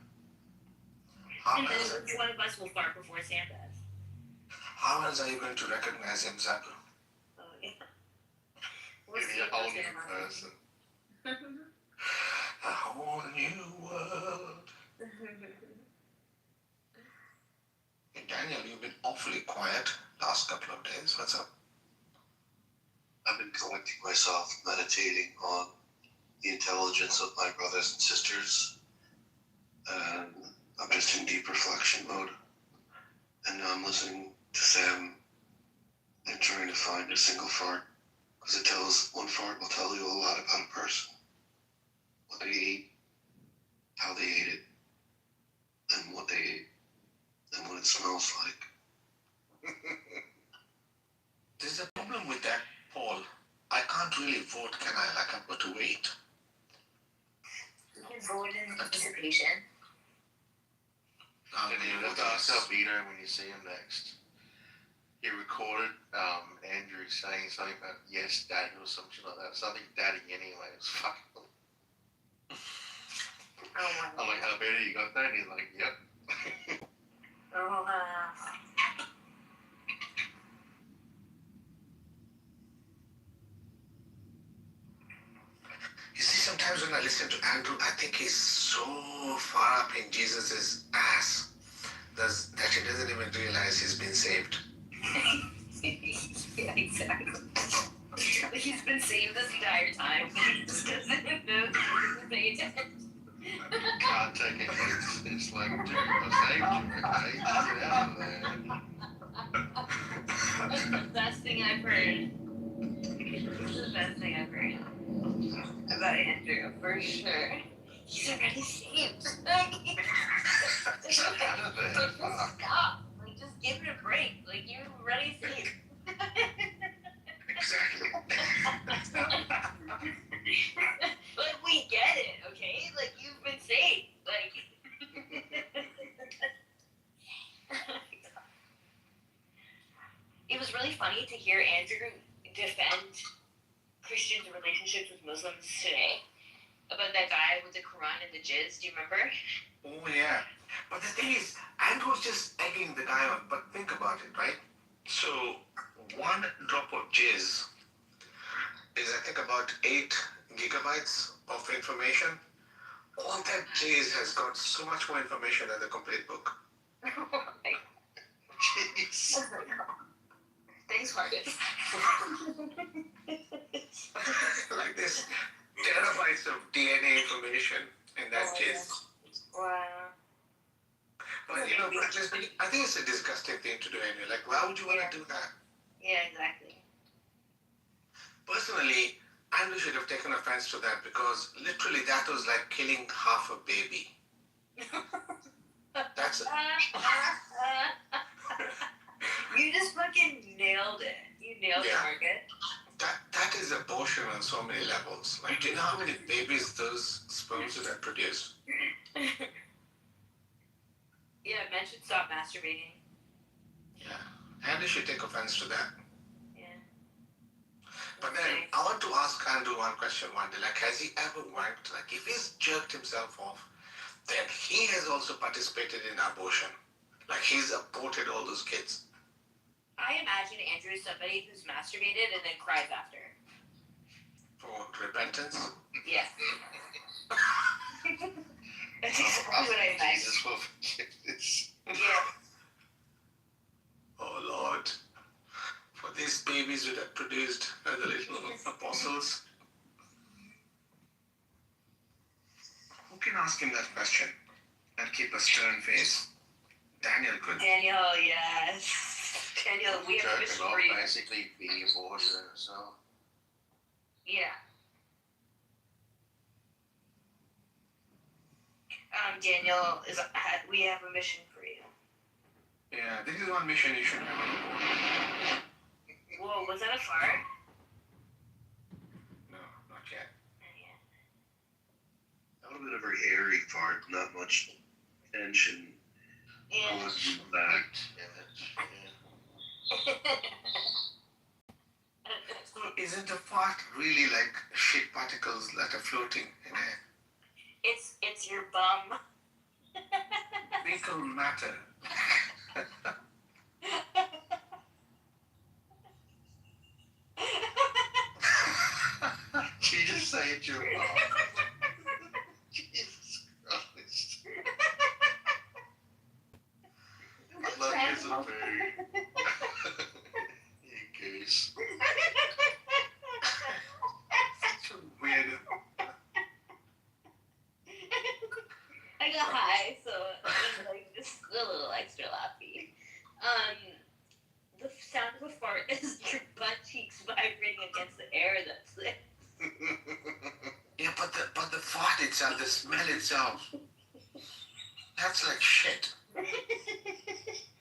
And then which one of us will fart before Sam does? How else are you going to recognize him, Zaku? Oh, yeah. We'll Give see me a if whole Sam new person. A whole new world. Hey, Daniel, you've been awfully quiet last couple of days. What's up? I've been collecting myself, meditating on the intelligence of my brothers and sisters, and I'm just in deep reflection mode. And now I'm listening to Sam and trying to find a single fart, because one fart will tell you a lot about a person. What they ate, how they ate it, and what they ate, and what it smells like. There's a problem with that, Paul. I can't really vote, can I? Like, I've got to wait. You can vote in anticipation. And you just ask Albedo when you see him next. He recorded Andrew saying something about yes, daddy, or something like that. Something daddy anyway. It was fucking. Oh my I'm like, Albedo, you got that? And he's like, yep. Oh, You see, sometimes when I listen to Andrew, I think he's so far up in Jesus' ass that he doesn't even realize he's been saved. yeah, exactly. He's been saved this entire time. He just doesn't know. Pay attention. Can't take it. It's like, dude, I saved you, okay? Get out of there. That's the best thing I've heard. This is the best thing I've heard about Andrew, for sure. He's already saved. Out of there. Fuck. Stop. Like, just give it a break. Like, you're already saved. Exactly. Like, we get it, okay? Like, you've been saved. Like, it was really funny to hear Andrew defend Christian's relationship relationships with Muslims today. About that guy with the Quran and the jizz. Do you remember? Oh yeah. But the thing is, Andrew's just egging the guy on. But think about it, right? So one drop of jizz is, I think, about 8 gigabytes of information. All that jizz has got so much more information than the complete book. Jeez. Thanks, Marcus. Like this terabytes of DNA information in that jizz. Wow. But you know, I think it's a disgusting thing to do anyway. Like, why would you want to do that? Yeah, exactly. Personally, Andrew should have taken offense to that because literally that was like killing half a baby. That's it. You just fucking nailed it. You nailed it, Margaret. That is abortion on so many levels. Like, do you know how many babies those sperms would have produced? Yeah, men should stop masturbating. Yeah. Andrew should take offense to that. Yeah. But then, I want to ask Andrew one question one day. Like, has he ever wanked? Like, if he's jerked himself off, then he has also participated in abortion. Like, he's aborted all those kids. I imagine Andrew is somebody who's masturbated and then cries after. For repentance? Yeah. That's exactly what I imagine. Yeah. Oh, Lord. For these babies would have produced the little apostles. Who can ask him that question and keep a stern face? Daniel could. Daniel, yes. Daniel, we have a mission for you. Basically, be abortion, so. Yeah. Daniel, we have a mission for you. Yeah, this is one mission you should have on board. Whoa, was that a fart? No, not yet. A little bit of a hairy fart, not much tension. Yeah. Back. So isn't a fart really like shit particles that are floating in air? It's your bum. Fecal matter. She just say it, your mom. Jesus Christ. Look, it's a very... You goose. Such a weird... I got high, so I'm like just a little extra laughy. The sound of a fart is your butt cheeks vibrating against the air. That's it. Yeah, but the fart itself, the smell itself, that's like shit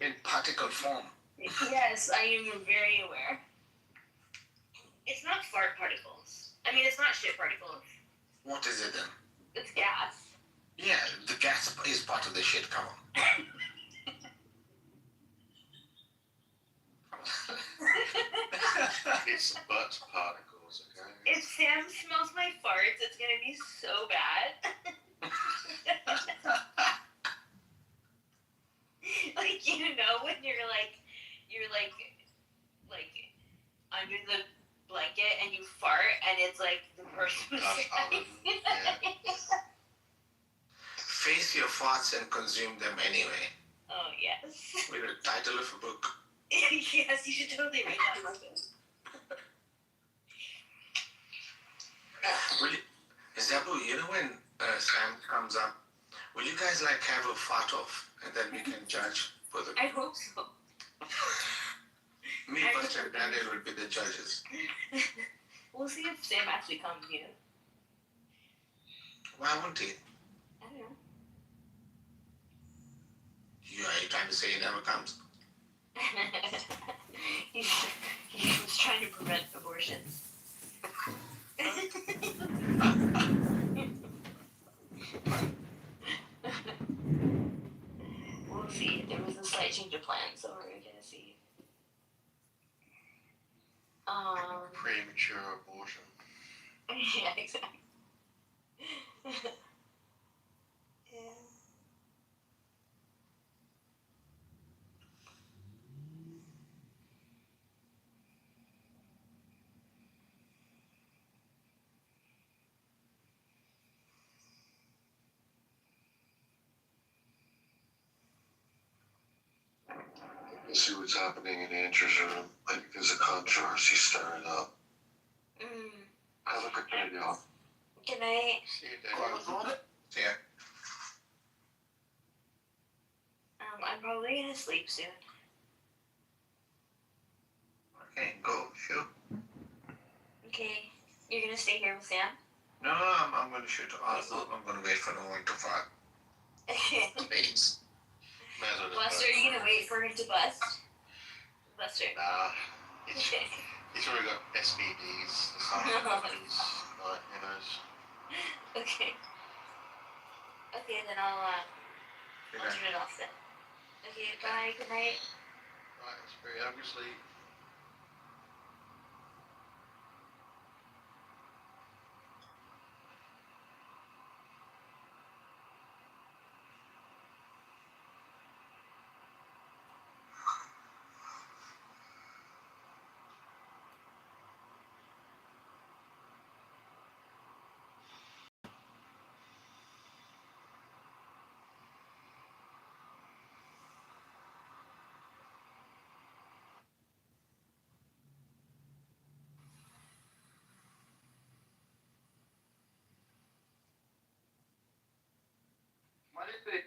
in particle form. Yes, I am very aware. It's not fart particles. I mean, it's not shit particles. What is it then? It's gas. Yeah, the gas is part of the shit, come on. It's butt particles, okay? If Sam smells my farts, it's gonna be so bad. Like, you know, when you're under the blanket and you fart and it's like the person Face your farts and consume them anyway. Oh, yes. With the title of a book. Yes, you should totally write that book. Zabu, you know when Sam comes up, will you guys like have a fart off and then we can judge for the... I hope so. Me, Buster, and Daniel will be the judges. We'll see if Sam actually comes, you know. Why won't he? I don't know. Are you trying to say he never comes? He was trying to prevent abortions. We'll see. There was a slight change of plan, so we're gonna see. Premature abortion. Yeah, exactly. Yeah. You see what's happening in Andrew's room. I think there's a controversy stirring up. Have a good day, y'all. Good night. See you, Dave. See ya. I'm probably gonna sleep soon. Okay, go. Shoot. Okay. You're gonna stay here with Sam? No, I'm going to shoot to Oslo. I'm going to wait for the one to fire. Please. Buster, are you gonna wait for him to bust? Buster. Nah. He's already got SPDs. Okay. Okay, then I'll turn it off then. Okay, bye, good night. Alright, it's very obviously. What is it?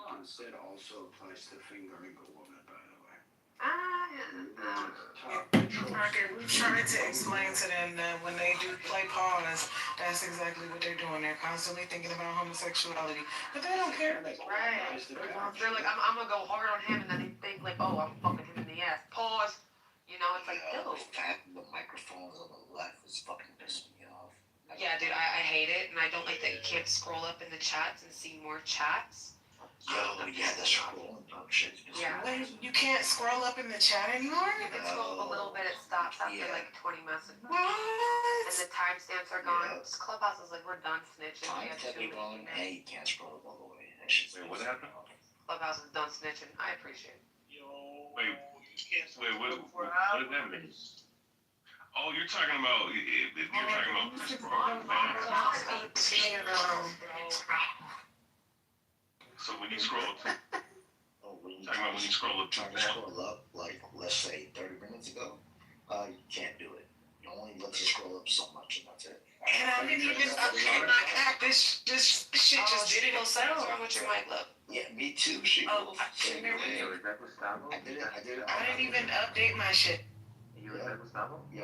Consent also applies to fingering a woman, by the way. Okay, we've tried to explain to them that when they do play pause, that's exactly what they're doing. They're constantly thinking about homosexuality, but they don't care. Right. They're like, I'm gonna go hard on him, and then they think like, oh, I'm fucking him in the ass. Pause. You know, it's like, no. The fact that the microphones on the left is fucking pissing me off. Yeah, dude, I hate it, and I don't like that you can't scroll up in the chats and see more chats. Yo, yeah, the scrolling up shit. Yeah. Wait, you can't scroll up in the chat anymore? You can scroll up a little bit, it stops after like 20 messages. What? And the timestamps are gone. Yeah. Clubhouse is like, we're done snitching. We have too many emails. Hey, you can't scroll up all the way. That shit's Wait, what happened? Clubhouse is done snitching. I appreciate it. Wait, what does that mean? Oh, you're talking about, if you're talking about so when you scroll up, talking about when you scroll up, scroll up, like, let's say 30 minutes ago, you can't do it. You only let you scroll up so much, and that's it. And I didn't even update my app. This shit just did it itself. What's wrong with your mic, look? Yeah, me too. She Oh, I didn't even update my shit. Yo,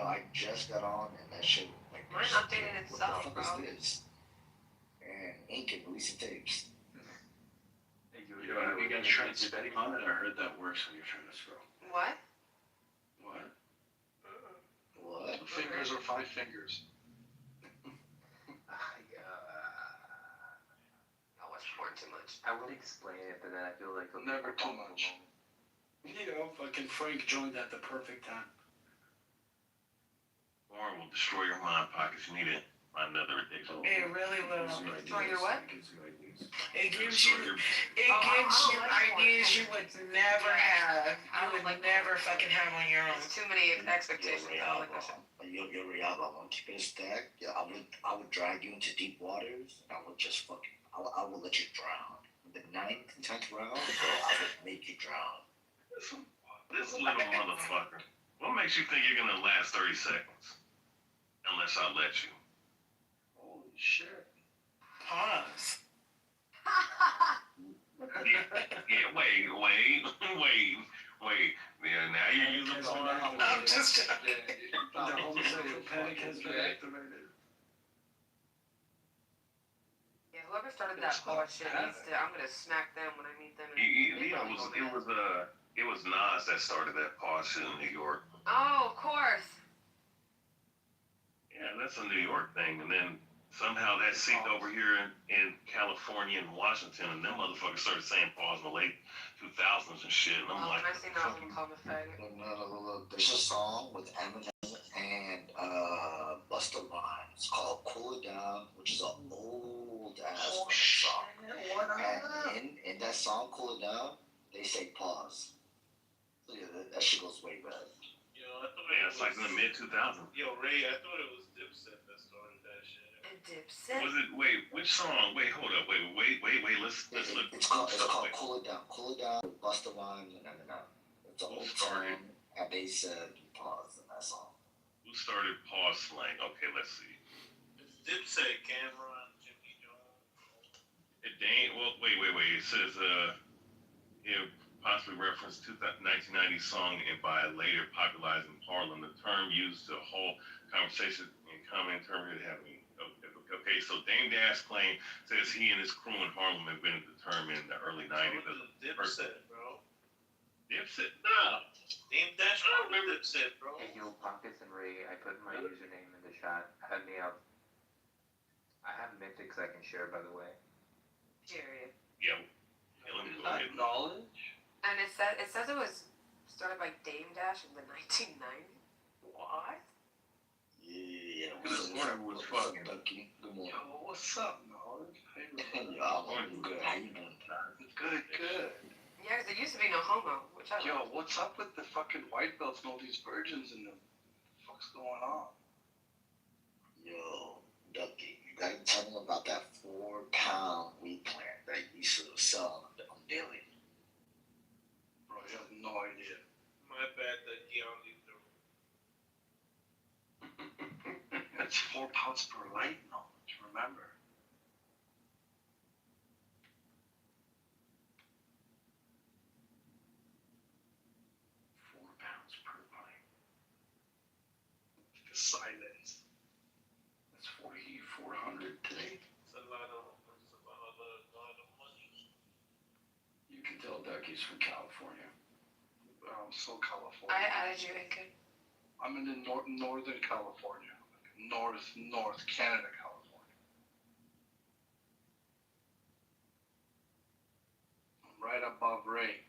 I just got on, and that shit, like, Mine updated itself, what the fuck is this? And Ink and releasing tapes. You got tried spending on it? I heard that works when you're trying to scroll. What? What? What? 2 fingers or 5 fingers? I watch porn too much. I would explain it, but then I feel like Never too much. You know, fucking Frank joined at the perfect time. Porn will destroy your mind pockets. You need it. Another addiction. It really will. Destroy your what? It gives you ideas you would never have. You would never fucking have on your own. There's too many expectations. I don't like that shit. You're real. I want to keep it a stack. Yeah, I would drag you into deep waters, and I would just fucking, I will let you drown. The 9th and 10th round, I would make you drown. This little motherfucker. What makes you think you're gonna last 30 seconds? Unless I let you. Holy shit. Pause. Yeah, wait. Wait, yeah, now you're using pause. I'm just joking. The homosexual panic has been activated. Yeah, whoever started that pause shit needs to. I'm gonna smack them when I meet them. It was Nas that started that pause shit in New York. Oh, of course. Yeah, that's a New York thing, and then somehow that seeped over here in California and Washington, and them motherfuckers started saying pause in the late 2000s and shit. And I'm like, I see nothing called a faggot. There's a song with Eminem and Busta Rhymes called "Cool It Down," which is an old ass song. And in that song, "Cool It Down," they say pause. So yeah, that shit goes way back. Yo, I thought it's like in the mid 2000s. Yo, Ray, I thought it was Dipset that started that shit. And Dipset? Was it? Wait, which song? Wait, hold up. Wait. Let's look. It's called "Cool It Down." Cool It Down with Busta Rhymes and Eminem. It's an old song, and they said pause in that song. Who started pause slang? Okay, let's see. It's Dipset, Cameron, Jimmy Jones. It ain't. Well, wait. It says it possibly referenced 1990 song and by later popularized in Harlem. The term used to hold conversation and common interpreted having. Okay, so Dame Dash claim says he and his crew in Harlem have been determined in the early 90s. Dipset, bro. Dipset? No. Dame Dash, I remember Dipset, bro. Hey, yo, Pockets and Ray, I put my username in the chat. Add me up. I have mythics I can share, by the way. Period. Yeah. Let me go ahead. Knowledge? And it says it was started by Dame Dash in the 1990s. What? Yeah. This morning was fucking. Good morning. Yo, what's up, Knowledge? Yo, I'm good. How you doing? Good. Yeah, because there used to be no homo, which I Yo, what's up with the fucking white belts and all these virgins in them? What the fuck's going on? Yo, Ducky, you gotta tell them about that 4-pound wheat plant that you used to sell on daily. Bro, you have no idea. My bad, Ducky, I don't need to. That's 4 pounds per light knowledge, remember. Silence. That's 4,400 today. It's a lot of money. You can tell Ducky's from California. I'm so California. I added you, Inca. I'm in the northern California. North Canada, California. I'm right above Ray.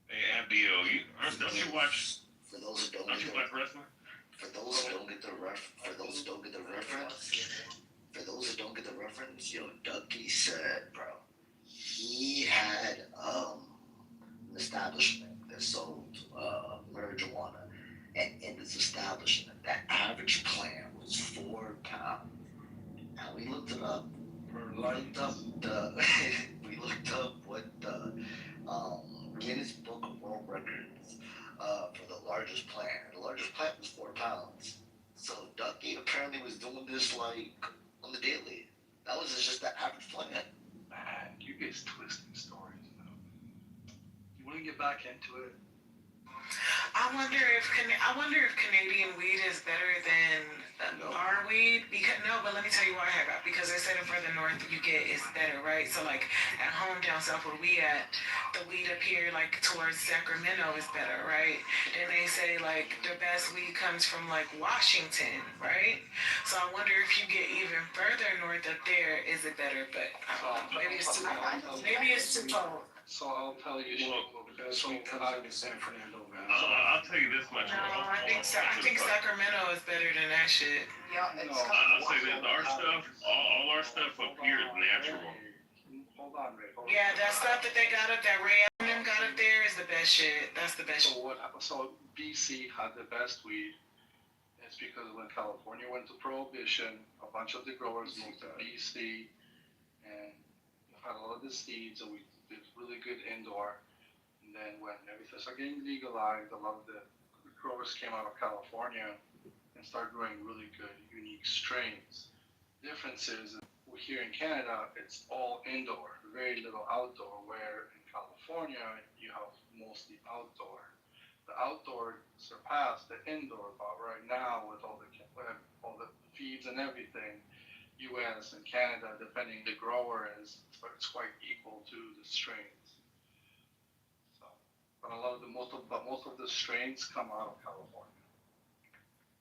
Hey, Abdio, don't you watch? For those who don't Don't you watch wrestling? For those who don't get the reference, yo, Ducky said, bro, he had an establishment that sold marijuana, and in this establishment, the average plan was 4 pounds. And we looked it up. We looked up what the Guinness Book of World Records for the largest plant. The largest plant was 4 pounds. So Ducky apparently was doing this like on the daily. That was just the average plant. Man, you guys twisting stories, man. You want to get back into it? I wonder if Canadian weed is better than our weed. But let me tell you why I got. Because they said the further north you get, it's better, right? So like at home down south where we at, the weed up here like towards Sacramento is better, right? And they say like the best weed comes from like Washington, right? So I wonder if you get even further north up there, is it better? But I don't know. Maybe it's too cold. Maybe it's too cold. So I'll tell you. Best week comes out in San Fernando Valley. I'll tell you this much. No, I think Sacramento is better than that shit. Yeah, it's I'll say this: our stuff, all our stuff up here is natural. Hold on, Ray. Yeah, that stuff that they got up, that Ray and them got up there is the best shit. That's the best shit. So BC had the best weed. It's because when California went to prohibition, a bunch of the growers moved to BC, and you had a lot of the seeds, and we did really good indoor. And then when everything started getting legalized, a lot of the growers came out of California and started growing really good, unique strains. Difference is here in Canada, it's all indoor, very little outdoor. Where in California, you have mostly outdoor. The outdoor surpassed the indoor, but right now with all the feeds and everything, U.S. and Canada, depending the grower is, it's quite equal to the strains. So, but most of the strains come out of California.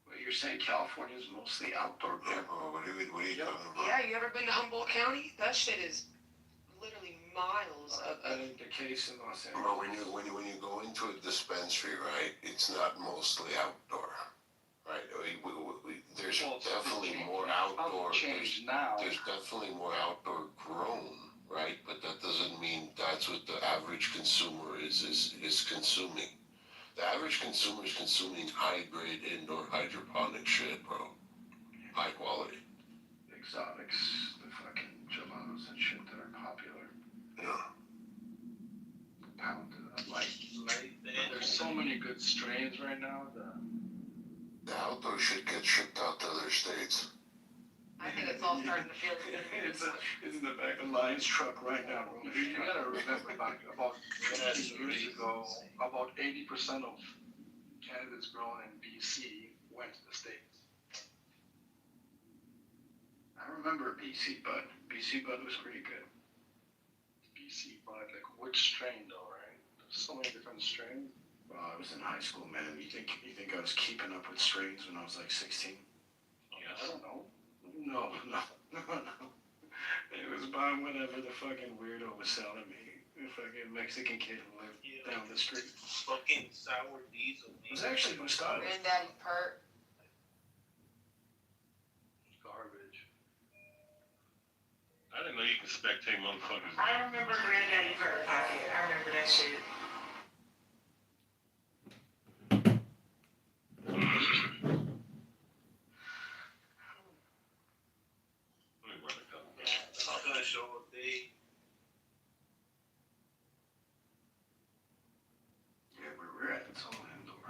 Well, you're saying California is mostly outdoor. Yeah, what are you talking about? Yeah, you ever been to Humboldt County? That shit is literally miles of. The case in Los Angeles. But when you go into a dispensary, right, it's not mostly outdoor, right? There's definitely more outdoor. There's definitely more outdoor grown, right? But that doesn't mean that's what the average consumer is consuming. The average consumer is consuming high-grade indoor hydroponic shit, bro. High quality. Exotics, the fucking gelatos and shit that are popular. Yeah. Pound like there's so many good strains right now. The outdoor shit gets shipped out to other states. I think it's all starting to feel. It's in the back of Lion's truck right now, bro. You gotta remember, like about 15 years ago, about 80% of cannabis grown in BC went to the States. I remember BC Bud. BC Bud was pretty good. BC Bud, like which strain though, right? There's so many different strains. Well, I was in high school, man. You think I was keeping up with strains when I was like 16? Yes. I don't know. No. It was buying whatever the fucking weirdo was selling me. The fucking Mexican kid who lived down the street. Fucking sour diesel. It was actually Gustavo. Granddaddy Pert. Garbage. I didn't know you could spectate motherfuckers. I remember Granddaddy Pert Pocket. I remember that shit. Yeah, we're at it's all indoor.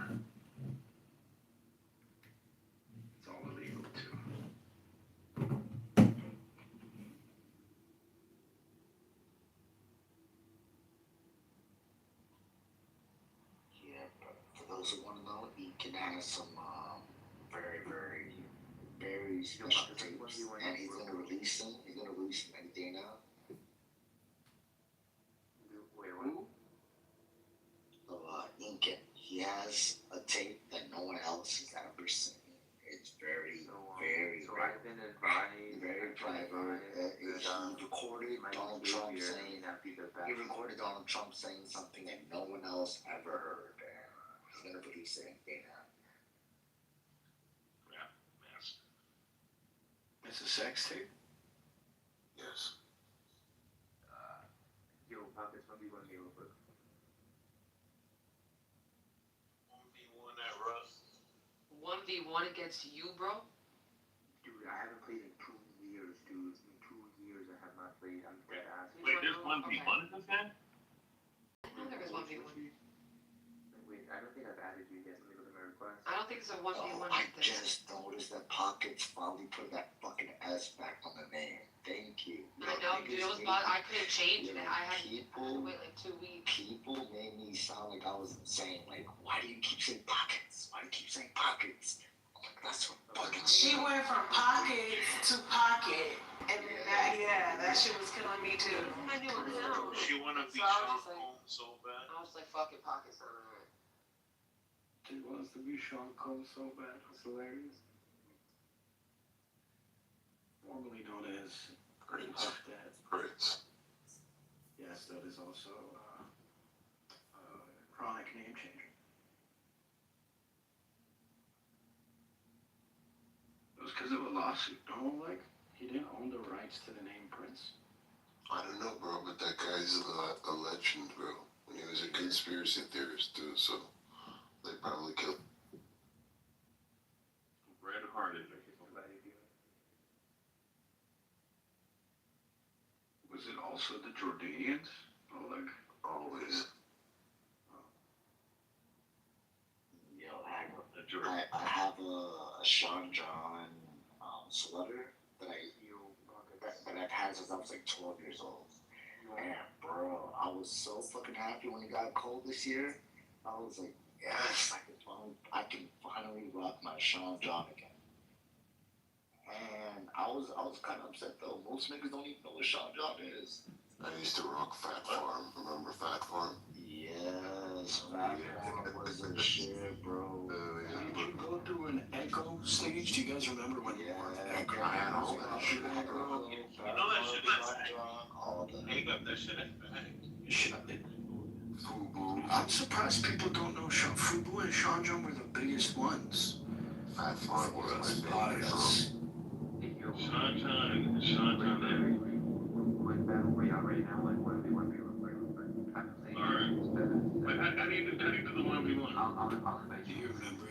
It's all illegal too. Yeah, but for those who want to know, Eakin has some very, very special tapes, and he's gonna release them. He's gonna release them any day now. Wait, what? So, Incan, he has a tape that no one else has ever seen. It's very, very, so I've been advised. very private. He recorded Donald Trump saying he recorded Donald Trump saying something that no one else ever heard. He's gonna release it any day now. It's a sex tape? Yes. Yo, Pockets, 1v1 me real quick. 1v1 that Russ. 1v1 against you, bro? Dude, I haven't played in 2 years, dude. In 2 years I have not played. I'm dead ass. Wait, there's 1v1 in this game? No, there is 1v1. Wait, I don't think I've added you yet. Let me look at my request. I don't think it's a 1v1. I just noticed that Pockets finally put that fucking S back on the name. Thank you. I know, dude. It was I couldn't change it. I had to wait like 2 weeks. People made me sound like I was insane. Like, why do you keep saying Pockets? Why do you keep saying Pockets? I'm like, that's what fucking She went from Pockets to Pocket. And that shit was killing me too. I knew it now. She wanna be So I was Sean Combs so bad. I was like, fuck it, Pockets. Alright. She wants to be Sean Combs so bad. It's hilarious. Formerly known as Prince. Puff Daddy. Prince. Yes, that is also chronic name changer. It was because of a lawsuit. No, like he didn't own the rights to the name Prince. I don't know, bro, but that guy's a legend, bro. And he was a conspiracy theorist, too, so they probably killed him. Red-hearted. Was it also the Jordanians? Oh, like Always. Yo, I have a Sean John sweater that I but I've had since I was like 12 years old. And bro, I was so fucking happy when it got cold this year. I was like, yes, I can finally rock my Sean John again. And I was kind of upset though. Most niggas don't even know what Sean John is. I used to rock Fat Farm. Remember Fat Farm? Yes, Fat Farm was a shit, bro. Did you go through an echo stage? Do you guys remember when you were Echo? I had all that shit. You know that shit that's Hey, that shit is bad. Fubu. I'm surprised people don't know Sean. Fubu and Sean John were the biggest ones. Fat Farm was my biggest. Sean John. Quick battle royale right now, like 1v1. Alright. But how do you do the 1v1? I'll Do you remember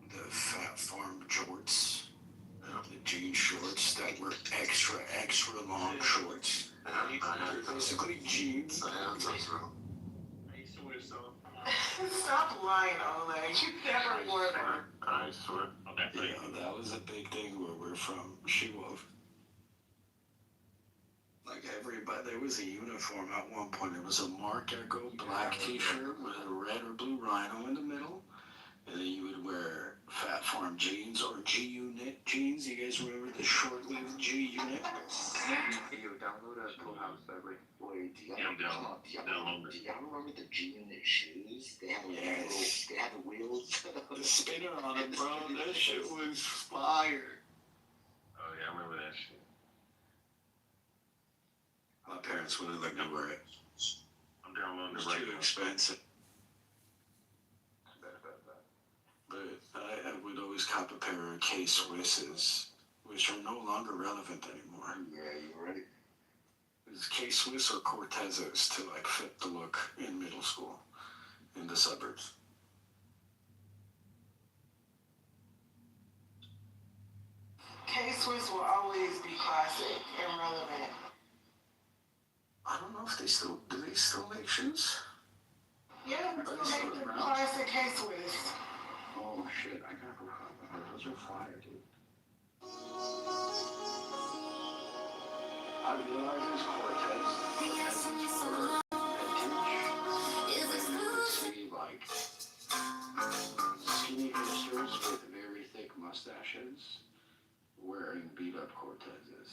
the Fat Farm jorts? The jean shorts that were extra long shorts. They're basically jeans. I used to wear some. Stop lying, Oleg. You never wore them. I swear. Yeah, that was a big thing where we're from. She was. Like everybody, there was a uniform at one point. It was a Mark Echo black t-shirt with a red or blue rhino in the middle. And then you would wear Fat Farm jeans or G-Unit jeans. You guys remember the short-lived G-Unit? You download a Full House library. Wait, do y'all remember the G-Unit shoes? They had they had the wheels. The spinner on them, bro. That shit was fire. Oh yeah, I remember that shit. My parents wouldn't let me wear it. I'm downloading It was it right too now. expensive. But I would always cop a pair of K-Swisses, which are no longer relevant anymore. Yeah, you're right. It was K-Swiss or Cortezes to like fit the look in middle school in the suburbs. K-Swiss will always be classic and relevant. I don't know if do they still make shoes? Yeah, they still make the classic K-Swiss. Oh shit, I gotta go cop them. Those are fire, dude. I realize it's Cortez. See, like, skinny hipsters with very thick mustaches wearing beat-up Cortezes.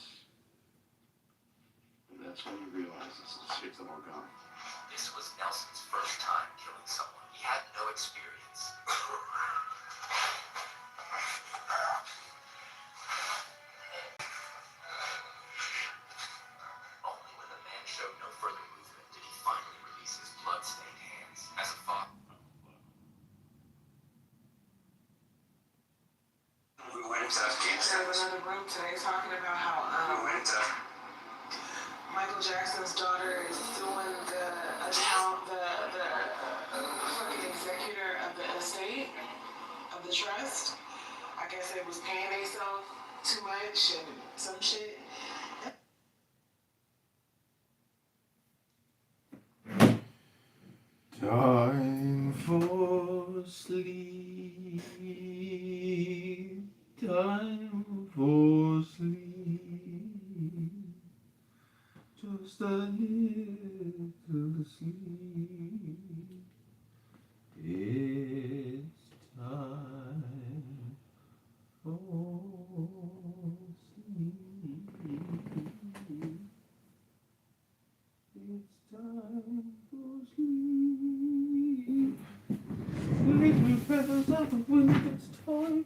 And that's when you realize it's all gone. This was Nelson's first time killing someone. He had no experience. Only when the man showed no further movement did he finally release his blood-stained hands. As a father. We went to another group today talking about how Michael Jackson's daughter is suing the fucking executor of the estate of the trust. I guess they was paying themselves too much and some shit. Time for sleep. Time for sleep. Just a little sleep. It's time for sleep. It's time for sleep. Little feathers of the wind, it's time.